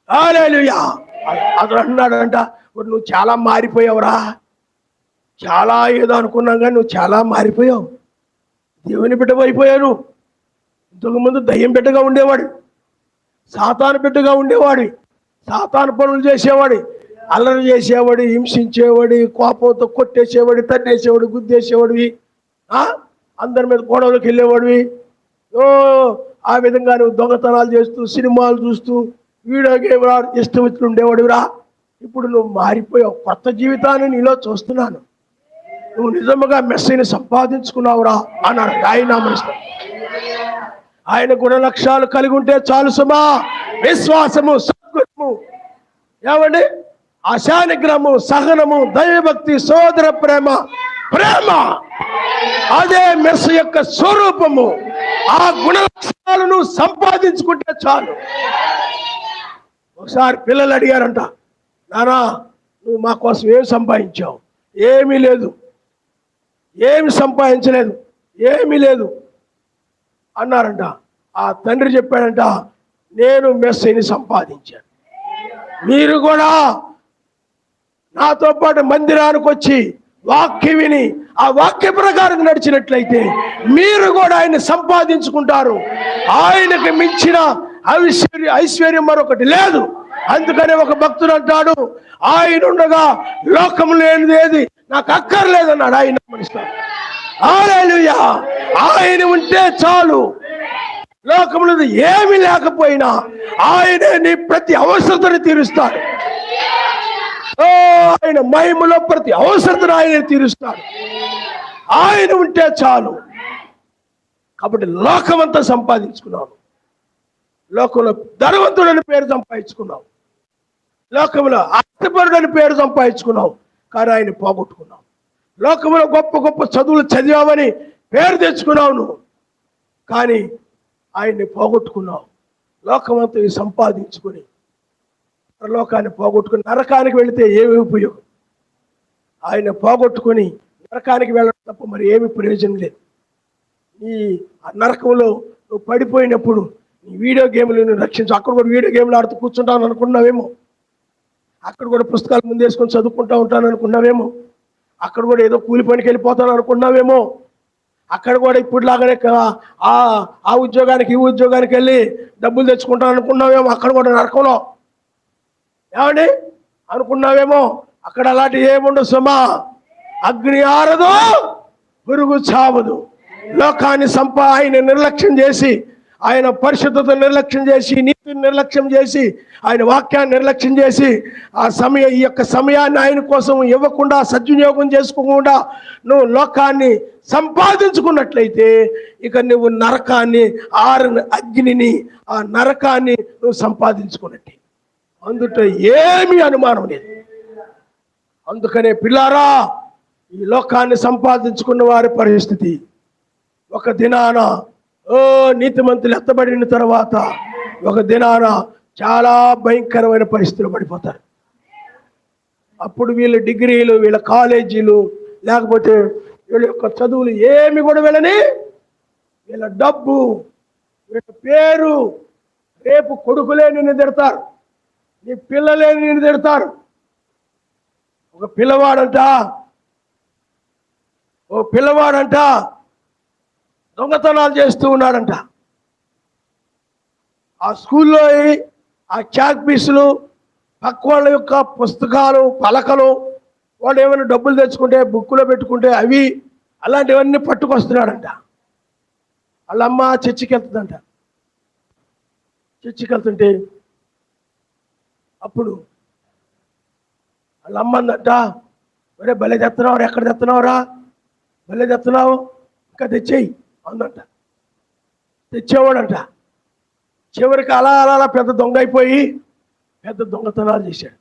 హల్లెలూయా. అతను అన్నాడంట, నువ్వు చాలా మారిపోయావురా, చాలా ఏదో అనుకున్నాం కానీ నువ్వు చాలా మారిపోయావు, దేవుని బిడ్డ అయిపోయాను. ఇంతకుముందు దయ్యం బిడ్డగా ఉండేవాడు, సాతాను బిడ్డగా ఉండేవాడు, సాతాను పనులు చేసేవాడు, అల్లరి చేసేవాడు, హింసించేవాడు, కోపంతో కొట్టేసేవాడు, తన్నేసేవాడు, గుద్దేసేవాడివి, అందరి మీద గొడవలకు వెళ్ళేవాడివి. ఆ విధంగా నువ్వు దొంగతనాలు చేస్తూ, సినిమాలు చూస్తూ, వీడియో గేమ్ ఇష్టం వచ్చి ఉండేవాడివిరా. ఇప్పుడు నువ్వు మారిపోయావు, కొత్త జీవితాన్ని నీలో చూస్తున్నాను, నువ్వు నిజముగా మెస్సీని సంపాదించుకున్నావురా అన్నాడు. ఆయన గుణ లక్ష్యాలు కలిగి ఉంటే చాలు సుమా. విశ్వాసము, సద్గుణము, ఏమండి, ఆశానిగ్రహము, సహనము, దైవభక్తి, సోదర ప్రేమ, అదే మెస్సీ యొక్క స్వరూపము. ఆ గుణ లక్షణాలను సంపాదించుకుంటే చాలు. ఒకసారి పిల్లలు అడిగారంట, నానా నువ్వు మా కోసం ఏం సంపాదించావు? ఏమీ లేదు, ఏమి సంపాదించలేదు, ఏమీ లేదు అన్నారంట. ఆ తండ్రి చెప్పాడంట, నేను మెస్సీని సంపాదించాను. మీరు కూడా నాతో పాటు మందిరానికి వచ్చి వాక్యం విని ఆ వాక్య ప్రకారం నడిచినట్లయితే మీరు కూడా ఆయన్ని సంపాదించుకుంటారు. ఆయనకు మించిన ఐశ్వర్యం మరొకటి లేదు. అందుకనే ఒక భక్తుడు అంటాడు, ఆయన ఉండగా లోకం లేనిది ఏది నాకు అక్కర్లేదన్నాడు. ఆయన మనిషి. హల్లెలూయా. ఆయన ఉంటే చాలు. లోకంలో ఏమి లేకపోయినా ఆయనే నీ ప్రతి అవసరతను తీరుస్తాడు. ఆయన మహిమలో ప్రతి అవసరతను ఆయనే తీరుస్తాడు. ఆయన ఉంటే చాలు. కాబట్టి లోకమంతా సంపాదించుకున్నావు, లోకంలో ధనవంతుడని పేరు సంపాదించుకున్నావు, లోకంలో ఆస్తిపరుడని పేరు సంపాదించుకున్నావు, కానీ ఆయన పోగొట్టుకున్నావు. లోకంలో గొప్ప గొప్ప చదువులు చదివామని పేరు తెచ్చుకున్నావు నువ్వు, కానీ ఆయన్ని పోగొట్టుకున్నావు. లోకమంతా సంపాదించుకుని లోకాన్ని పోగొట్టుకుని నరకానికి వెళితే ఏమి ఉపయోగం? ఆయన పోగొట్టుకుని నరకానికి వెళ్ళడం తప్ప మరి ఏమి ప్రయోజనం లేదు. ఈ నరకంలో నువ్వు పడిపోయినప్పుడు నీ వీడియో గేమ్లను రక్షించు. అక్కడ కూడా వీడియో గేమ్లు ఆడుతూ కూర్చుంటాను అనుకున్నావేమో, అక్కడ కూడా పుస్తకాలు ముందేసుకొని చదువుకుంటా ఉంటాను అనుకున్నావేమో, అక్కడ కూడా ఏదో కూలి పనికి వెళ్ళిపోతాను అనుకున్నావేమో, అక్కడ కూడా ఇప్పుడు లాగానే ఆ ఉద్యోగానికి ఈ ఉద్యోగానికి వెళ్ళి డబ్బులు తెచ్చుకుంటాను అనుకున్నావేమో, అక్కడ కూడా నరకంలో ఏమండి అనుకున్నావేమో. అక్కడ అలాంటి ఏముండదు సుమా. అగ్ని ఆరదు, పురుగు చావదు. లోకాన్ని ఆయన నిర్లక్ష్యం చేసి ఆయన పరిశుద్ధత నిర్లక్ష్యం చేసి, నీతిని నిర్లక్ష్యం చేసి, ఆయన వాక్యాన్ని నిర్లక్ష్యం చేసి, ఈ యొక్క సమయాన్ని ఆయన కోసం ఇవ్వకుండా, సద్వినియోగం చేసుకోకుండా నువ్వు లోకాన్ని సంపాదించుకున్నట్లయితే ఇక నువ్వు నరకాన్ని, అగ్నిని, ఆ నరకాన్ని నువ్వు సంపాదించుకున్నట్టే. అందుట ఏమీ అనుమానం లేదు. అందుకనే పిల్లారా, ఈ లోకాన్ని సంపాదించుకున్న వారి పరిస్థితి ఒక దినాన నీతిమంతులు ఎత్తబడిన తర్వాత ఒక దినాన చాలా భయంకరమైన పరిస్థితులు పడిపోతారు. అప్పుడు వీళ్ళ డిగ్రీలు, వీళ్ళ కాలేజీలు, లేకపోతే వీళ్ళ యొక్క చదువులు ఏమి కూడా వీళ్ళని, వీళ్ళ డబ్బు, వీళ్ళ పేరు, రేపు కొడుకులే నిన్ను తిడతారు, నీ పిల్లలే నిన్ను తిడతారు. ఒక పిల్లవాడంట దొంగతనాలు చేస్తూ ఉన్నాడంట. ఆ స్కూల్లో ఆ చాక్ పీసులు, పక్క వాళ్ళ యొక్క పుస్తకాలు, పలకలు, వాళ్ళు ఏమైనా డబ్బులు తెచ్చుకుంటే బుక్కులో పెట్టుకుంటే అవి అలాంటివన్నీ పట్టుకొస్తున్నాడంట. వాళ్ళమ్మ చర్చికి వెళ్తుందంట. చర్చికి వెళ్తుంటే అప్పుడు వాళ్ళ అమ్మ అందంట, ఒరే భలే తెస్తున్నావు, ఎక్కడ తెస్తున్నావురా, భలే తెస్తున్నావు, ఇంకా తెచ్చేయి అందంట. తెచ్చేవాడంట. చివరికి అలా పెద్ద దొంగ అయిపోయి పెద్ద దొంగతనాలు చేశాడు.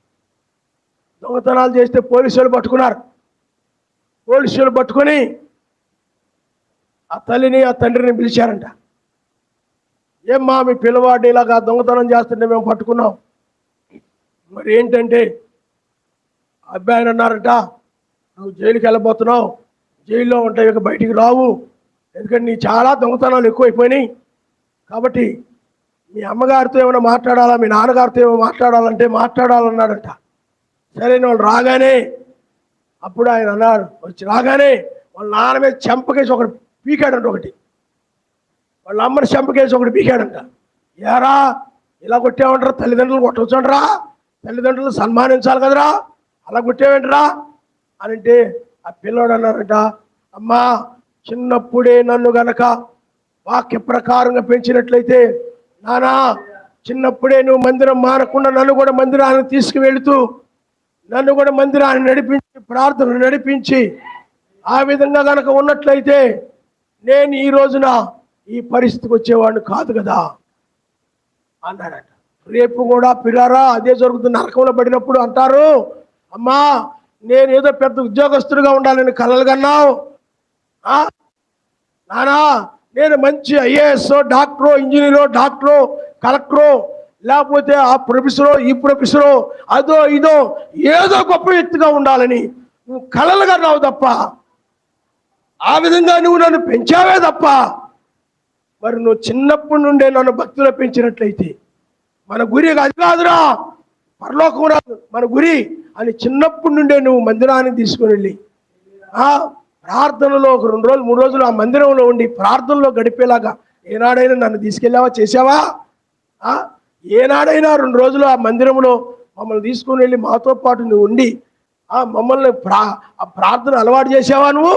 దొంగతనాలు చేస్తే పోలీసులు పట్టుకున్నారు. పోలీసులు పట్టుకొని ఆ తల్లిని, ఆ తండ్రిని పిలిచారంట. ఏమ్మా, మీ పిల్లవాడిని ఇలాగా దొంగతనం చేస్తుంటే మేము పట్టుకున్నాం, మరి ఏంటంటే అబ్బాయిని అన్నారంట, నువ్వు జైలుకి వెళ్ళబోతున్నావు, జైల్లో ఉంటాయి, ఇక బయటికి రావు, ఎందుకంటే నీ చాలా దొంగతనాలు ఎక్కువైపోయినాయి, కాబట్టి మీ అమ్మగారితో ఏమైనా మాట్లాడాలా, మీ నాన్నగారితో ఏమైనా మాట్లాడాలంటే మాట్లాడాలన్నాడంట. సరే, వాళ్ళు రాగానే అప్పుడు ఆయన అన్నారు, వచ్చి రాగానే వాళ్ళ నాన్న మీద చెంపకేసి ఒకటి పీకాడంట, ఒకటి వాళ్ళ అమ్మని చెంపకేసి ఒకటి పీకాడంట. ఏరా ఇలా కొట్టేమంటారా, తల్లిదండ్రులు కొట్టవచ్చుంటారా, తల్లిదండ్రులు సన్మానించాలి కదరా, అలా కొట్టేవేంటరా అని అంటే ఆ పిల్లోడు అన్నారంట, అమ్మా చిన్నప్పుడే నన్ను గనక వాక్య ప్రకారంగా పెంచినట్లయితే, నానా చిన్నప్పుడే నువ్వు మందిరం మానకుండా నన్ను కూడా మందిరాన్ని తీసుకువెళుతూ నన్ను కూడా మందిరాన్ని నడిపించి, ప్రార్థనలు నడిపించి, ఆ విధంగా కనుక ఉన్నట్లయితే నేను ఈ రోజున ఈ పరిస్థితికి వచ్చేవాడిని కాదు కదా అన్నాడట. రేపు కూడా పిల్లారా అదే జరుగుతుంది. నరకంలో పడినప్పుడు అంటారు, అమ్మా నేను ఏదో పెద్ద ఉద్యోగస్తుడిగా ఉండాలని కలలు కన్నావు, నానా నేను మంచి ఐఏఎస్, డాక్టరో, ఇంజనీరో, డాక్టరో, కలెక్టరో, లేకపోతే ఆ ప్రొఫెసరో, ఈ ప్రొఫెసరో, అదో ఇదో ఏదో గొప్ప వ్యక్తిగా ఉండాలని నువ్వు కలలు కన్నావు తప్ప, ఆ విధంగా నువ్వు నన్ను పెంచావే తప్ప, మరి నువ్వు చిన్నప్పటి నుండే నన్ను భక్తిలో పెంచినట్లయితే మన గురి అది కాదురా, పరలోకం రాదు, మన గురి అని చిన్నప్పటి నుండే నువ్వు మందిరానికి తీసుకుని వెళ్ళి ప్రార్థనలో ఒక 2 రోజులు 3 రోజులు ఆ మందిరంలో ఉండి ప్రార్థనలో గడిపేలాగా ఏనాడైనా నన్ను తీసుకెళ్ళావా, చేసావా? ఏనాడైనా 2 రోజులు ఆ మందిరంలో మమ్మల్ని తీసుకుని వెళ్ళి మాతో పాటు నువ్వు ఉండి మమ్మల్ని ఆ ప్రార్థన అలవాటు చేసావా నువ్వు?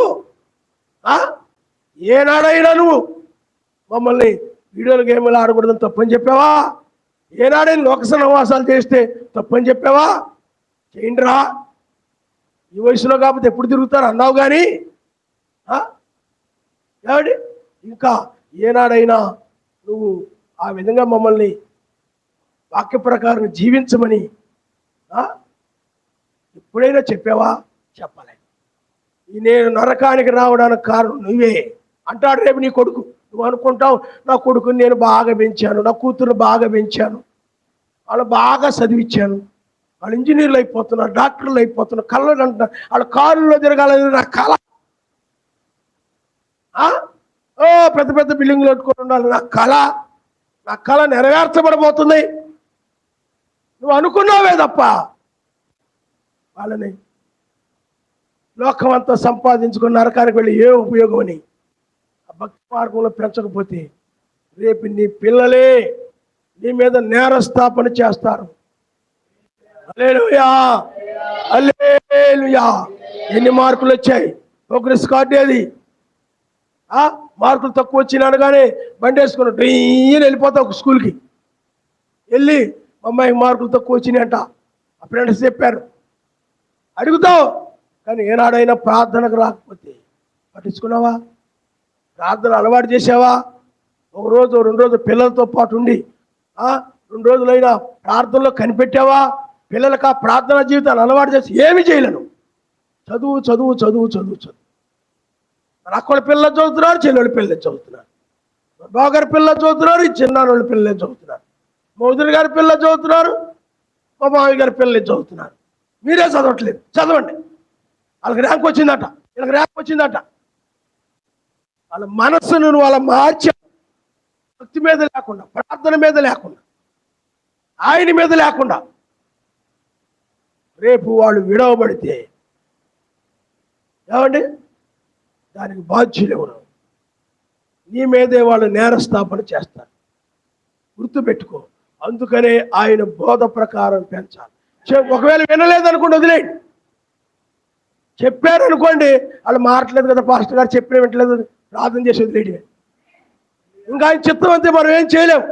ఏనాడైనా నువ్వు మమ్మల్ని వీడియోలు గేమ్లు ఆడకూడదని తప్పని చెప్పావా? ఏనాడైనా లోక సహవాసాలు చేస్తే తప్పని చెప్పావా? చేయండిరా, ఈ వయసులో కాకపోతే ఎప్పుడు తిరుగుతారు అన్నావు, కానీ ఏమండి ఇంకా ఏనాడైనా నువ్వు ఆ విధంగా మమ్మల్ని వాక్య ప్రకారం జీవించమని ఎప్పుడైనా చెప్పావా? చెప్పలే. నేను నరకానికి రావడానికి కారణం నువ్వే అంటాడు రేపు నీ కొడుకు. నువ్వు అనుకుంటావు, నా కొడుకుని నేను బాగా పెంచాను, నా కూతురు బాగా పెంచాను, వాళ్ళు బాగా చదివించాను, వాళ్ళు ఇంజనీర్లు అయిపోతున్నారు, డాక్టర్లు అయిపోతున్నారు, కళ్ళు అంటున్నారు, వాళ్ళు కారుల్లో తిరగాలని నా కళ, పెద్ద పెద్ద బిల్డింగ్లు కట్టుకొని ఉండాలి నా కళ, నా కళ నెరవేర్చబడబోతుంది. నువ్వు అనుకున్నావే తప్ప వాళ్ళని లోకం అంతా సంపాదించుకుని నరకానికి వెళ్ళి ఏ ఉపయోగం అని భక్తి మార్గంలో పెంచకపోతే రేపు నీ పిల్లలే నీ మీద నేరస్థాపన చేస్తారు. హల్లెలూయా, హల్లెలూయా. ఎన్ని మార్కులు వచ్చాయి? ప్రోగ్రెస్ కార్డు ఏది? మార్కులు తక్కువ వచ్చినాను కానీ బండి వేసుకుని డ్రీని వెళ్ళిపోతావు స్కూల్కి. వెళ్ళి అమ్మాయికి మార్కులు తక్కువ వచ్చినాయంట, ఆ ఫ్రెండ్స్ చెప్పారు, అడుగుతావు. కానీ ఏనాడైనా ప్రార్థనకు రాకపోతే పట్టించుకున్నావా? ప్రార్థన అలవాటు చేసావా? ఒక రోజు 2 రోజులు పిల్లలతో పాటు ఉండి 2 రోజులైనా ప్రార్థనలో కనిపెట్టావా? పిల్లలకు ఆ ప్రార్థన జీవితాన్ని అలవాటు చేసి ఏమి చేయలేను. చదువు చదువు చదువు చదువు చదువు. అక్కడ పిల్లలు చదువుతున్నారు, చెల్లెళ్ళ పిల్లలు చదువుతున్నారు, బావగారి పిల్లలు చదువుతున్నారు, ఈ చిన్నాళ్ళ పిల్లలే చదువుతున్నారు, మా వదిన గారి పిల్లలు చదువుతున్నారు, మా మామయ్య గారి పిల్లలే చదువుతున్నారు. మీరే చదవట్లేదు. చదవండి. వాళ్ళకి ర్యాంక్ వచ్చిందట, వీళ్ళకి ర్యాంక్ వచ్చిందట. వాళ్ళ మనస్సును వాళ్ళ మార్చ భక్తి మీద లేకుండా, ప్రార్థన మీద లేకుండా, ఆయన మీద లేకుండా రేపు వాళ్ళు విడవబడితే ఏమండి దానికి బాధ్యులు ఎవరు? నీ మీదే వాళ్ళు నేరస్థాపన చేస్తారు. గుర్తుపెట్టుకో. అందుకనే ఆయన బోధ ప్రకారం పెంచాలి. ఒకవేళ వినలేదనుకోండి, వదిలేయండి. చెప్పారనుకోండి, వాళ్ళు మారట్లేదు కదా పాస్టర్ గారు చెప్పిన వింటలేదు, ప్రార్థన చేసి వదిలేయడమే. ఇంకా ఆయన చిత్తం అంతే, మనం ఏం చేయలేము.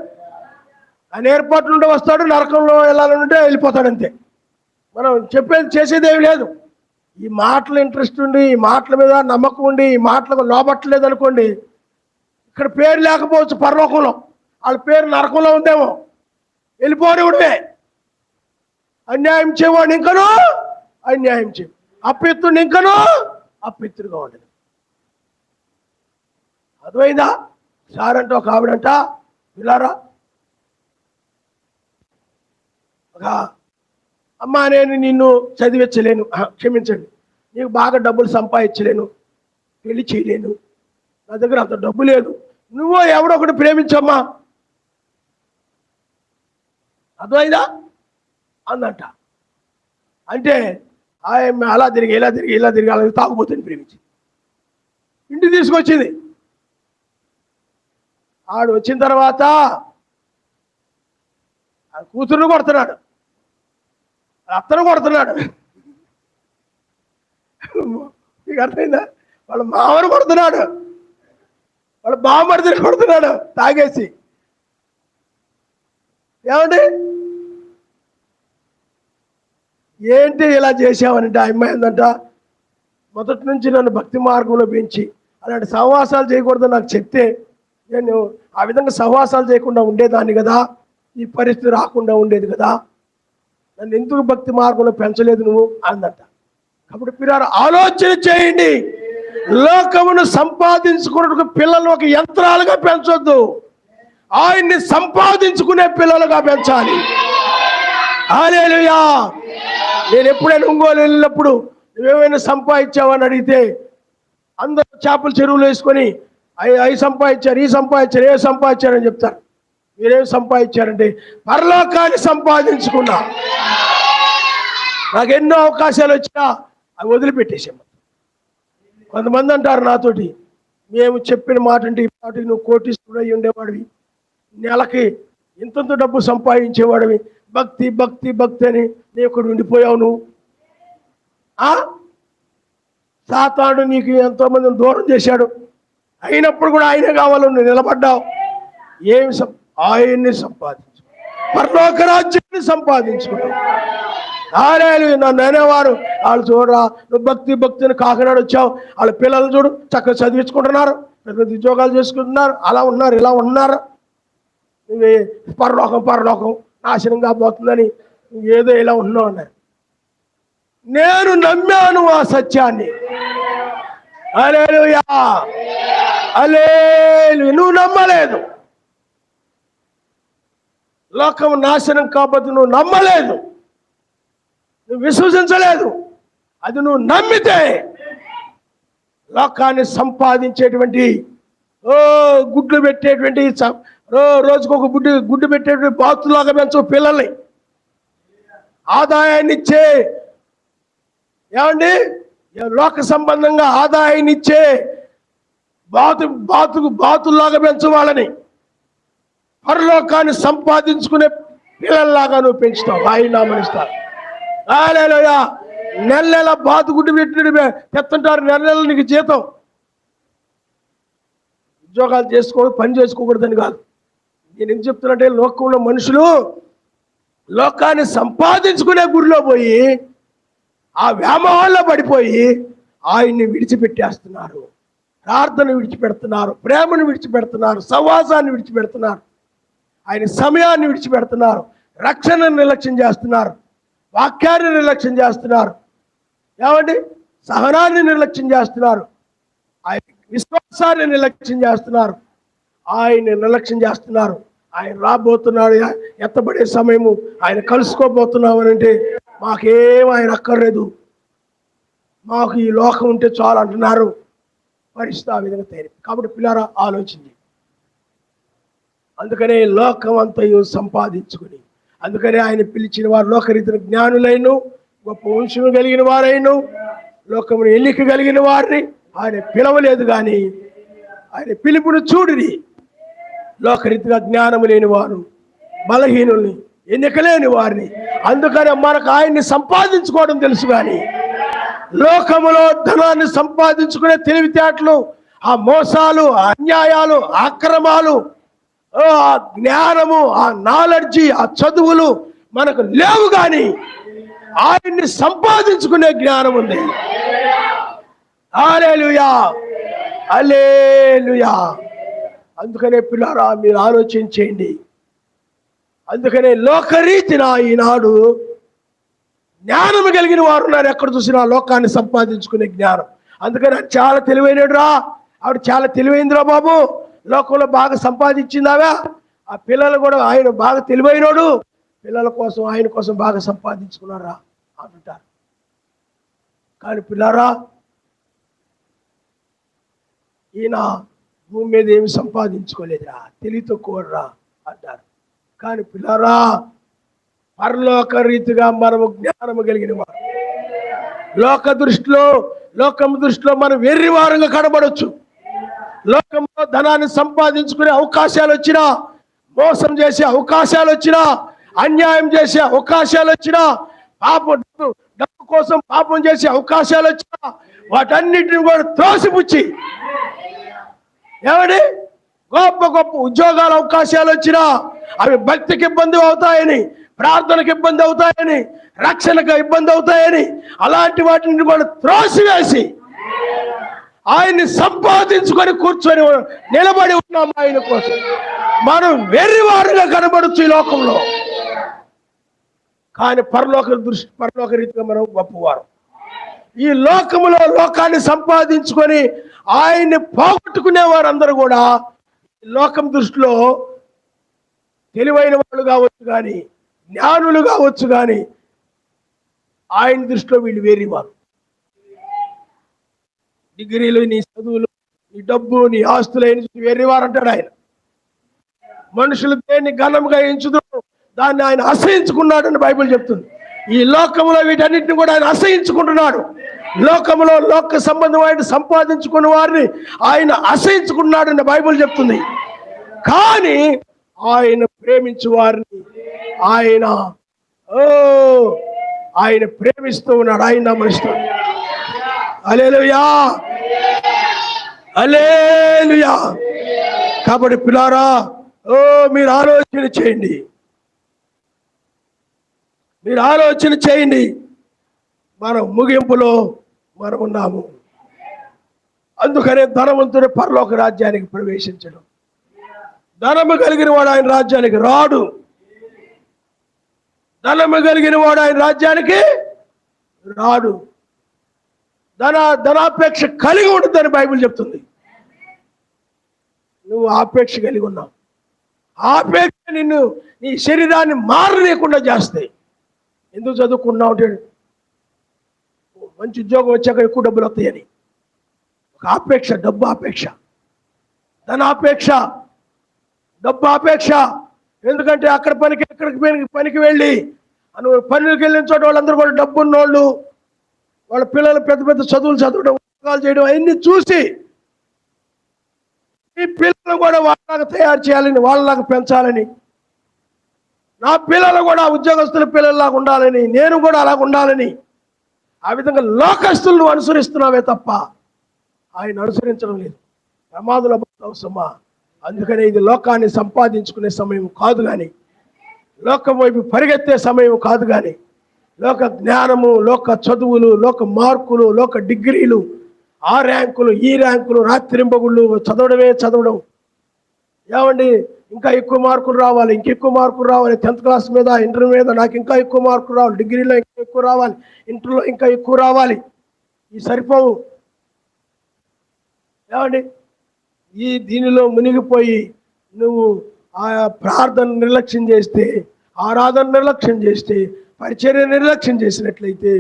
ఆయన ఏర్పాట్లు ఉంటే వస్తాడు, నరకంలో వెళ్ళాలంటే వెళ్ళిపోతాడు అంతే. మనం చెప్పేది చేసేది ఏమి లేదు. ఈ మాటలు ఇంట్రెస్ట్ ఉండి, ఈ మాటల మీద నమ్మకం ఉండి, ఈ మాటలకు లోబట్టలేదు అనుకోండి, ఇక్కడ పేరు లేకపోవచ్చు పరలోకంలో, వాళ్ళ పేరు నరకంలో ఉందేమో, వెళ్ళిపోనివ్వడమే. అన్యాయం చేయవాడిని ఇంకనూ అన్యాయం చేయ, అప్పిత్తుడిని ఇంకనూ అప్పిత్తుడుగా ఉండదు. అర్థమైందా? సార్ అంటే ఒక ఆవిడంట, పిల్లారా ఒక అమ్మా, నేను నిన్ను చదివించలేను, క్షమించండి, నీకు బాగా డబ్బులు సంపాదించలేను, పెళ్లి చేయలేను, నా దగ్గర అంత డబ్బు లేదు, నువ్వు ఎవడో ఒకటి ప్రేమించమ్మా. అర్థమైందా అందంట. అంటే ఆయన అలా తిరిగి ఇలా తిరిగి ఇలా తిరిగి అలా తాగుపోతుంది ప్రేమించి ఇంటికి తీసుకొచ్చింది. ఆడు వచ్చిన తర్వాత ఆ కూతురును కొడుతున్నాడు, అత్తను కొడుతున్నాడు. మీకు అర్థమైందా? వాళ్ళ మామను కొడుతున్నాడు, వాళ్ళ బామ్మడిని కొడుతున్నాడు తాగేసి. ఏమండి ఏంటి ఇలా చేసావనంటే, ఆ అమ్మాయి ఏందంట, మొదటి నుంచి నన్ను భక్తి మార్గంలో పెంచి అలాంటి సహవాసాలు చేయకూడదని నాకు చెప్తే నేను ఆ విధంగా సహవాసాలు చేయకుండా ఉండేదాన్ని కదా, ఈ పరిస్థితి రాకుండా ఉండేది కదా, నన్ను ఎందుకు భక్తి మార్గంలో పెంచలేదు నువ్వు అందంట. కాబట్టి మీరు ఆలోచన చేయండి. లోకమును సంపాదించుకున్నట్టు పిల్లలు ఒక యంత్రాలుగా పెంచొద్దు, ఆయన్ని సంపాదించుకునే పిల్లలుగా పెంచాలి. హల్లెలూయా. నేను ఎప్పుడైనా ఒంగోలు వెళ్ళినప్పుడు నువ్వేమైనా సంపాదించావని అడిగితే అందరూ చేపల చెరువులు వేసుకొని అవి సంపాదించారు, ఈ సంపాదించారు, ఏ సంపాదించారని చెప్తారు. మీరేం సంపాదించారంటే పరలోకాన్ని సంపాదించుకున్నా. నాకు ఎన్నో అవకాశాలు వచ్చినా అవి వదిలిపెట్టేసాము. కొంతమంది అంటారు నాతోటి, మేము చెప్పిన మాట అంటే ఈ పాటికి నువ్వు కోటీశ్వరుడై ఉండేవాడివి, నెలకి ఇంతంత డబ్బు సంపాదించేవాడివి, భక్తి భక్తి భక్తి అని నేను ఇక్కడ ఉండిపోయావు. నువ్వు సాతాను నీకు ఎంతోమందిని దూరం చేశాడు, అయినప్పుడు కూడా ఆయనే కావాలి, నువ్వు నిలబడ్డావు. ఏమి ఆయన్ని సంపాదించు, పరలోక రాజ్యాన్ని సంపాదించుకున్నావు. నన్ను అనేవారు, వాళ్ళు చూడరా నువ్వు భక్తి భక్తిని కాకినాడ వచ్చావు, వాళ్ళ పిల్లలు చూడు చక్కగా చదివించుకుంటున్నారు, పెద్ద ఉద్యోగాలు చేసుకుంటున్నారు, అలా ఉన్నారు ఇలా ఉన్నారు, నువ్వు పరలోకం పరలోకం నాశనంగా పోతుందని ఏదో ఇలా ఉన్నావు అన్నారు. నేను నమ్మాను ఆ సత్యాన్ని. హల్లెలూయా హల్లెలూయా. నువ్వు నమ్మలేదు, లోకం నాశనం కాబట్టి నువ్వు నమ్మలేదు, నువ్వు విశ్వసించలేదు. అది నువ్వు నమ్మితే లోకాన్ని సంపాదించేటువంటి గుడ్లు పెట్టేటువంటి రోజుకు ఒక గుడ్డు పెట్టేటువంటి బాతులాగా పెంచు పిల్లల్ని, ఆదాయాన్ని ఇచ్చే, ఏమండి లోక సంబంధంగా ఆదాయాన్ని ఇచ్చే బాతుల్లాగా పెంచు వాళ్ళని. పరలోకాన్ని సంపాదించుకునే పిల్లల్లాగా నువ్వు పెంచుతావు, ఆయన నామనిస్తావు. హల్లెలూయా. నెల నెల బాతుగుడ్డు పెట్టి తెస్తుంటారు, నెల నెల నీకు జీతం. ఉద్యోగాలు చేసుకోకూడదు, పని చేసుకోకూడదని కాదు. నేను ఏం చెప్తున్నట్టే, లోకంలో మనుషులు లోకాన్ని సంపాదించుకునే గురిలో పోయి ఆ వ్యామోహాల్లో పడిపోయి ఆయన్ని విడిచిపెట్టేస్తున్నారు. ప్రార్థన విడిచిపెడుతున్నారు, ప్రేమను విడిచిపెడుతున్నారు, సహవాసాన్ని విడిచిపెడుతున్నారు, ఆయన సమయాన్ని విడిచిపెడుతున్నారు, రక్షణను నిర్లక్ష్యం చేస్తున్నారు, వాక్యాన్ని నిర్లక్ష్యం చేస్తున్నారు, ఏమండి సహనాన్ని నిర్లక్ష్యం చేస్తున్నారు, ఆయన విశ్వాసాన్ని నిర్లక్ష్యం చేస్తున్నారు, ఆయన నిర్లక్ష్యం చేస్తున్నారు. ఆయన రాబోతున్నాడు, ఎత్తబడే సమయము, ఆయన కలుసుకోబోతున్నాం అని అంటే మాకేం ఆయన అక్కర్లేదు, మాకు ఈ లోకం ఉంటే చాలు అంటున్నారు. పరిస్థితి ఆ విధంగా తయారు. కాబట్టి పిల్లారా ఆలోచించి, అందుకనే లోకం అంతయు సంపాదించుకుని, అందుకనే ఆయన పిలిచిన వారు లోకరీతిన జ్ఞానులైన గొప్ప వంశము కలిగిన వారైన లోకమును ఎన్నిక కలిగిన వారిని ఆయన పిలవలేదు, కానీ ఆయన పిలుపును చూడిరి. లోకరీతిగా జ్ఞానము లేని వారు, బలహీనుల్ని, ఎన్నిక లేని వారిని. అందుకనే మనకు ఆయన్ని సంపాదించుకోవడం తెలుసు, కానీ లోకములో ధనాన్ని సంపాదించుకునే తెలివితేటలు, ఆ మోసాలు, ఆ అన్యాయాలు, అక్రమాలు, ఆ జ్ఞానము, ఆ నాలెడ్జి, ఆ చదువులు మనకు లేవు, కానీ ఆయన్ని సంపాదించుకునే జ్ఞానం ఉంది. హల్లెలూయా, హల్లెలూయా. అందుకనే పిల్లారా మీరు ఆలోచించేయండి. అందుకనే లోకరీతిన ఈనాడు జ్ఞానం కలిగిన వారు ఉన్నారు. ఎక్కడ చూసినా లోకాన్ని సంపాదించుకునే జ్ఞానం. అందుకని చాలా తెలివైనడు రా, ఆవిడ చాలా తెలివైందిరా బాబు, లోకంలో బాగా సంపాదించిందావా. ఆ పిల్లలు కూడా ఆయన బాగా తెలివైనడు, పిల్లల కోసం ఆయన కోసం బాగా సంపాదించుకున్నారా అంటారు. కానీ పిల్లారా ఈయన భూమి మీద ఏమి సంపాదించుకోలేదురా, తెలివి తక్కువరా అంటారు. కానీ పిల్లారా పరలోక రీతిగా మనము జ్ఞానము కలిగిన వారు, లోకం దృష్టిలో మనం వెర్రివారంగా కనబడవచ్చు. లోకంలో ధనాన్ని సంపాదించుకునే అవకాశాలు వచ్చినా, మోసం చేసే అవకాశాలు వచ్చినా, అన్యాయం చేసే అవకాశాలు వచ్చినా, డబ్బు కోసం పాపం చేసే అవకాశాలు వచ్చినా, వాటన్నిటిని కూడా త్రోసిపుచ్చి, ఏమండి గొప్ప గొప్ప ఉద్యోగాల అవకాశాలు వచ్చినా అవి భక్తికి ఇబ్బంది అవుతాయని, ప్రార్థనకు ఇబ్బంది అవుతాయని, రక్షణకు ఇబ్బంది అవుతాయని, అలాంటి వాటిని కూడా త్రోసివేసి ఆయన్ని సంపాదించుకొని కూర్చొని నిలబడి ఉన్నాం ఆయన కోసం. మనం వెర్రివారుగా కనబడచ్చు ఈ లోకంలో, కానీ పరలోక రీతిగా మనం గొప్పవారు. ఈ లోకములో లోకాన్ని సంపాదించుకొని ఆయన్ని పోగొట్టుకునే వారందరూ కూడా లోకం దృష్టిలో తెలివైన వాళ్ళు కావచ్చు, కానీ జ్ఞానులు కావచ్చు, కానీ ఆయన దృష్టిలో వీళ్ళు వేరేవారు. డిగ్రీలు, నీ చదువులు, నీ డబ్బు, నీ ఆస్తులైన వేరేవారు అంటాడు ఆయన. మనుషులు దేన్ని ఘనంగా ఎంచుతారు దాన్ని ఆయన అసహించుకున్నాడని బైబిల్ చెప్తుంది. ఈ లోకంలో వీటన్నిటిని కూడా ఆయన అసహించుకుంటున్నాడు. లోకంలో లోక సంబంధమైన సంపాదించుకున్న వారిని ఆయన అసహించుకున్నాడని బైబిల్ చెప్తుంది. కానీ ఆయన ప్రేమించు వారిని ఆయన ప్రేమిస్తూ ఉన్నాడు, ఆయన నమస్తాడు. హల్లెలూయా, హల్లెలూయా. కాబట్టి పిల్లారా మీరు ఆలోచన చేయండి, మీరు ఆలోచన చేయండి. మనం ముగింపులో మనం ఉన్నాము. అందుకనే ధనవంతుడు పరలోక రాజ్యానికి ప్రవేశించడం, ధనము కలిగిన వాడు ఆయన రాజ్యానికి రాడు. ధనము కలిగిన వాడు ఆయన రాజ్యానికి రాడు. ధనాపేక్ష కలిగి ఉంటుందని బైబిల్ చెప్తుంది. నువ్వు ఆపేక్ష కలిగి ఉన్నావు. ఆపేక్ష నిన్ను, నీ శరీరాన్ని మారలేకుండా చేస్తాయి. ఎందుకు చదువుకున్నావు అంటే మంచి ఉద్యోగం వచ్చాక ఎక్కువ డబ్బులు వస్తాయని ఒక ఆపేక్ష, డబ్బు ఆపేక్ష, ధనాపేక్ష, డబ్బు ఆపేక్ష. ఎందుకంటే అక్కడ పనికి వెళ్ళి పనులకు వెళ్ళిన చోట వాళ్ళందరూ కూడా డబ్బు ఉన్నోళ్ళు, వాళ్ళ పిల్లలు పెద్ద పెద్ద చదువులు చదవడం, ఉద్యోగాలు చేయడం అవన్నీ చూసి ఈ పిల్లలు కూడా వాళ్ళలాగా తయారు చేయాలని, వాళ్ళలాగా పెంచాలని, నా పిల్లలు కూడా ఉద్యోగస్తుల పిల్లల్లాగా ఉండాలని, నేను కూడా అలాగ ఉండాలని, ఆ విధంగా లోకస్తులను అనుసరిస్తున్నావే తప్ప ఆయన అనుసరించడం లేదు. ప్రమాదంలో పడతావు సుమా. అందుకని ఇది లోకాన్ని సంపాదించుకునే సమయం కాదు, కానీ లోకం వైపు పరిగెత్తే సమయం కాదు, కానీ లోక జ్ఞానము, లోక చదువులు, లోక మార్కులు, లోక డిగ్రీలు, ఆ ర్యాంకులు, ఈ ర్యాంకులు, రాత్రింబగుళ్ళు చదవడం. ఏమండి, ఇంకా ఎక్కువ మార్కులు రావాలి, ఇంకెక్కువ మార్కులు రావాలి, 10th క్లాస్ మీద, ఇంటర్ మీద నాకు ఇంకా ఎక్కువ మార్కులు రావాలి, డిగ్రీలో ఇంకా ఎక్కువ రావాలి, ఇంటర్లో ఇంకా ఎక్కువ రావాలి. ఈ సరిపోవు. ఏమండి, దీనిలో మునిగిపోయి నువ్వు ఆ ప్రార్థన నిర్లక్ష్యం చేస్తే, ఆరాధన నిర్లక్ష్యం చేస్తే, పరిచర్య నిర్లక్ష్యం చేసినట్లయితే,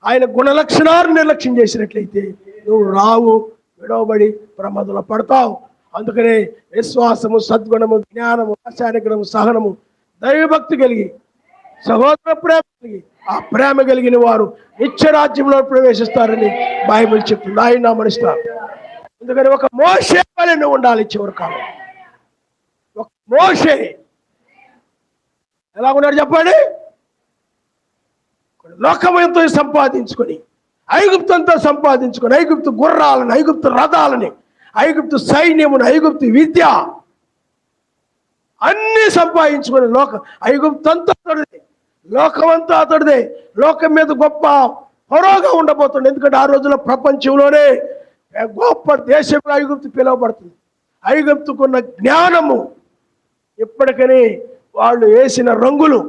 ఆయన గుణలక్షణాలు నిర్లక్ష్యం చేసినట్లయితే నువ్వు రావు, విడవబడి ప్రమాదంలో పడతావు. అందుకనే విశ్వాసము, సద్గుణము, జ్ఞానము, ఆశానిగ్రహము, సహనము, దైవభక్తి కలిగి, సహోదర ప్రేమ కలిగి, ఆ ప్రేమ కలిగిన వారు నిత్యరాజ్యంలో ప్రవేశిస్తారని బైబిల్ చెప్తుంది. ఆయన మనిస్తారు. అందుకని ఒక మోషే వలె నువ్వు ఉండాలి. చివరి కాలం ఒక మోషే ఎలాగున్నాడు చెప్పండి. లోకమంతో సంపాదించుకొని, ఐగుప్తంతో సంపాదించుకొని, ఐగుప్తు గుర్రాలను, ఐగుప్తు రథాలని, ఐగుప్తు సైన్యమును, ఐగుప్తు విద్య అన్నీ సంపాదించుకొని ఐగుప్తంతా అతడిదే, లోకమంతా అతడిదే. లోకం మీద గొప్ప హొరగా ఉండబోతుంది. ఎందుకంటే ఆ రోజుల్లో ప్రపంచంలోనే గొప్ప దేశంలో ఐగుప్తు పిలువబడుతుంది. ఐగుప్తుకున్న జ్ఞానము ఇప్పటికని వాళ్ళు వేసిన రంగులు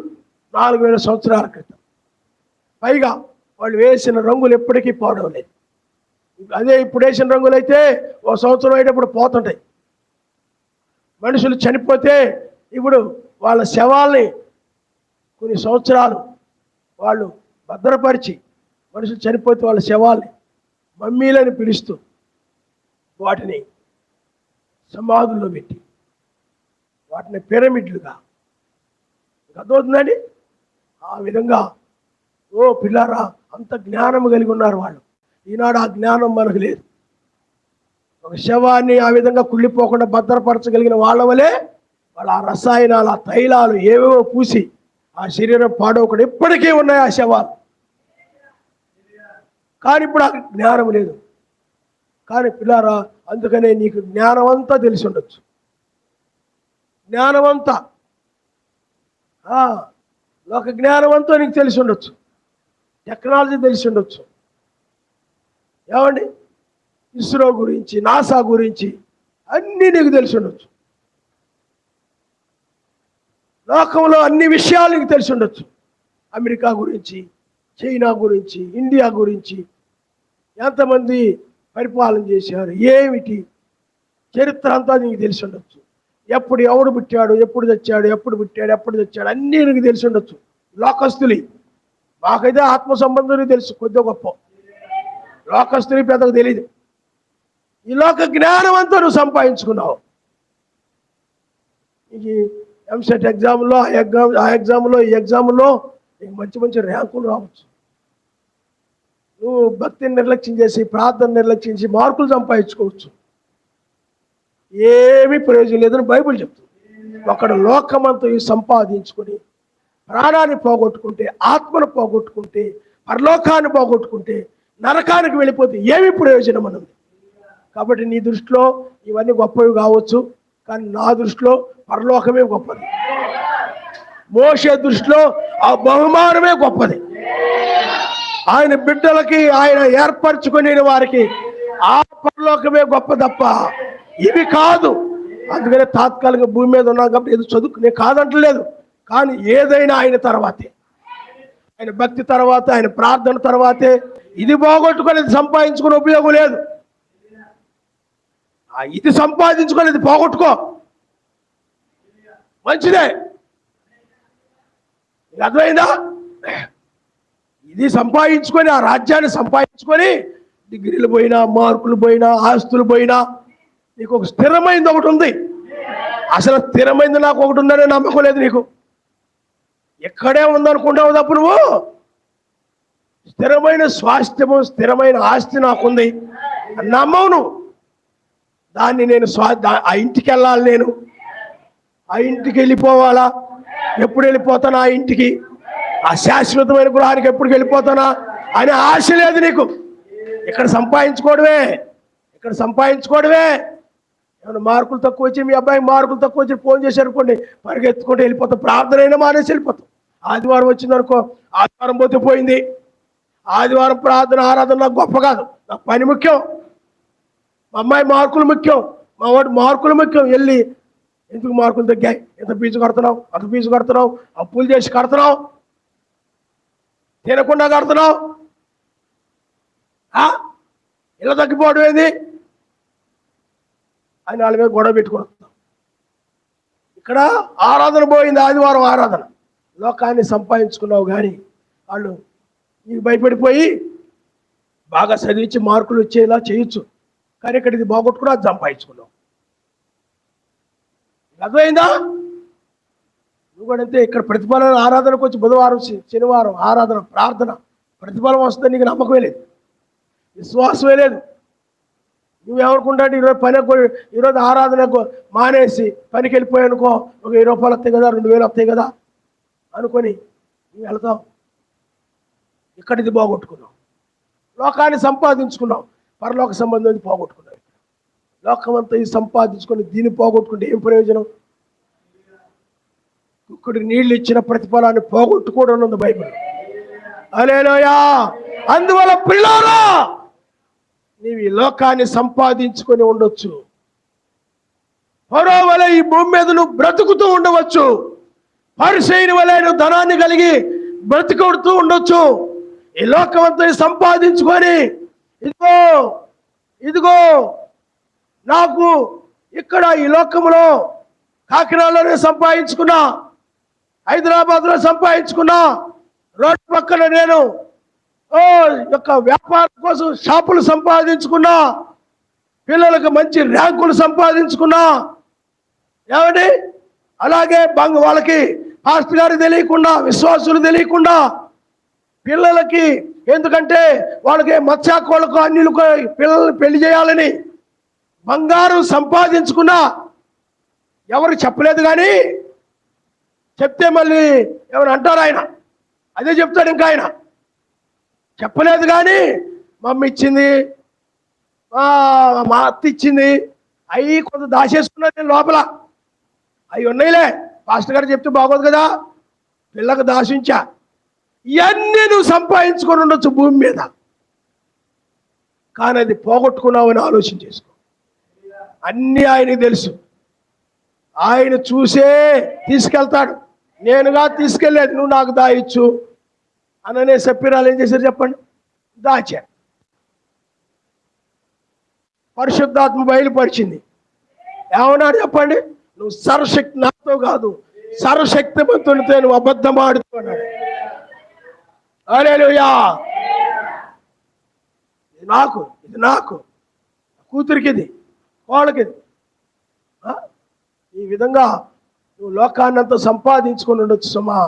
4000 సంవత్సరాల క్రితం. పైగా వాళ్ళు వేసిన రంగులు ఎప్పటికీ పాడవలేదు. అదే ఇప్పుడు వేసిన రంగులు అయితే ఓ సంవత్సరం అయ్యేటప్పుడు పోతుంటాయి. మనుషులు చనిపోతే ఇప్పుడు వాళ్ళ శవాల్ని కొన్ని సంవత్సరాలు వాళ్ళు భద్రపరిచి, మనుషులు చనిపోతే వాళ్ళ శవాల్ని మమ్మీలని పిలుస్తూ వాటిని సమాధుల్లో పెట్టి వాటిని పిరమిడ్లుగా అర్థమవుతుందండి. ఆ విధంగా ఓ పిల్లారా, అంత జ్ఞానం కలిగి ఉన్నారు వాళ్ళు. ఈనాడు ఆ జ్ఞానం మనకు లేదు. ఒక శవాన్ని ఆ విధంగా కుళ్ళిపోకుండా భద్రపరచగలిగిన వాళ్ళ వలె వాళ్ళ ఆ రసాయనాలు, ఆ తైలాలు ఏవేవో పూసి ఆ శరీరం పాడవకుండా ఇప్పటికీ ఉన్నాయి ఆ శవాలు. కానీ ఇప్పుడు ఆ జ్ఞానం లేదు. కానీ పిల్లారా, అందుకనే నీకు జ్ఞానం అంతా తెలిసి ఉండొచ్చు. జ్ఞానం అంతా, లోక జ్ఞానం అంతా నీకు తెలిసి ఉండొచ్చు. టెక్నాలజీ తెలిసి ఉండొచ్చు. ఏమండి, ఇస్రో గురించి, నాసా గురించి అన్నీ నీకు తెలిసి ఉండొచ్చు. లోకంలో అన్ని విషయాలు నీకు తెలిసి ఉండొచ్చు. అమెరికా గురించి, చైనా గురించి, ఇండియా గురించి, ఎంతమంది పరిపాలన చేశారు, ఏమిటి చరిత్ర అంతా నీకు తెలిసి ఉండొచ్చు. ఎప్పుడు ఎవడు పుట్టాడు, ఎప్పుడు తెచ్చాడు, ఎప్పుడు పుట్టాడు, ఎప్పుడు తెచ్చాడు, అన్నీ నీకు తెలిసి ఉండొచ్చు. లోకస్తులి. మాకైతే ఆత్మ సంబంధం తెలుసు, కొద్ది గొప్ప. లోకస్తులి పెద్దకు తెలియదు. ఈ లోక జ్ఞానం అంతా నువ్వు సంపాదించుకున్నావు. ఈ ఎంసెట్ ఎగ్జామ్లో, ఆ ఎగ్జామ్లో, ఈ ఎగ్జామ్లో నీకు మంచి మంచి ర్యాంకులు రావచ్చు. నువ్వు భక్తిని నిర్లక్ష్యం చేసి, ప్రార్థన నిర్లక్ష్యం చేసి మార్కులు సంపాదించుకోవచ్చు. ఏమీ ప్రయోజనం లేదని బైబిల్ చెప్తుంది. ఒకడు లోకమంతా సంపాదించుకొని ప్రాణాన్ని పోగొట్టుకుంటే, ఆత్మను పోగొట్టుకుంటే, పరలోకాన్ని పోగొట్టుకుంటే, నరకానికి వెళ్ళిపోతే ఏమి ప్రయోజనం అన్నది. కాబట్టి నీ దృష్టిలో ఇవన్నీ గొప్పవి కావచ్చు, కానీ నా దృష్టిలో పరలోకమే గొప్పది. మోషే దృష్టిలో ఆ బహుమానమే గొప్పది. ఆయన బిడ్డలకి ఆయన ఏర్పరచుకునే వారికి ఆ పరలోకమే గొప్ప తప్ప ఇవి కాదు. అందుకనే తాత్కాలిక భూమి మీద ఉన్నాం కాబట్టి ఏదో చదువుకునే కాదంటలేదు. కానీ ఏదైనా ఆయన తర్వాతే, ఆయన భక్తి తర్వాతే, ఆయన ప్రార్థన తర్వాతే. ఇది పోగొట్టుకునేది సంపాదించుకునే ఉపయోగం లేదు. ఇది సంపాదించుకునేది పోగొట్టుకో, మంచిదే. అర్థమైందా? ఇది సంపాదించుకొని, ఆ రాజ్యాన్ని సంపాదించుకొని, డిగ్రీలు పోయినా, మార్కులు పోయినా, ఆస్తులు పోయినా, నీకు ఒక స్థిరమైంది ఒకటి ఉంది. అసలు స్థిరమైంది నాకు ఒకటి ఉందనే నమ్మకం లేదు నీకు. ఎక్కడే ఉందనుకుంటావు తప్పు. నువ్వు స్థిరమైన స్వాస్థ్యము, స్థిరమైన ఆస్తి నాకుంది నమ్మవు నువ్వు. దాన్ని నేను ఆ ఇంటికి వెళ్ళాలి, నేను ఆ ఇంటికి వెళ్ళిపోవాలా, ఎప్పుడు వెళ్ళిపోతానా ఆ ఇంటికి, ఆ శాశ్వతమైన గృహానికి ఎప్పుడు వెళ్ళిపోతానా అనే ఆశ లేదు నీకు. ఇక్కడ సంపాదించుకోవడమే, ఇక్కడ సంపాదించుకోవడమే. ఏమైనా మార్కులు తక్కువ వచ్చి మీ అబ్బాయి మార్కులు తక్కువ వచ్చి ఫోన్ చేశారు అనుకోండి, పరిగెత్తుకుంటూ వెళ్ళిపోతాం, ప్రార్థన అయినా మానేసి వెళ్ళిపోతాం. ఆదివారం వచ్చిందనుకో, ఆదివారం పోతే పోయింది, ఆదివారం ప్రార్థన ఆరాధన నాకు గొప్ప కాదు, నాకు పని ముఖ్యం, మా అమ్మాయి మార్కులు ముఖ్యం, మా వాడు మార్కులు ముఖ్యం. వెళ్ళి ఎందుకు మార్కులు తగ్గాయి, ఎంత ఫీజు కడుతున్నావు, అంత ఫీజు కడుతున్నావు, అప్పులు చేసి కడుతున్నావు, తినకుండా కడుతున్నావు, ఇలా తగ్గిపోవడం ఏది అని వాళ్ళ మీద గొడవ పెట్టుకుంటున్నాం. ఇక్కడ ఆరాధన పోయింది, ఆదివారం ఆరాధన, లోకాన్ని సంపాదించుకున్నావు. కానీ వాళ్ళు నీకు భయపడిపోయి బాగా చదివించి మార్కులు వచ్చేలా చేయొచ్చు, కానీ ఇక్కడ ఇది బాగొట్టుకున్నా అది సంపాదించుకున్నావు. అర్థమైందా? నువ్వు కూడా అంతే. ఇక్కడ ప్రతిఫలం ఆరాధనకు వచ్చి బుధవారం శనివారం ఆరాధన ప్రార్థన ప్రతిఫలం వస్తుంది, నీకు నమ్మకమే లేదు, విశ్వాసమే లేదు. నువ్వేమనుకుంటాడు, ఈరోజు పని ఈరోజు ఆరాధనకు మానేసి పనికి వెళ్ళిపోయానుకో, ఒక 1000 రూపాయలు వస్తాయి కదా, 2000 వస్తాయి కదా అనుకొని నువ్వు వెళ్తావు. ఇక్కడిది పోగొట్టుకున్నావు, లోకాన్ని సంపాదించుకున్నావు, పరలోక సంబంధం పోగొట్టుకున్నావు. లోకమంతా ఇది సంపాదించుకొని దీన్ని పోగొట్టుకుంటే ఏం ప్రయోజనం? ఇక్కడ నీళ్ళు ఇచ్చిన ప్రతిఫలాన్ని పోగొట్టుకోవడం ఉంది బైబిల్. హల్లెలూయా. అందువల్ల ప్రియులారా, నీవు ఈ లోకాన్ని సంపాదించుకొని ఉండొచ్చు, ఫరో వలె ఈ భూమి మీద నువ్వు బ్రతుకుతూ ఉండవచ్చు, పరిసయ్యుని వలె నువ్వు ధనాన్ని కలిగి బ్రతుకుతూ ఉండొచ్చు. ఈ లోకమంతా సంపాదించుకొని ఇదిగో ఇదిగో నాకు ఇక్కడ ఈ లోకంలో కాకినాడలోనే సంపాదించుకున్నా, హైదరాబాద్లో సంపాదించుకున్నా, రోడ్డు పక్కన నేను యొక్క వ్యాపారం కోసం షాపులు సంపాదించుకున్నా, పిల్లలకు మంచి ర్యాంకులు సంపాదించుకున్నా, ఏమండి అలాగే వాళ్ళకి పాస్టర్ గారు తెలియకుండా, విశ్వాసులు తెలియకుండా పిల్లలకి, ఎందుకంటే వాళ్ళకి మత్స్యాకోళ్ళకు అన్నిలకు పిల్లల్ని పెళ్లి చేయాలని బంగారం సంపాదించుకున్నా, ఎవరు చెప్పలేదు. కానీ చెప్తే మళ్ళీ ఎవరు అంటారు, ఆయన అదే చెప్తాడు. ఇంకా ఆయన చెప్పలేదు కానీ మమ్మీ ఇచ్చింది, మా అత్త ఇచ్చింది, అవి కొంత దాచేసుకున్నా నేను లోపల, అవి ఉన్నాయిలే, పాస్టర్ గారు చెప్తే బాగోదు కదా, పిల్లకు దాచించా. ఇవన్నీ నువ్వు సంపాదించుకొని ఉండొచ్చు భూమి మీద, కానీ అది పోగొట్టుకున్నావు అని ఆలోచన చేసుకో. అన్నీ ఆయనకి తెలుసు, ఆయన చూసే తీసుకెళ్తాడు. నేనుగా తీసుకెళ్ళలేదు, నువ్వు నాకు దాయిచ్చు అననే సప్పిరాలు ఏం చేశారు చెప్పండి, దాచారు. పరిశుద్ధాత్మ బయలుపరిచింది, ఏమన్నాడు చెప్పండి, నువ్వు సర్వశక్తి నాతో కాదు సర్వశక్తిమంతునితో నువ్వు అబద్ధం ఆడుతున్నాడు. హల్లెలూయా. ఇది నాకు కూతురికి, ఇది వాళ్ళకి. ఈ విధంగా నువ్వు లోకాన్నంతా సంపాదించుకొని ఉండొచ్చు సుమా,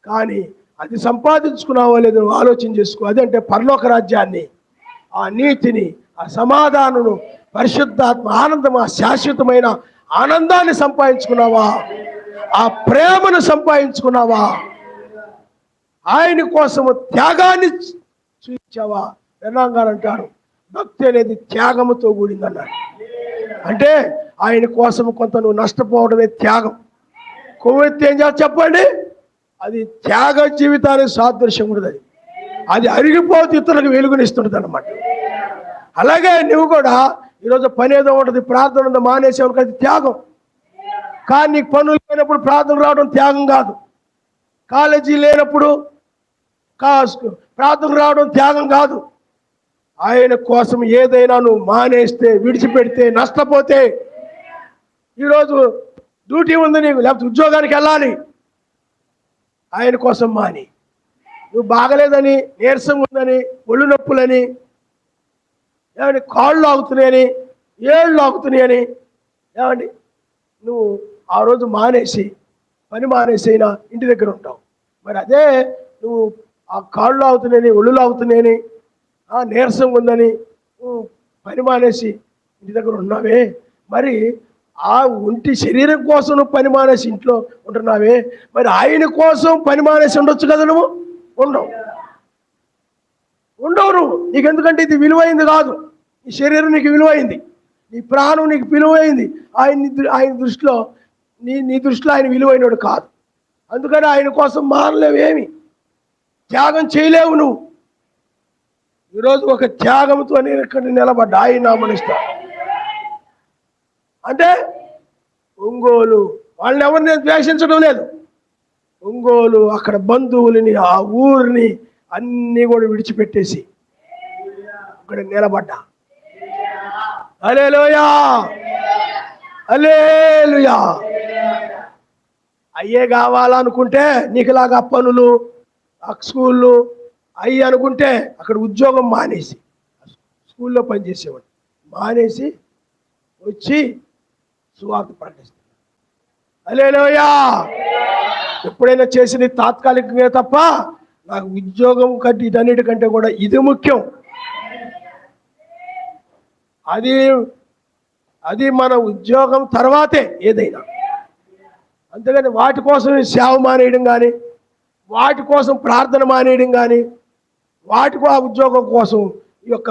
కానీ అది సంపాదించుకున్నావో లేదో నువ్వు ఆలోచన చేసుకో. అదంటే పరలోక రాజ్యాన్ని, ఆ నీతిని, ఆ సమాధానము, పరిశుద్ధాత్మ ఆనందం, ఆ శాశ్వతమైన ఆనందాన్ని సంపాదించుకున్నావా? ఆ ప్రేమను సంపాదించుకున్నావా? ఆయన కోసము త్యాగాన్ని చూపించావా? రెనాంగారు అంటారు, భక్తి అనేది త్యాగముతో కూడిందన్నాడు. అంటే ఆయన కోసం కొంత నువ్వు నష్టపోవడమే త్యాగం. కొవ్వెత్తి ఏం చేస్తా చెప్పండి, అది త్యాగ జీవితానికి సాదృశ్యం ఉంటుంది. అది అరిగిపోతే ఇతరులకు వెలుగునిస్తుంటుంది అన్నమాట. అలాగే నువ్వు కూడా ఈరోజు పని ఏదో ఉంటుంది, ప్రార్థన ఉందో మానేసేవాడికి అది త్యాగం. కానీ నీకు పనులు లేనప్పుడు ప్రార్థన రావడం త్యాగం కాదు, కాలేజీ లేనప్పుడు ప్రార్థన రావడం త్యాగం కాదు. ఆయన కోసం ఏదైనా నువ్వు మానేస్తే, విడిచిపెడితే, నష్టపోతే, ఈరోజు డ్యూటీ ఉంది నీకు, లేకపోతే ఉద్యోగానికి వెళ్ళాలి, ఆయన కోసం మాని. నువ్వు బాగలేదని, నీరసంగా ఉందని, ఒళ్ళు నొప్పులని, ఏమండి కాళ్ళు ఆగుతున్నాయని, ఏళ్ళు ఆగుతున్నాయని, ఏమండి నువ్వు ఆ రోజు మానేసి, పని మానేసైనా ఇంటి దగ్గర ఉంటావు. మరి అదే నువ్వు ఆ కాళ్ళు ఆగుతున్నాయని, ఒళ్ళు ఆగుతున్నాయని, నీరసంగా ఉందని పని మానేసి ఇంటి దగ్గర ఉన్నావే, మరి ఆ ఒంటి శరీరం కోసం నువ్వు పని మానేసి ఇంట్లో ఉంటున్నావే, మరి ఆయన కోసం పని మానేసి ఉండొచ్చు కదా. నువ్వు ఉండవు నువ్వు. నీకు ఎందుకంటే ఇది విలువైంది కాదు, ఈ శరీరం నీకు విలువైంది. నీ ప్రాణం నీకు విలువైంది. ఆయన దృష్టిలో నీ దృష్టిలో ఆయన విలువైనడు కాదు. అందుకని ఆయన కోసం మానలేవేమి, త్యాగం చేయలేవు నువ్వు. ఈరోజు ఒక త్యాగంతో నేను ఇక్కడ నిలబడ్డా, ఆయన నామనిస్తా అంటే ఒంగోలు వాళ్ళని ఎవరు నేను ద్వేషించడం లేదు. ఒంగోలు అక్కడ బంధువులని, ఆ ఊరిని అన్నీ కూడా విడిచిపెట్టేసి అక్కడ నిలబడ్డా. హల్లెలూయా, హల్లెలూయా. అయ్యే కావాలనుకుంటే నీకులాగా పనులు, స్కూళ్ళు అయ్యి అనుకుంటే అక్కడ ఉద్యోగం మానేసి, స్కూల్లో పనిచేసేవాడు మానేసి వచ్చి సువార్త ప్రకటిస్తాడు. హల్లెలూయా. ఎప్పుడైనా చేసింది తాత్కాలికంగా తప్ప నాకు ఉద్యోగం కంటే ఇదన్నిటికంటే కూడా ఇది ముఖ్యం. అది మన ఉద్యోగం తర్వాతే ఏదైనా. అంతేగాని వాటి కోసం సేవ మానేయడం కానీ, వాటి కోసం ప్రార్థన మానేయడం కానీ, ఆ ఉద్యోగం కోసం ఈ యొక్క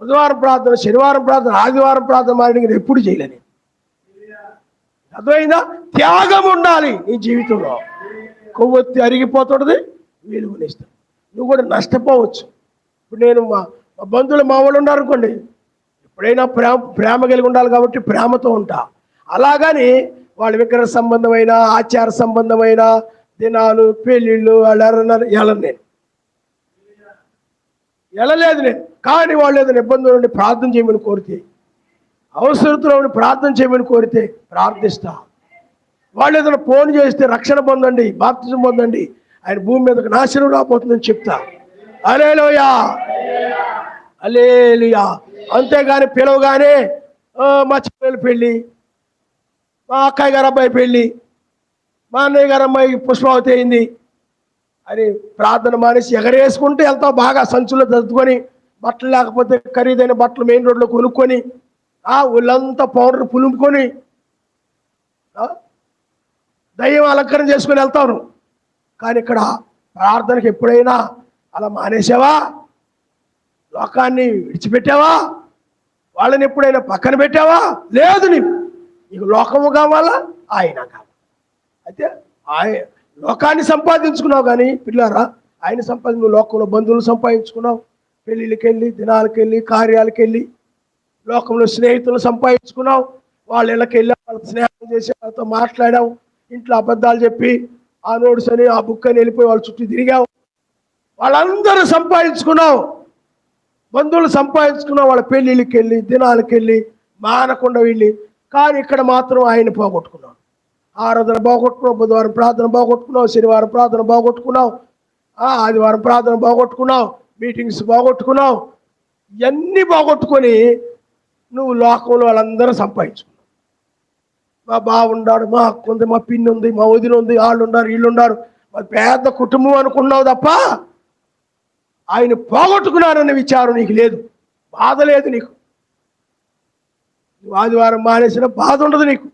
బుధవారం ప్రార్థన, శనివారం ప్రార్థన, ఆదివారం ప్రార్థన మానేయడం ఎప్పుడు చేయలేని. అర్థమైందా? త్యాగం ఉండాలి నీ జీవితంలో. కొవ్వొత్తి అరిగిపోతుంటుంది, వెలుగునిస్తుంది. నువ్వు కూడా నష్టపోవచ్చు. ఇప్పుడు నేను మా బంధువులు మా వాళ్ళు ఉన్నారు అనుకోండి, ఎప్పుడైనా ప్రేమ కలిగి ఉండాలి కాబట్టి ప్రేమతో ఉంటా. అలాగని వాళ్ళ విగ్రహ సంబంధమైన, ఆచార సంబంధమైన దినాలు, పెళ్ళిళ్ళు వాళ్ళు వెళ్ళలేదు నేను. కానీ వాళ్ళు ఏదైనా ఇబ్బందులు ఉండి ప్రార్థన చేయమని కోరితే, అవసరతలో ఉండి ప్రార్థన చేయమని కోరితే ప్రార్థిస్తా. వాళ్ళు ఏదైనా ఫోన్ చేస్తే రక్షణ పొందండి, బాప్తిజం పొందండి, ఆయన భూమి మీదకి నాశనం రాబోతుందని చెప్తా. హల్లెలూయా, హల్లెలూయా. అంతేగాని పిలవగానే మా చెల్లెలు పెళ్ళి, మా అక్కయ్య గారు అబ్బాయి పెళ్ళి, మా అన్నయ్య గారు అమ్మాయి పుష్పావతి అయింది అని ప్రార్థన మానేసి ఎగరేసుకుంటూ వెళ్తావు. బాగా సంచులో దద్దుకొని, బట్టలు లేకపోతే ఖరీదైన బట్టలు మెయిన్ రోడ్లో కొనుక్కొని, ఒళ్ళంతా పౌడర్ పులుముకొని దయ్యం అలంకరణ చేసుకొని వెళ్తావు. కానీ ఇక్కడ ప్రార్థనకి ఎప్పుడైనా అలా మానేసావా? లోకాన్ని విడిచిపెట్టావా? వాళ్ళని ఎప్పుడైనా పక్కన పెట్టావా? లేదు. నీకు లోకము కావాలా, ఆయన కావాలి. అయితే లోకాన్ని సంపాదించుకున్నావు కానీ పిల్లారా, ఆయన నువ్వు లోకంలో బంధువులు సంపాదించుకున్నావు, పెళ్ళిళ్ళకి వెళ్ళి, దినాలకు వెళ్ళి, కార్యాలకు వెళ్ళి, లోకంలో స్నేహితులు సంపాదించుకున్నావు, వాళ్ళ ఇళ్ళకి వెళ్ళి వాళ్ళకి స్నేహం చేసి వాళ్ళతో మాట్లాడావు, ఇంట్లో అబద్ధాలు చెప్పి ఆ నోట్స్ అని ఆ బుక్ అని వెళ్ళిపోయి వాళ్ళ చుట్టూ తిరిగావు. వాళ్ళందరూ సంపాదించుకున్నావు, బంధువులు సంపాదించుకున్నావు, వాళ్ళ పెళ్ళిళ్ళకి వెళ్ళి, దినాలకు వెళ్ళి, మానకుండా వెళ్ళి. కానీ ఇక్కడ మాత్రం ఆయన పోగొట్టుకున్నావు. ఆరాధన బాగొట్టుకున్నావు, బుధవారం ప్రార్థన బాగొట్టుకున్నావు, శనివారం ప్రార్థన బాగొట్టుకున్నావు, ఆదివారం ప్రార్థన బాగొట్టుకున్నావు, మీటింగ్స్ బాగొట్టుకున్నావు. ఇవన్నీ బాగొట్టుకొని నువ్వు లోకంలో వాళ్ళందరూ సంపాదించుకున్నావు. మా బావ ఉన్నాడు, మా అక్క ఉంది, మా పిన్ని ఉంది, మా వదిన ఉంది, వాళ్ళు ఉన్నారు, వీళ్ళు ఉన్నారు, మా పెద్ద కుటుంబం అనుకున్నావు తప్ప ఆయన పోగొట్టుకున్నారన్న విచారం నీకు లేదు, బాధ లేదు నీకు. నువ్వు ఆదివారం మానేసిన బాధ ఉండదు నీకు.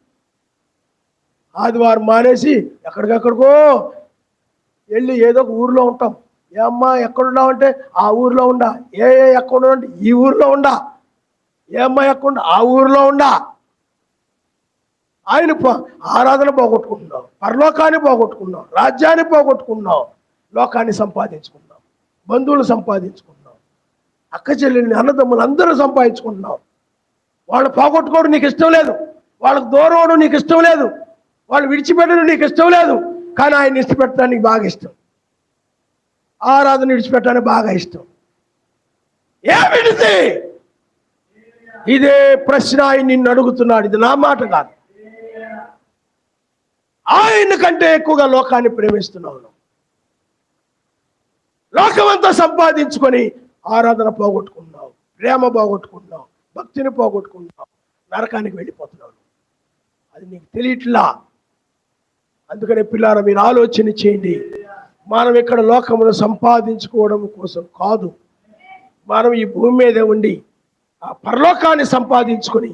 ఆదివారం మానేసి ఎక్కడికెక్కడికో వెళ్ళి ఏదో ఒక ఊరిలో ఉంటాం. ఏ అమ్మా ఎక్కడున్నావు అంటే ఆ ఊరిలో ఉండా. ఎక్కడ అంటే ఈ ఊరిలో ఉండా. ఏ అమ్మా ఎక్కడ ఆ ఊరిలో ఉండా. ఆయన ఆరాధన పోగొట్టుకుంటున్నావు, పరలోకాన్ని పోగొట్టుకున్నావు, రాజ్యాన్ని పోగొట్టుకున్నావు, లోకాన్ని సంపాదించుకున్నావు, బంధువులు సంపాదించుకున్నావు, అక్క చెల్లెల్ని, అన్నదమ్ములు అందరూ సంపాదించుకుంటున్నావు. వాళ్ళు పోగొట్టుకోవడం నీకు ఇష్టం లేదు, వాళ్ళకు దూరం అవడం నీకు ఇష్టం లేదు, వాళ్ళు విడిచిపెట్టడం నీకు ఇష్టం లేదు. కానీ ఆయన విడిచిపెట్టడానికి బాగా ఇష్టం, ఆరాధన విడిచిపెట్టడానికి బాగా ఇష్టం. ఏమిటిది? ఇదే ప్రశ్న ఆయన నిన్ను అడుగుతున్నాడు. ఇది నా మాట కాదు. ఆయన కంటే ఎక్కువగా లోకాన్ని ప్రేమిస్తున్నావు. లోకమంతా సంపాదించుకొని ఆరాధన పోగొట్టుకున్నావు, ప్రేమ పోగొట్టుకున్నావు, భక్తిని పోగొట్టుకున్నావు, నరకానికి వెళ్ళిపోతున్నావు. అది నీకు తెలియట్లా. అందుకని పిల్లారా, మీరు ఆలోచన చేయండి. మనం ఇక్కడ లోకమును సంపాదించుకోవడం కోసం కాదు, మనం ఈ భూమి మీద ఉండి ఆ పరలోకాన్ని సంపాదించుకొని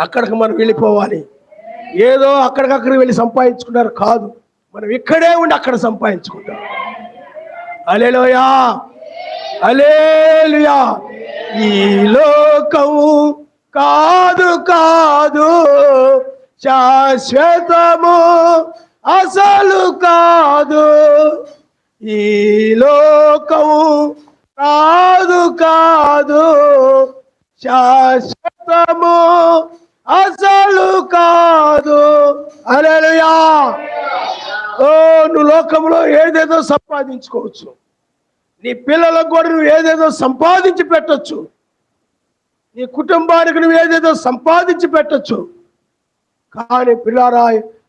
అక్కడికి మనం వెళ్ళిపోవాలి. ఏదో అక్కడికక్కడికి వెళ్ళి సంపాదించుకున్నారు కాదు, మనం ఇక్కడే ఉండి అక్కడ సంపాదించుకుంటాం. హల్లెలూయా, హల్లెలూయా. ఈ లోకము కాదు కాదు శాశ్వతము అసలు కాదు ఈ లోకము కాదు కాదు శాశ్వతము అసలు కాదు. హల్లెలూయా. నువ్వు లోకంలో ఏదేదో సంపాదించుకోవచ్చు, నీ పిల్లలకు కూడా నువ్వు ఏదేదో సంపాదించి పెట్టచ్చు, నీ కుటుంబానికి నువ్వు ఏదేదో సంపాదించి పెట్టచ్చు. కానీ పిల్లారా,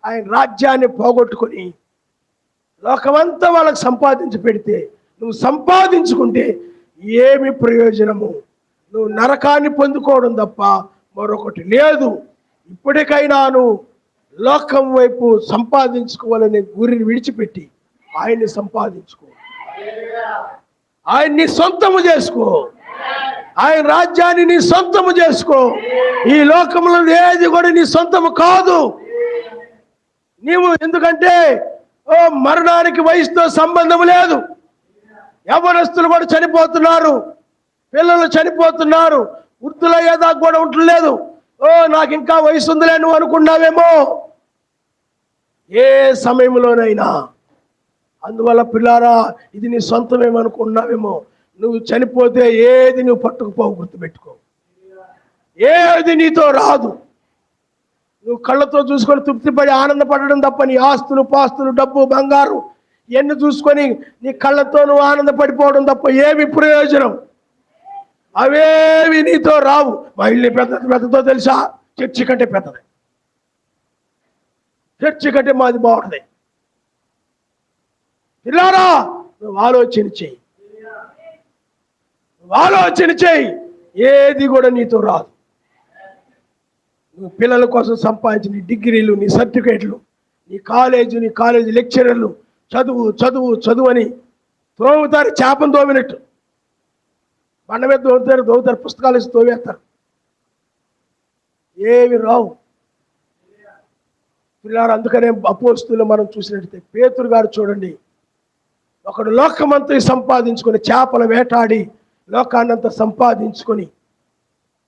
ఆయన రాజ్యాన్ని పోగొట్టుకొని లోకమంతా వాళ్ళకి సంపాదించి పెడితే నువ్వు సంపాదించుకుంటే ఏమి ప్రయోజనము? నువ్వు నరకాన్ని పొందుకోవడం తప్ప మరొకటి లేదు. ఇప్పటికైనా నువ్వు లోకం వైపు సంపాదించుకోవాలనే గురిని విడిచిపెట్టి ఆయన్ని సంపాదించుకో, ఆయన్ని సొంతము చేసుకో, ఆయన రాజ్యాన్ని నీ సొంతము చేసుకో. ఈ లోకంలో ఏది కూడా నీ సొంతము కాదు. నీవు ఎందుకంటే మరణానికి వయసుతో సంబంధం లేదు. యవ్వనస్తులు కూడా చనిపోతున్నారు, పిల్లలు చనిపోతున్నారు, వృద్ధులయ్యేదా కూడా ఉండలేదు. నాకు ఇంకా వయసు ఉందిలే నువ్వు అనుకున్నావేమో, ఏ సమయంలోనైనా. అందువల్ల పిల్లారా, ఇది నీ సొంతమేమనుకున్నావేమో. నువ్వు చనిపోతే ఏది నువ్వు పట్టుకుపోవు, గుర్తుపెట్టుకో. ఏది నీతో రాదు. నువ్వు కళ్ళతో చూసుకొని తృప్తిపడి ఆనందపడడం తప్ప నీ ఆస్తులు పాస్తులు డబ్బు బంగారు ఇవన్నీ చూసుకొని నీ కళ్ళతో నువ్వు ఆనందపడిపోవడం తప్ప ఏమి ప్రయోజనం? అవేవి నీతో రావు. మా ఇల్లు పెద్దతో తెలుసా? చర్చి కంటే పెద్దది, చర్చి కంటే మాది బాగుంటుంది. పిల్లారా, నువ్వు ఆలోచన చెయ్యి, ఆలోచన చెయ్యి. ఏది కూడా నీతో రాదు. నువ్వు పిల్లల కోసం సంపాదించిన నీ డిగ్రీలు, నీ సర్టిఫికేట్లు, నీ కాలేజీ లెక్చరర్లు చదువు చదువు చదువు అని తోముతారు, చేపను తోమినట్టు. బండ మీద దోవుతారు, పుస్తకాలు వేసి తోవేస్తారు. ఏమి రావు పిల్లారు. అందుకనే అపోస్తులు మనం చూసినట్టయితే పేతురు గారు చూడండి, ఒకడు లోకమంతా సంపాదించుకొని చేపలు వేటాడి లోకాన్నంతా సంపాదించుకొని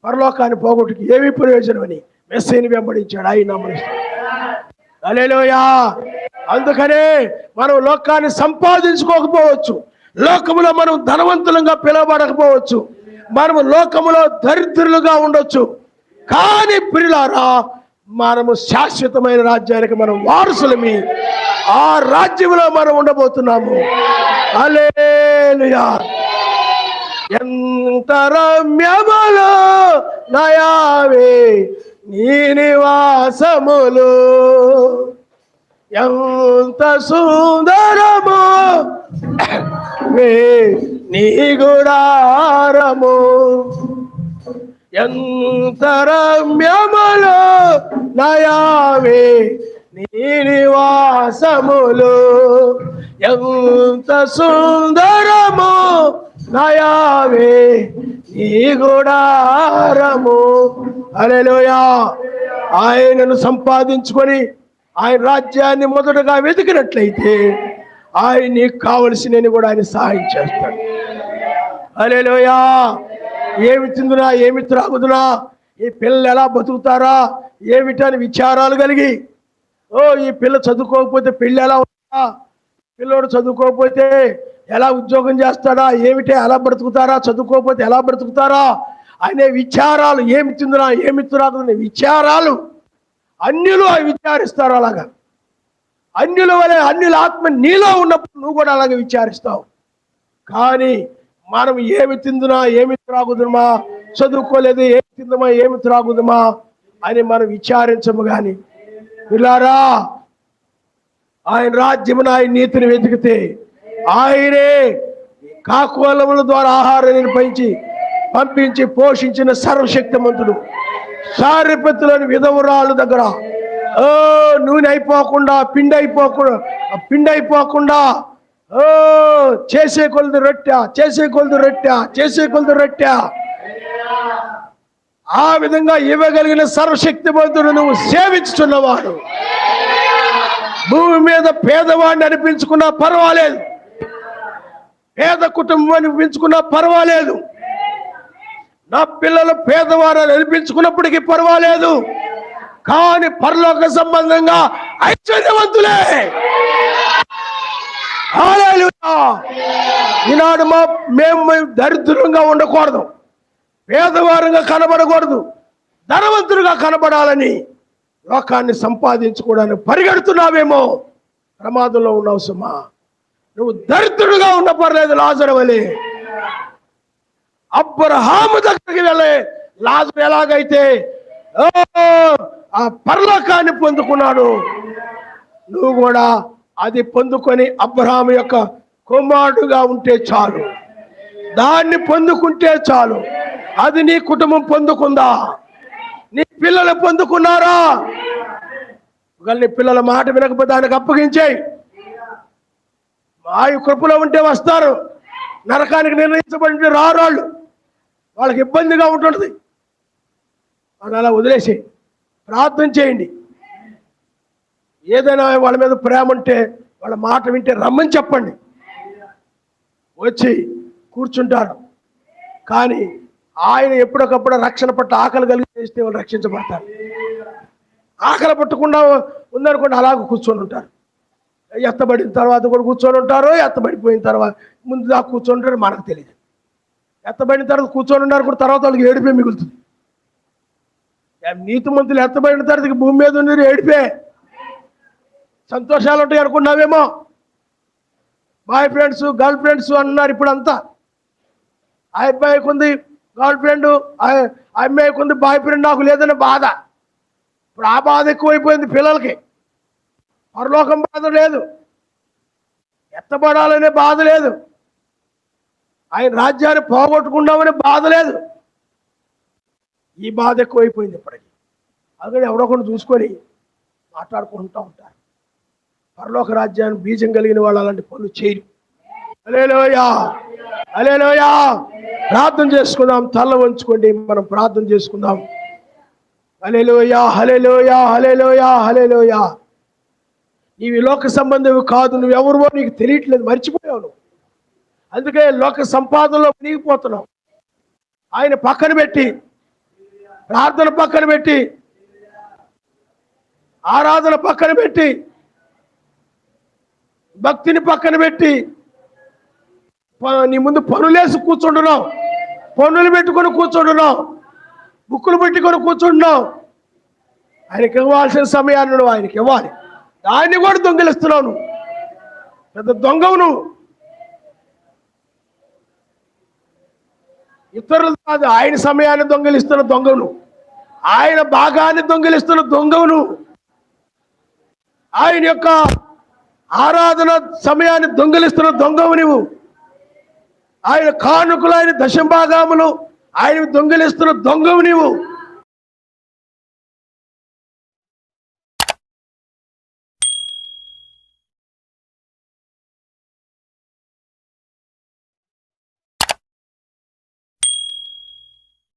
పరలోకాన్ని పోగొట్టుకు ఏమి ప్రయోజనం అని మెస్సీని వెంబడించాడు. ఆయన హల్లెలూయా. అందుకనే మనం లోకాన్ని సంపాదించుకోకపోవచ్చు, లోకములో మనం ధనవంతులుగా పిలువబడకపోవచ్చు, మనము లోకములో దరిద్రులుగా ఉండొచ్చు. కానీ ప్రియులారా, మనము శాశ్వతమైన రాజ్యానికి మనం వారసులమి. ఆ రాజ్యంలో మనం ఉండబోతున్నాము. హల్లెలూయా. ఎంత రమ్యములు నయావే నీ నివాసములు, ఎంత సుందరము నీ గుడారము, ఎంత రమ్యములు నయావే నీ నివాసములు, ఎంత సుందరము నయావే నీ గుడారము. హల్లెలూయా. ఆయనను సంపాదించుకొని ఆయన రాజ్యాన్ని మొదటగా వెతికినట్లయితే ఆయన నీకు కావలసినని కూడా ఆయన సహాయం చేస్తాడు. హల్లెలూయా. ఏమి తిందునా, ఏమి త్రాగుదునా, ఈ పిల్లలు ఎలా బతుకుతారా ఏమిటని విచారాలు కలిగి, ఈ పిల్ల చదువుకోకపోతే పెళ్ళి ఎలా ఉందా, పిల్లోడు చదువుకోకపోతే ఎలా ఉద్యోగం చేస్తాడా, ఏమిటి ఎలా బ్రతుకుతారా, చదువుకోకపోతే ఎలా బ్రతుకుతారా అనే విచారాలు, ఏమి తిందునా ఏమి త్రాగుదనే విచారాలు అన్యులు విచారిస్తారు. అలాగా అన్యుల వలె అన్యుల ఆత్మ నీలో ఉన్నప్పుడు నువ్వు కూడా అలాగే విచారిస్తావు. కానీ మనం ఏమి తిందునా ఏమి త్రాగుదమా, చదువుకోలేదు ఏమి తిందమా ఏమి త్రాగుదమా అని మనం విచారించము. కానీ పిల్లారా, ఆయన రాజ్యమును ఆయన నీతిని వెతికితే ఆయనే కాకువలముల ద్వారా ఆహారాన్ని పంపించి పోషించిన సర్వశక్తిమంతుడు. సారెపత్తులోని విధవరాలు దగ్గర నూనె అయిపోకుండా పిండి అయిపోకుండా చేసే కొలది రొట్టె ఆ విధంగా ఇవ్వగలిగిన సర్వశక్తిమంతుడు నువ్వు సేవించుచున్నవాడు. భూమి మీద పేదవాడిని అనిపించుకున్నా పర్వాలేదు, పేద కుటుంబం అనిపించుకున్నా పర్వాలేదు, నా పిల్లలు పేదవారు అనిపించుకున్నప్పటికీ పర్వాలేదు, కానీ పరలోక సంబంధంగా ఐశ్వర్యవంతులే. హల్లెలూయా. ఈనాడు మేము దరిద్రంగా ఉండకూడదు, పేదవారంగా కనబడకూడదు, ధనవంతులుగా కనబడాలని లోకాన్ని సంపాదించుకోవడానికి పరిగెడుతున్నావేమో ప్రమాదంలో ఉన్నావు సుమా. నువ్వు దరిద్రుడుగా ఉన్న పర్లేదు, లాజరు వలె. అబ్రహాము దగ్గరికి వెళ్ళే లాజరు ఎలాగైతే ఆ పరలోకాన్ని పొందుకున్నాడు, నువ్వు కూడా అది పొందుకొని అబ్రహాము యొక్క కుమారుడుగా ఉంటే చాలు, దాన్ని పొందుకుంటే చాలు. అది నీ కుటుంబం పొందుకుందా? నీ పిల్లలు పొందుకున్నారా? నీ పిల్లల మాట వినకపోతే దానికి అప్పగించేయి. ఆయన కృపలో ఉంటే వస్తారు, నరకానికి నిర్ణయించబడి రారాళ్ళు, వాళ్ళకి ఇబ్బందిగా ఉంటుంటుంది. వాళ్ళు అలా వదిలేసి ప్రార్థన చేయండి. ఏదైనా వాళ్ళ మీద ప్రేమ ఉంటే, వాళ్ళ మాట వింటే రమ్మని చెప్పండి, వచ్చి కూర్చుంటారు. కానీ ఆయన ఎప్పటికప్పుడు రక్షణ పట్ల ఆకలి కలిగి చేస్తే వాళ్ళు రక్షించబడతారు. ఆకలి పట్టకుండా ఉందనుకోండి, అలాగ కూర్చొని ఉంటారు. ఎత్తబడిన తర్వాత కూడా కూర్చొని ఉంటారు, ఎత్తబడిపోయిన తర్వాత ముందు దాకా కూర్చొని ఉంటారు, మనకు తెలియదు. ఎత్తబడిన తర్వాత కూర్చొని ఉన్నారు కూడా, తర్వాత వాళ్ళకి ఏడిపే మిగులుతుంది. నీతిమంతులు ఎత్తబడిన తర్వాత భూమి మీద ఉన్నది ఏడిపే. సంతోషాలు ఉంటాయి అనుకున్నావేమో. బాయ్ ఫ్రెండ్స్, గర్ల్ ఫ్రెండ్స్ అన్నారు ఇప్పుడు అంతా. ఆ అబ్బాయికి ఉంది గర్ల్ ఫ్రెండ్, ఆ అమ్మాయికి ఉంది బాయ్ ఫ్రెండ్, నాకు లేదనే బాధ. ఇప్పుడు ఆ బాధ ఎక్కువైపోయింది పిల్లలకి. పరలోకం బాధ లేదు, ఎత్తబడాలనే బాధ లేదు, ఆయన రాజ్యాన్ని పోగొట్టుకున్నామనే బాధ లేదు. ఈ బాధ ఎక్కువైపోయింది ఇప్పటికి. అందుకని ఎవరో కొన్ని చూసుకొని మాట్లాడుకుంటూ ఉంటారు. పరలోక రాజ్యాన్ని బీజం కలిగిన వాళ్ళు అలాంటి పనులు చేయరు. హల్లెలూయా, హల్లెలూయా. ప్రార్థన చేసుకుందాం, తల వంచుకోండి, మనం ప్రార్థన చేసుకుందాం. హల్లెలూయా, హల్లెలూయా, హల్లెలూయా, హల్లెలూయా. నీవి లోక సంబంధం కాదు, నువ్వెవరువో నీకు తెలియట్లేదు, మర్చిపోయావు నువ్వు. అందుకే లోక సంపాదనలో మునిగిపోతున్నావు. ఆయన పక్కన పెట్టి, ప్రార్థన పక్కన పెట్టి, ఆరాధన పక్కన పెట్టి, భక్తిని పక్కన పెట్టి నీ ముందు పనులేసి కూర్చుంటున్నావు, పనులు పెట్టుకొని కూర్చుంటున్నావు, బుక్కులు పెట్టుకొని కూర్చుంటున్నావు. ఆయనకి ఇవ్వాల్సిన సమయాన్ని నువ్వు ఆయనకి ఇవ్వాలి, దాన్ని కూడా దొంగిలిస్తున్నావు. నువ్వు పెద్ద దొంగవు. నువ్వు ఇతరులు కాదు, ఆయన సమయాన్ని దొంగిలిస్తున్న దొంగవు నువ్వు, ఆయన భాగాన్ని దొంగిలిస్తున్న దొంగవు నువ్వు, ఆయన యొక్క ఆరాధన సమయాన్ని దొంగిలిస్తున్న దొంగవు నువ్వు, ఆయన కానుకలు, ఆయన దశంభాగములు ఆయన దొంగిలిస్తున్న దొంగవు నీవు.